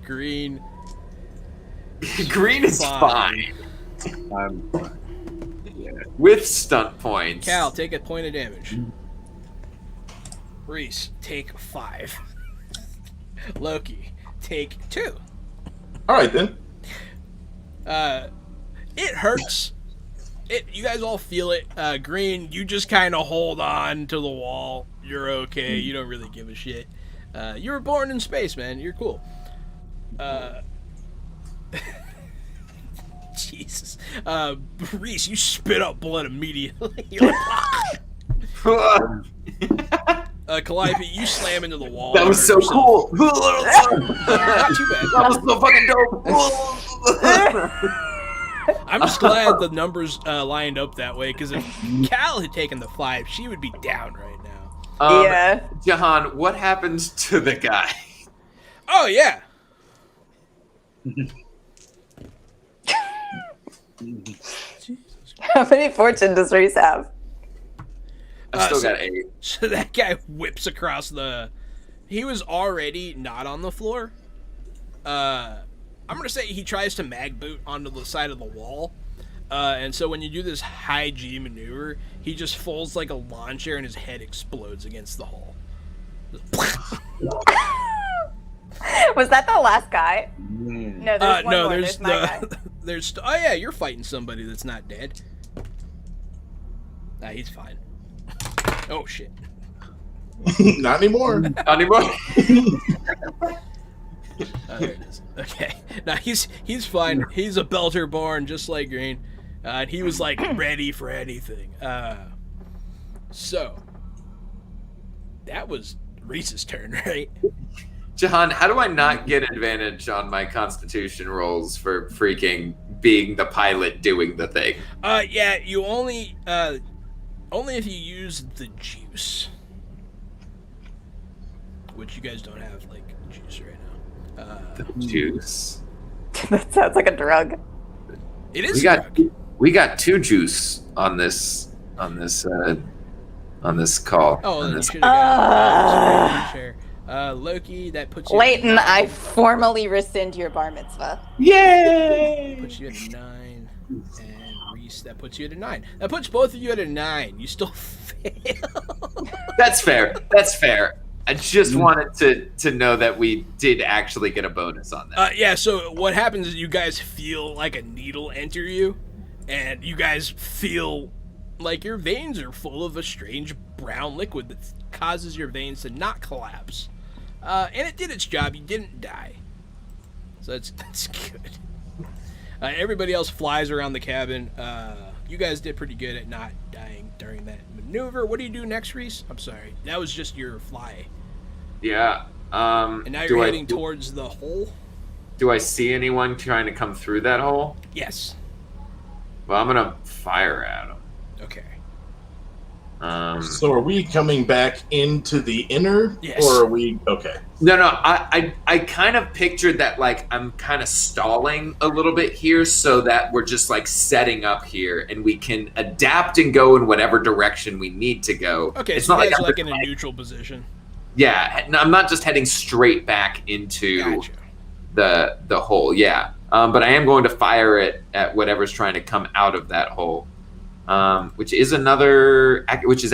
Green. Green is fine. I'm fine. Yeah. With stunt points. Cal, take a point of damage. Reece, take 5. Loki, take 2. All right then. It hurts. You guys all feel it. Green, you just kind of hold on to the wall. You're okay. You don't really give a shit. You were born in space, man. You're cool. Jesus. Reece, you spit up blood immediately. You're like, Calliope, you slam into the wall. That was so cool. Not too bad. That was so fucking dope. I'm just glad the numbers lined up that way, because if Cal had taken the 5, she would be down right now. Yeah. Jahan, what happens to the guy? Oh, yeah. How many fortune does Reece have? I still got 8. So that guy whips across he was already not on the floor. I'm going to say he tries to mag boot onto the side of the wall. And so when you do this high G maneuver, he just folds like a lawn chair and his head explodes against the hull. Was that the last guy? No, there's one more. There's my guy. Oh yeah, you're fighting somebody that's not dead. Nah, he's fine. Oh shit. Not anymore. Not anymore. There it is. Okay. Now he's fine. He's a belter born, just like Green. And he was like ready for anything. So that was Reece's turn, right? Jahan, how do I not get advantage on my Constitution rolls for freaking being the pilot doing the thing? Yeah, you only if you use the juice, which you guys don't have like juice right now. The juice. That sounds like a drug. It is. We got 2 juice on this call. Oh, on then you this. should have got Loki, that puts you Leighton, I formally rescind your bar mitzvah. Yay! Puts you at a 9, and Reece, that puts you at a 9. That puts both of you at a 9. You still fail. That's fair. That's fair. I just wanted to know that we did actually get a bonus on that. Yeah, so what happens is you guys feel like a needle enter you, and you guys feel like your veins are full of a strange brown liquid that causes your veins to not collapse. And it did its job. You didn't die. So that's good. Everybody else flies around the cabin. You guys did pretty good at not dying during that maneuver. What do you do next, Reece? I'm sorry. That was just your fly. Yeah. And now you're heading towards the hole? Do I see anyone trying to come through that hole? Yes. Well, I'm going to fire at them. Okay. So are we coming back into the inner? Yes. Or are we... Okay. No, I kind of pictured that, like, I'm kind of stalling a little bit here so that we're just, like, setting up here and we can adapt and go in whatever direction we need to go. Okay, it's so not you guys like are, like, in a neutral position. Yeah, I'm not just heading straight back into the hole, yeah. But I am going to fire it at whatever's trying to come out of that hole. Which is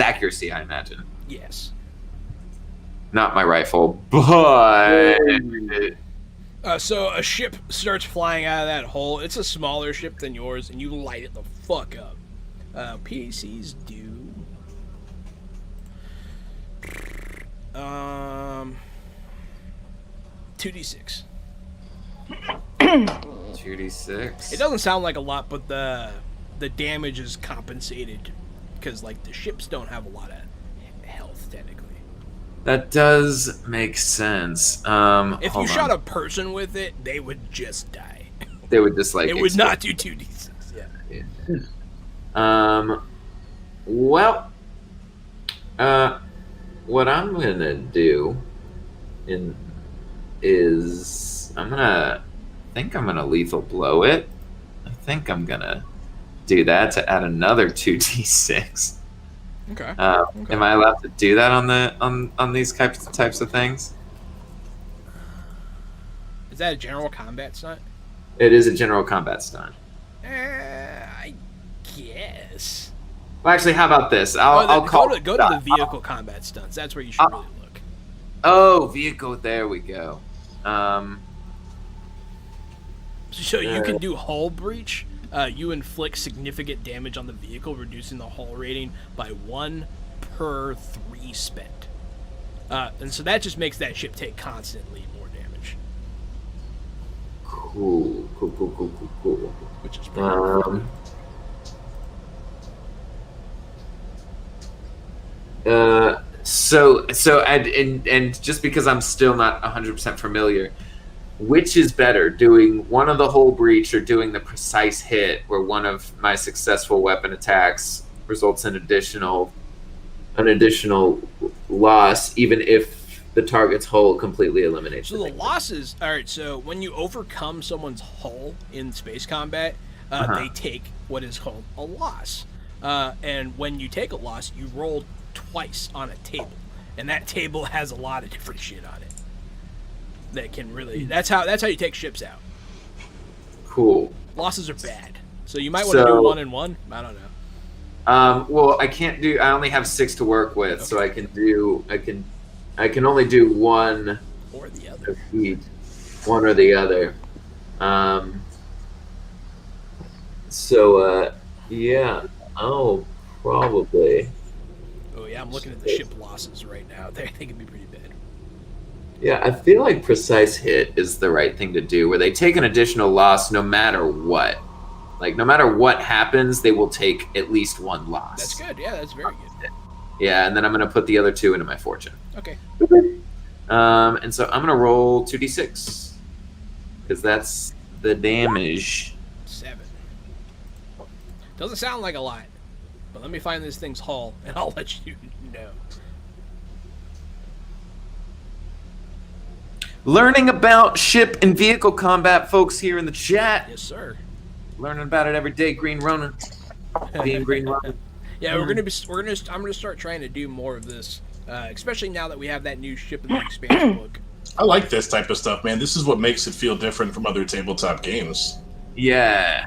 accuracy, I imagine. Yes. Not my rifle, but So a ship starts flying out of that hole. It's a smaller ship than yours, and you light it the fuck up. PCs do. 2d6. 2d6. It doesn't sound like a lot, but the damage is compensated because like the ships don't have a lot of health technically. That does make sense. If you shot a person with it, they would just die. They would just like. It would not do 2d6. Yeah. Well. What I'm gonna do is I'm gonna lethal blow it. I think I'm gonna do that to add another 2d6. Okay. Okay. Am I allowed to do that on these types of things? Is that a general combat stunt? It is a general combat stunt. I guess. Well, actually, how about this? I'll go to the vehicle combat stunts. That's where you should really look. Oh, vehicle. There we go. So you can do hull breach. You inflict significant damage on the vehicle, reducing the hull rating by 1 per 3 spent. And so that just makes that ship take constantly more damage. Cool. Which is pretty cool. So and just because I'm still not 100% familiar, which is better, doing one of the hull breach or doing the precise hit, where one of my successful weapon attacks results in an additional loss, even if the target's hull completely eliminates. So the losses, all right. So when you overcome someone's hull in space combat, they take what is called a loss. And when you take a loss, you roll twice on a table, and that table has a lot of different shit on it. That can really that's how you take ships out. Cool. Losses are bad, so you might want to do 1 and 1. I don't know. Well, I can't do. I only have 6 to work with, okay. So I can only do 1 or the other. One or the other. Yeah. Oh, probably. Oh yeah, I'm looking at the ship losses right now. They can be pretty bad. Yeah, I feel like precise hit is the right thing to do, where they take an additional loss no matter what. Like, no matter what happens, they will take at least 1 loss. That's good. Yeah, that's very good. Yeah, and then I'm going to put the other 2 into my fortune. Okay. And so I'm going to roll 2d6, because that's the damage. 7. Doesn't sound like a lot, but let me find this thing's hull, and I'll let you know. Learning about ship and vehicle combat, folks, here in the chat. Yes, sir. Learning about it every day, Green Ronin. Being Green Ronin. Yeah, I'm gonna start trying to do more of this, especially now that we have that new ship in the Expanse book. I like this type of stuff, man. This is what makes it feel different from other tabletop games. Yeah.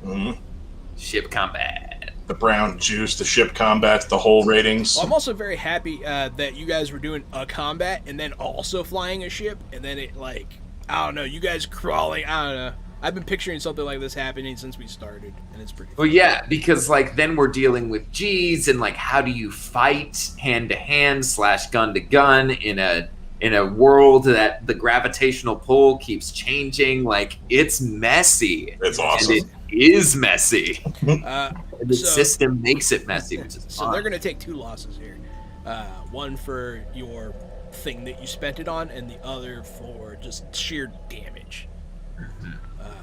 Mm-hmm. Ship combat. The brown juice, the ship combats, the hull ratings. Well, I'm also very happy that you guys were doing a combat and then also flying a ship, and then it, like, I don't know, you guys crawling, I don't know. I've been picturing something like this happening since we started, and it's pretty fun. Well, yeah, because, like, then we're dealing with G's, and, like, how do you fight hand-to-hand / gun-to-gun in a world that the gravitational pull keeps changing? Like, it's messy. It's awesome. And it is messy. The So- system makes it messy, which is So fun. they're going to take 2 losses here. One for your thing that you spent it on, and the other for just sheer damage.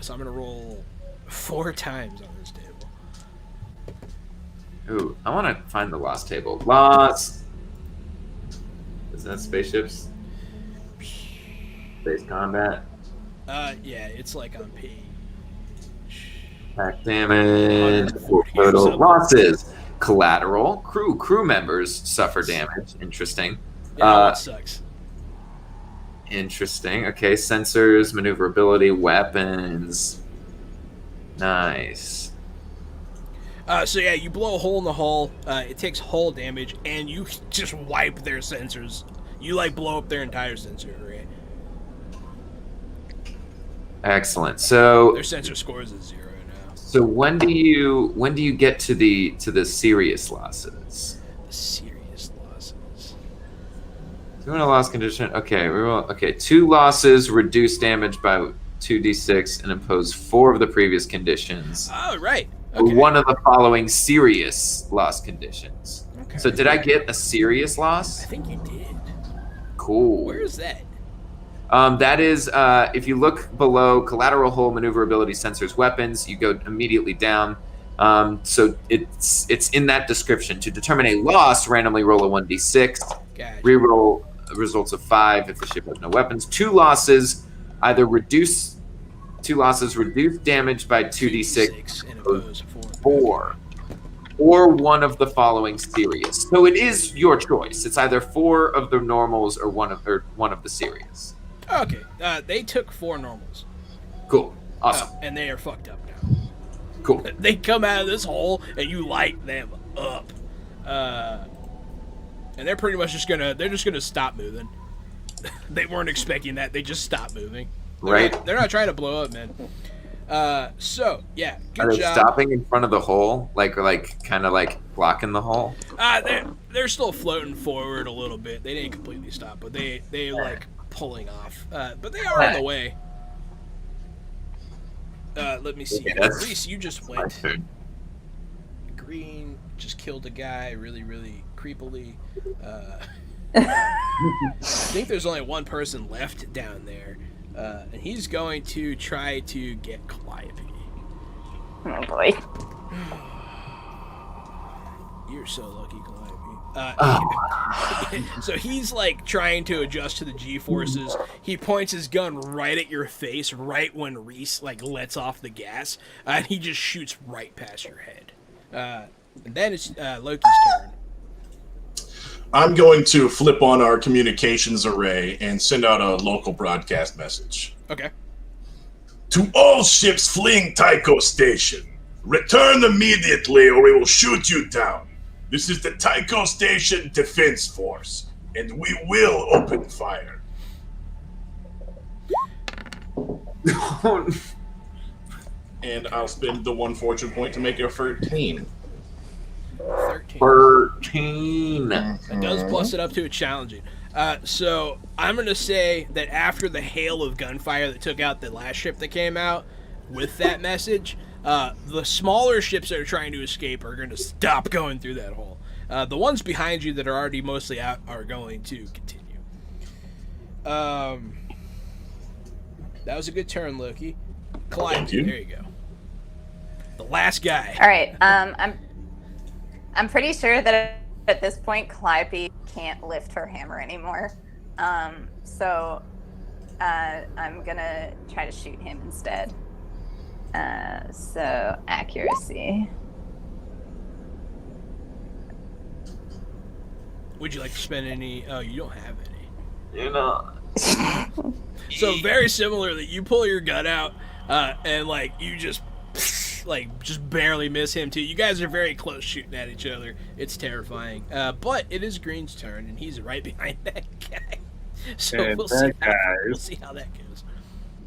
So I'm going to roll 4 times on this table. Ooh, I want to find the lost table. Lost. Is that spaceships? Space combat. Yeah, it's like on page... Attack damage. 140 or Total something. losses. Collateral. Crew members suffer damage. Interesting. Yeah, that sucks. Interesting. Okay, sensors, maneuverability, weapons. Nice. So yeah, you blow a hole in the hull. It takes hull damage, and you just wipe their sensors. You like blow up their entire sensor array. Excellent. So Their sensor score is a 0 now. So when do you get to the serious losses? The serious losses. Doing a loss condition. Okay, we will. Okay, 2 losses reduce damage by 2d6 and impose 4 of the previous conditions. Oh, right. Or Okay. one of the following serious loss conditions. Okay. So did I get a serious I loss? think you did. Cool. Where is that? That is, if you look below collateral hull, maneuverability, sensors, weapons, you go immediately down. So it's in that description. To determine a loss, randomly roll a 1d6. Gotcha. Reroll results of 5 if the ship has no weapons. 2 losses reduce damage by 2d6 and oppose 4. Or one of the following serious. So it is your choice. It's either 4 of the normals or one of the serious. Okay. They took 4 normals. Cool. Awesome. And they are fucked up now. Cool. They come out of this hole and you light them up. And they're pretty much just gonna stop moving. They weren't expecting that. They just stopped moving. They're not trying to blow up, man. So yeah, good Are they job. stopping in front of the hole, like kind of like blocking the hole? They're still floating forward a little bit. They didn't completely stop, but they like pulling off. But they are on the way. Let me see. Reece, you just went. Green just killed a guy really, really creepily. I think there's only one person left down there, and he's going to try to get Calliope. Oh boy. You're so lucky, Calliope. So he's like trying to adjust to the G-forces. He points his gun right at your face, right when Reece like lets off the gas, and he just shoots right past your head. And then it's Loki's turn. I'm going to flip on our communications array and send out a local broadcast message. Okay. To all ships fleeing Tycho Station, return immediately or we will shoot you down. This is the Tycho Station Defense Force, and we will open fire. And I'll spend the 1 fortune point to make it 13. 13. It does plus it up to a challenging. So I'm going to say that after the hail of gunfire that took out the last ship that came out with that message, the smaller ships that are trying to escape are going to stop going through that hole. The ones behind you that are already mostly out are going to continue. That was a good turn, Loki. Calliope, there you go. The last guy. All right. I'm pretty sure that at this point Calliope can't lift her hammer anymore. So I'm gonna try to shoot him instead. So accuracy. Would you like to spend any? Oh, you don't have any. You know. So very similarly, you pull your gun out, and like you just barely miss him too. You guys are very close shooting at each other. It's terrifying. But it is Green's turn, and he's right behind that guy. So we'll see how that goes.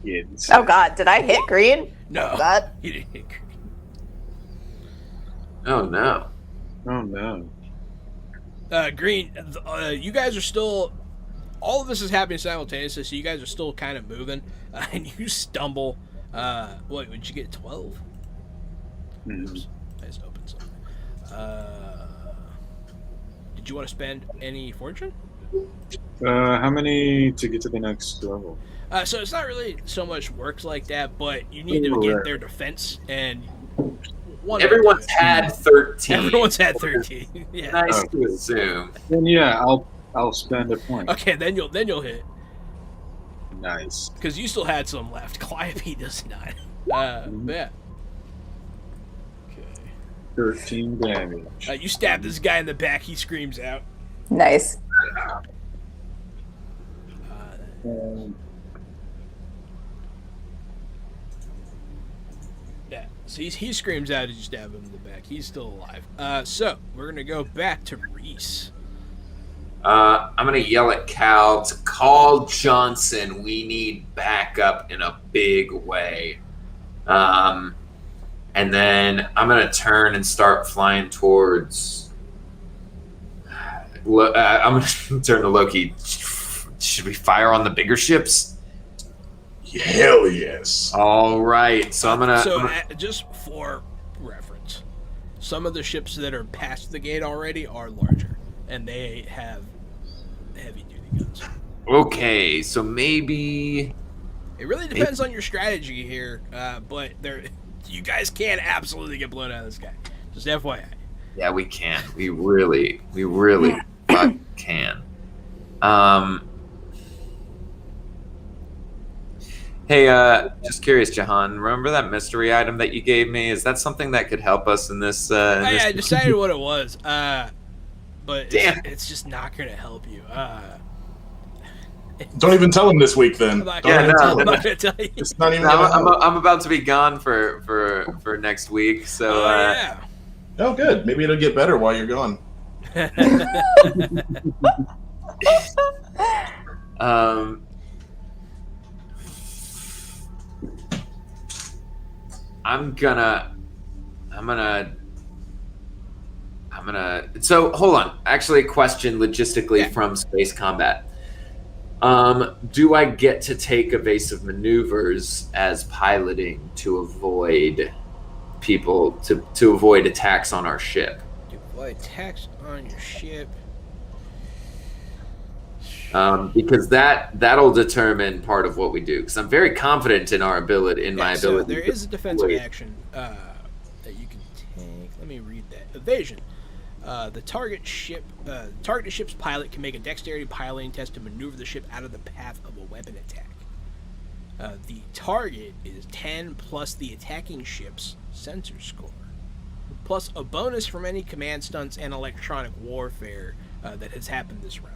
Yes. Oh God, did I hit Green? No, Oh, God. you didn't hit Green. Oh no. Oh no. Green, you guys are still. All of this is happening simultaneously, so you guys are still kind of moving, and you stumble. What would you get? 12. Oops, I just opened something. Did you want to spend any fortune? How many to get to the next level? So it's not really so much works like that, but you need to get their defense, and everyone's had 13. Everyone's had 13. Yeah. Nice to assume. Then yeah, I'll spend a point. Okay, then you'll hit Nice. because you still had some left. Calliope does not. Yeah. 13 damage. You stab this guy in the back. He screams out. Nice. Yeah. So he screams out as you stab him in the back. He's still alive. So we're gonna go back to Reece. I'm gonna yell at Cal to call Johnson. We need backup in a big way. And then I'm gonna turn and start flying towards. I'm gonna turn to Loki. Should we fire on the bigger ships? Hell yes. All right. So I'm gonna. So just for reference, some of the ships that are past the gate already are larger, and they have heavy-duty guns. Okay, so maybe. It really depends on your strategy here, but you guys can absolutely get blown out of the sky. Just FYI. Yeah, we can. We really can. Hey, just curious, Jahan. Remember that mystery item that you gave me? Is that something that could help us in this? I decided what it was, but Damn. it's just not going to help you. Don't even tell him this week, then. I'm not Yeah, going no. to tell you. It's not even gonna help. I'm about to be gone for next week, so Yeah. Oh, good. Maybe it'll get better while you're gone. I'm gonna. So hold on. Actually, a question logistically from space combat. Do I get to take evasive maneuvers as piloting to avoid people to avoid attacks on our ship? To avoid attacks on your ship. Because that'll determine part of what we do. Because I'm very confident in our ability, my So ability. there is a defensive action that you can take. Let me read that. Evasion. The target ship's pilot can make a dexterity piloting test to maneuver the ship out of the path of a weapon attack. The target is 10 plus the attacking ship's sensor score, plus a bonus from any command stunts and electronic warfare that has happened this round.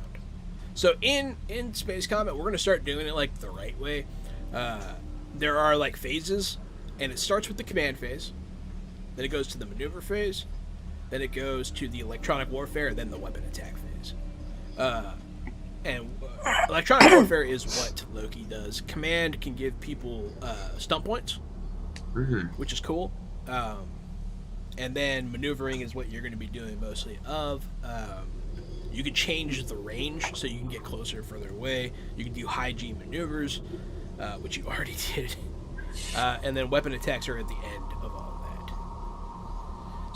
So in space combat, we're going to start doing it like the right way. There are like phases, and it starts with the command phase, then it goes to the maneuver phase, then it goes to the electronic warfare, and then the weapon attack phase. Electronic warfare is what Loki does. Command can give people stunt points, which is cool. And then maneuvering is what you're going to be doing mostly of. You can change the range so you can get closer or further away. You can do high G maneuvers, which you already did. And then weapon attacks are at the end of all of that.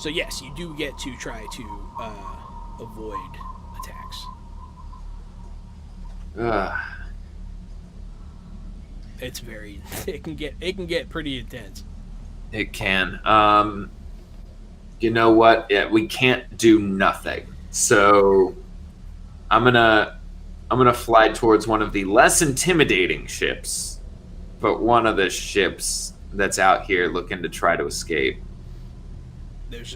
So yes, you do get to try to avoid attacks. It's very. It can get pretty intense. It can. You know what? Yeah, we can't do nothing. So I'm gonna fly towards one of the less intimidating ships, but one of the ships that's out here looking to try to escape. There's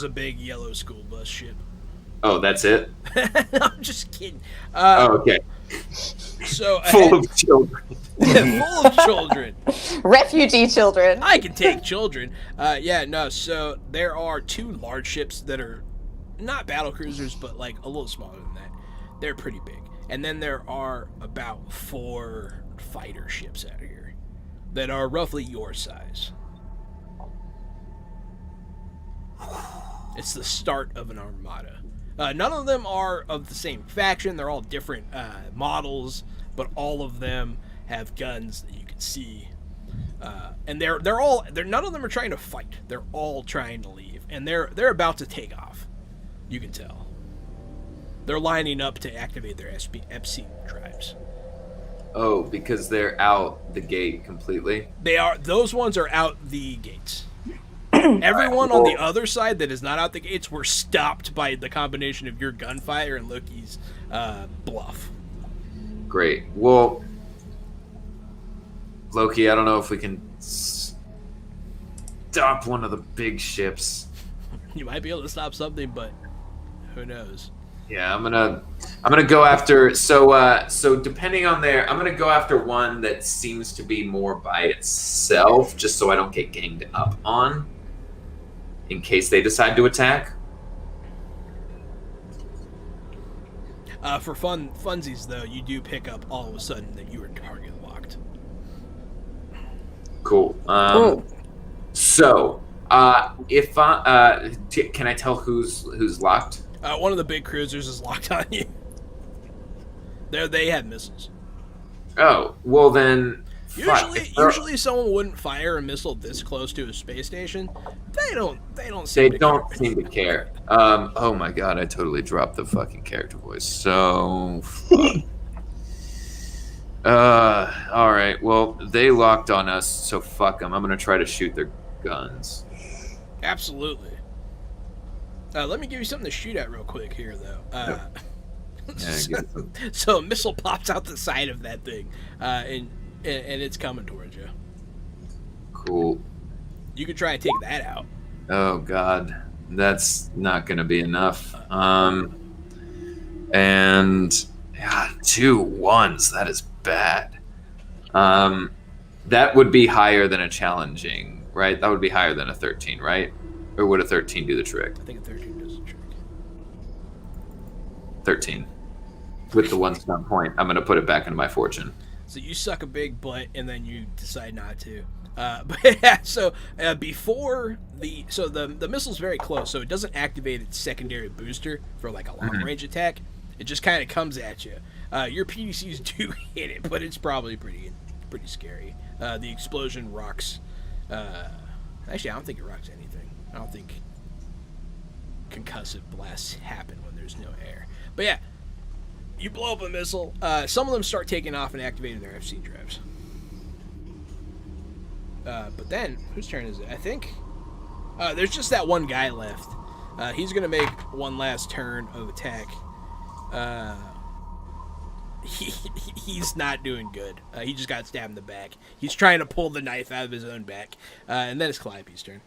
a big yellow school bus ship. Oh, that's it? I'm just kidding. Okay. So Full of children. full of children. Refugee children. I can take children. So there are 2 large ships that are not battle cruisers, but like a little smaller than that. They're pretty big. And then there are about 4 fighter ships out here that are roughly your size. It's the start of an armada. None of them are of the same faction. They're all different models, but all of them have guns that you can see. And none of them are trying to fight. They're all trying to leave, and they're about to take off. You can tell. They're lining up to activate their Epstein drives. Oh, because they're out the gate completely? Those ones are out the gates. Everyone on the other side that is not out the gates were stopped by the combination of your gunfire and Loki's bluff. Great. Well, Loki, I don't know if we can stop one of the big ships. You might be able to stop something, but who knows? Yeah, I'm gonna go after. So depending on I'm gonna go after one that seems to be more by itself, just so I don't get ganged up on, in case they decide to attack. For funsies, though, you do pick up all of a sudden that you are target locked. Cool. So, if can I tell who's locked? One of the big cruisers is locked on you. They have missiles. Oh, well then. Usually someone wouldn't fire a missile this close to a space station. They don't seem to care. Oh my god, I totally dropped the fucking character voice. So all right. Well, they locked on us, so fuck them. I'm going to try to shoot their guns. Absolutely. Let me give you something to shoot at real quick here though. So a missile pops out the side of that thing. And it's coming towards you. Cool. You could try and take that out. Oh god, that's not gonna be enough. And yeah, 2 1s. That is bad. That would be higher than a challenging, right? That would be higher than a 13, right? Or would a 13 do the trick? I think a 13 does the trick. 13. With the 1 stun point, I'm gonna put it back into my fortune. So you suck a big butt, and then you decide not to. But yeah, so before the missile's very close, so it doesn't activate its secondary booster for like a long range attack. It just kind of comes at you. Your PDCs do hit it, but it's probably pretty scary. The explosion rocks. Actually, I don't think it rocks anything. I don't think concussive blasts happen when there's no air. But yeah. You blow up a missile. Some of them start taking off and activating their FC drives. But then, whose turn is it? I think there's just that one guy left. He's going to make one last turn of attack. He's not doing good. He just got stabbed in the back. He's trying to pull the knife out of his own back. And then it's Calliope's turn.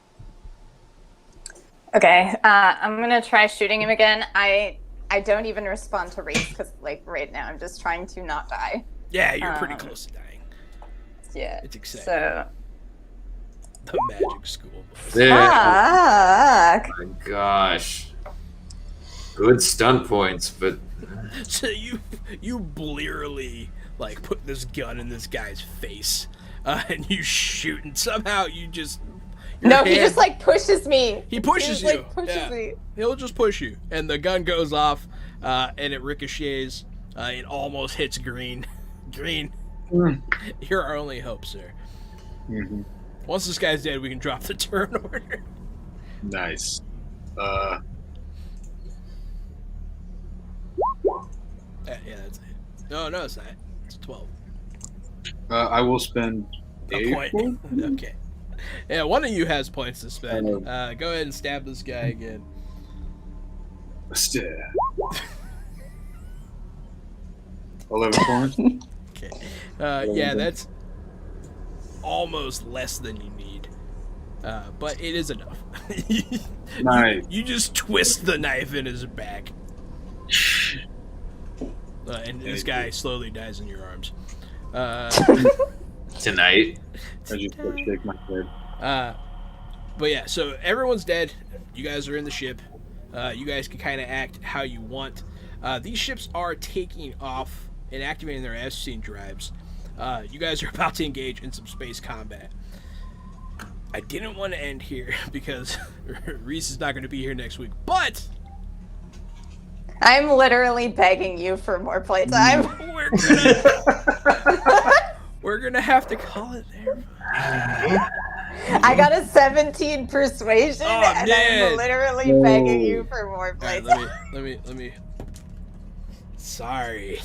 Okay, I'm going to try shooting him again. I don't even respond to Reece because, like, right now I'm just trying to not die. Yeah, you're pretty close to dying. Yeah. It's exciting. So. The magic school. Fuck. Oh my gosh. Good stun points, but. So you blearily, like, put this gun in this guy's face, and you shoot, and somehow you just. He just like pushes me. He pushes you. Like, pushes me. He'll just push you, and the gun goes off, and it ricochets. It almost hits Green. Green, you're our only hope, sir. Mm-hmm. Once this guy's dead, we can drop the turn order. Nice. Yeah, that's it. No, it's not. It's 12. I will spend a point. Okay. Yeah, one of you has points to spend. Go ahead and stab this guy again. Stab. 11 points. Okay. Yeah, that's almost less than you need. But it is enough. Nice. You just twist the knife in his back. And this guy slowly dies in your arms. Tonight. I just shake my head. But yeah, so everyone's dead. You guys are in the ship. You guys can kind of act how you want. These ships are taking off and activating their F-16 drives. You guys are about to engage in some space combat. I didn't want to end here because Reece is not going to be here next week, but I'm literally begging you for more playtime. We're gonna have to call it there. I got a 17 persuasion, and man. I'm literally begging you for more playtime. Right, let me. Sorry.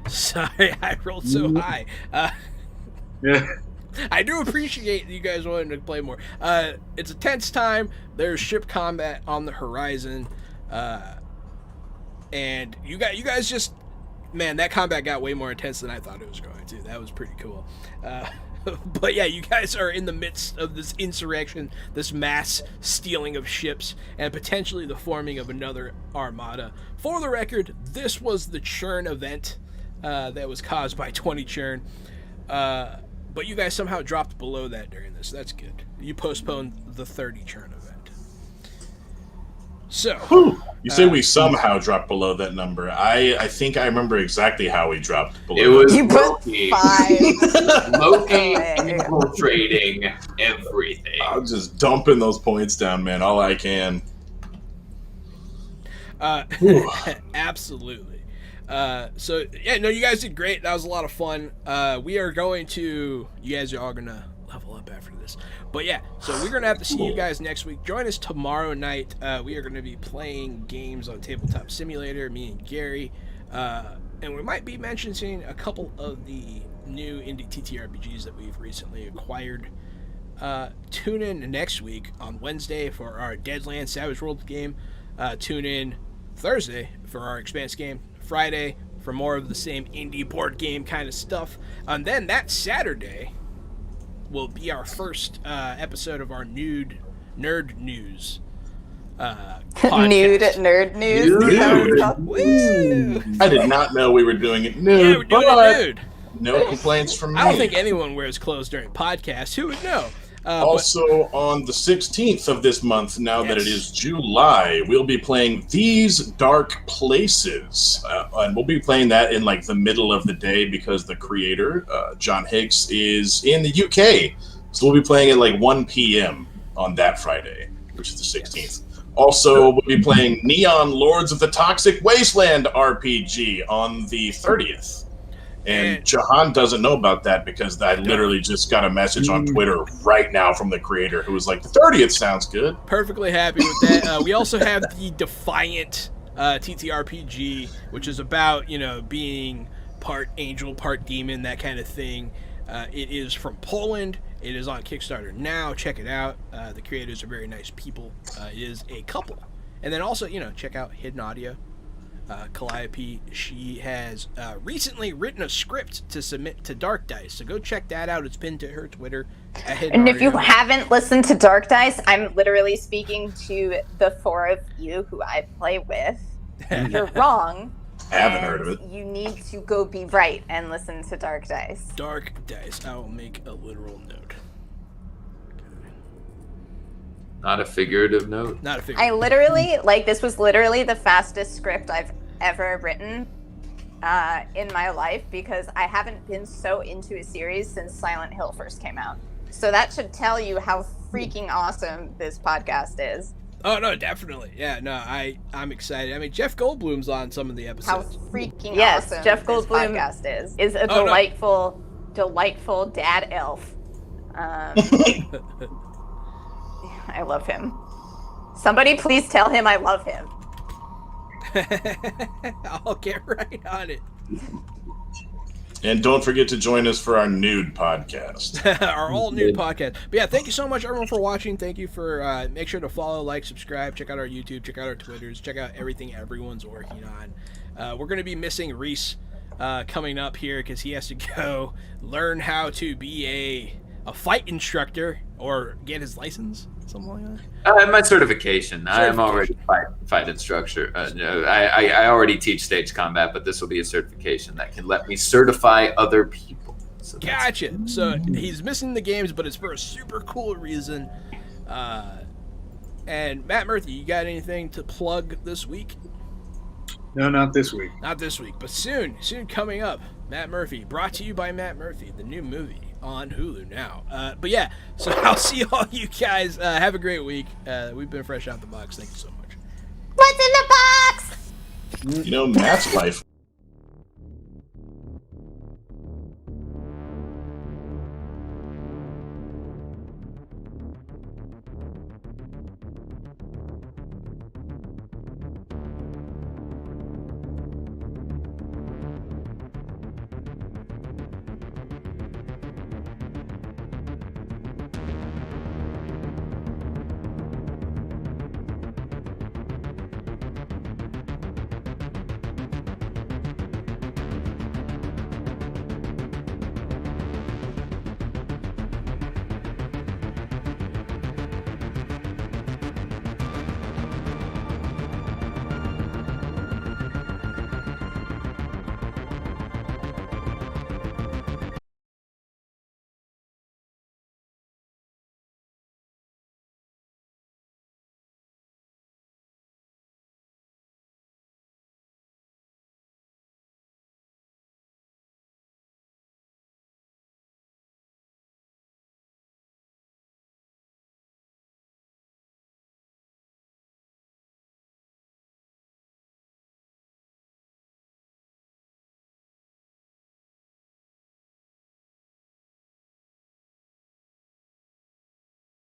Sorry, I rolled so high. Yeah. I do appreciate you guys wanting to play more. It's a tense time. There's ship combat on the horizon, and you guys just, man, that combat got way more intense than I thought it was going to. That was pretty cool. But yeah, you guys are in the midst of this insurrection, this mass stealing of ships, and potentially the forming of another armada. For the record, this was the churn event that was caused by 20 churn. But you guys somehow dropped below that during this. That's good. You postponed the 30 churn event. So, Whew. You say we somehow dropped below that number. I think I remember exactly how we dropped below. It was You put Loki. 5. Loki Oh, yeah. infiltrating everything. I'm just dumping those points down, man, all I can. absolutely. So yeah, no, you guys did great. That was a lot of fun. We are going to. You guys are all gonna level up after this. But yeah, so we're gonna have to see you guys next week. Join us tomorrow night. We are gonna be playing games on Tabletop Simulator. Me and Gary, and we might be mentioning a couple of the new indie TTRPGs that we've recently acquired. Tune in next week on Wednesday for our Deadlands Savage Worlds game. Tune in Thursday for our Expanse game. Friday for more of the same indie board game kind of stuff. And then that Saturday will be our first episode of our Nude Nerd News podcast. Nude nerd news. Nude. Woo! I did not know we were doing it nude, Yeah, we're doing but it nude. no complaints from me. I don't think anyone wears clothes during podcasts. Who would know? Also, on the 16th of this month, now that it Yes. is July, we'll be playing These Dark Places. And we'll be playing that in like the middle of the day because the creator, John Higgs, is in the UK. So we'll be playing at like 1 p.m. on that Friday, which is the 16th. Also, we'll be playing Neon Lords of the Toxic Wasteland RPG on the 30th. And Jahan doesn't know about that because I literally just got a message on Twitter right now from the creator who was like, the 30th sounds good. Perfectly happy with that. We also have the Defiant TTRPG, which is about, being part angel, part demon, that kind of thing. It is from Poland. It is on Kickstarter now. Check it out. The creators are very nice people. It is a couple. And then also, check out Hidden Audio. Calliope, she has recently written a script to submit to Dark Dice, so go check that out. It's pinned to her Twitter. And if you haven't listened to Dark Dice, I'm literally speaking to the 4 of you who I play with. You're wrong. I haven't heard of it. You need to go be right and listen to Dark Dice. Dark Dice. I will make a literal note. Not a figurative note. Not a figurative. I literally, this was literally the fastest script I've ever written in my life because I haven't been so into a series since Silent Hill first came out. So that should tell you how freaking awesome this podcast is. Oh, no, definitely. Yeah, no, I'm excited. I mean, Jeff Goldblum's on some of the How episodes. freaking awesome Jeff this Goldblum podcast is a delightful dad elf. I love him. Somebody please tell him I love him. I'll get right on it. And don't forget to join us for our nude podcast. Our all new podcast. But yeah, thank you so much, everyone, for watching. Thank you for make sure to follow, like, subscribe, check out our YouTube, check out our Twitters, check out everything everyone's working on. We're going to be missing Reece coming up here because he has to go learn how to be a fight instructor or get his license, something like that. My certification. I am already fight instructor. No, I already teach stage combat, but this will be a certification that can let me certify other people. So Gotcha. So he's missing the games, but it's for a super cool reason. And Matt Murphy, you got anything to plug this week? No, not this week. Not this week, but soon coming up. Matt Murphy, brought to you by Matt Murphy, the new movie on Hulu now. But yeah, so I'll see all you guys. Have a great week. We've been fresh out the box. Thank you so much. What's in the box? Matt's life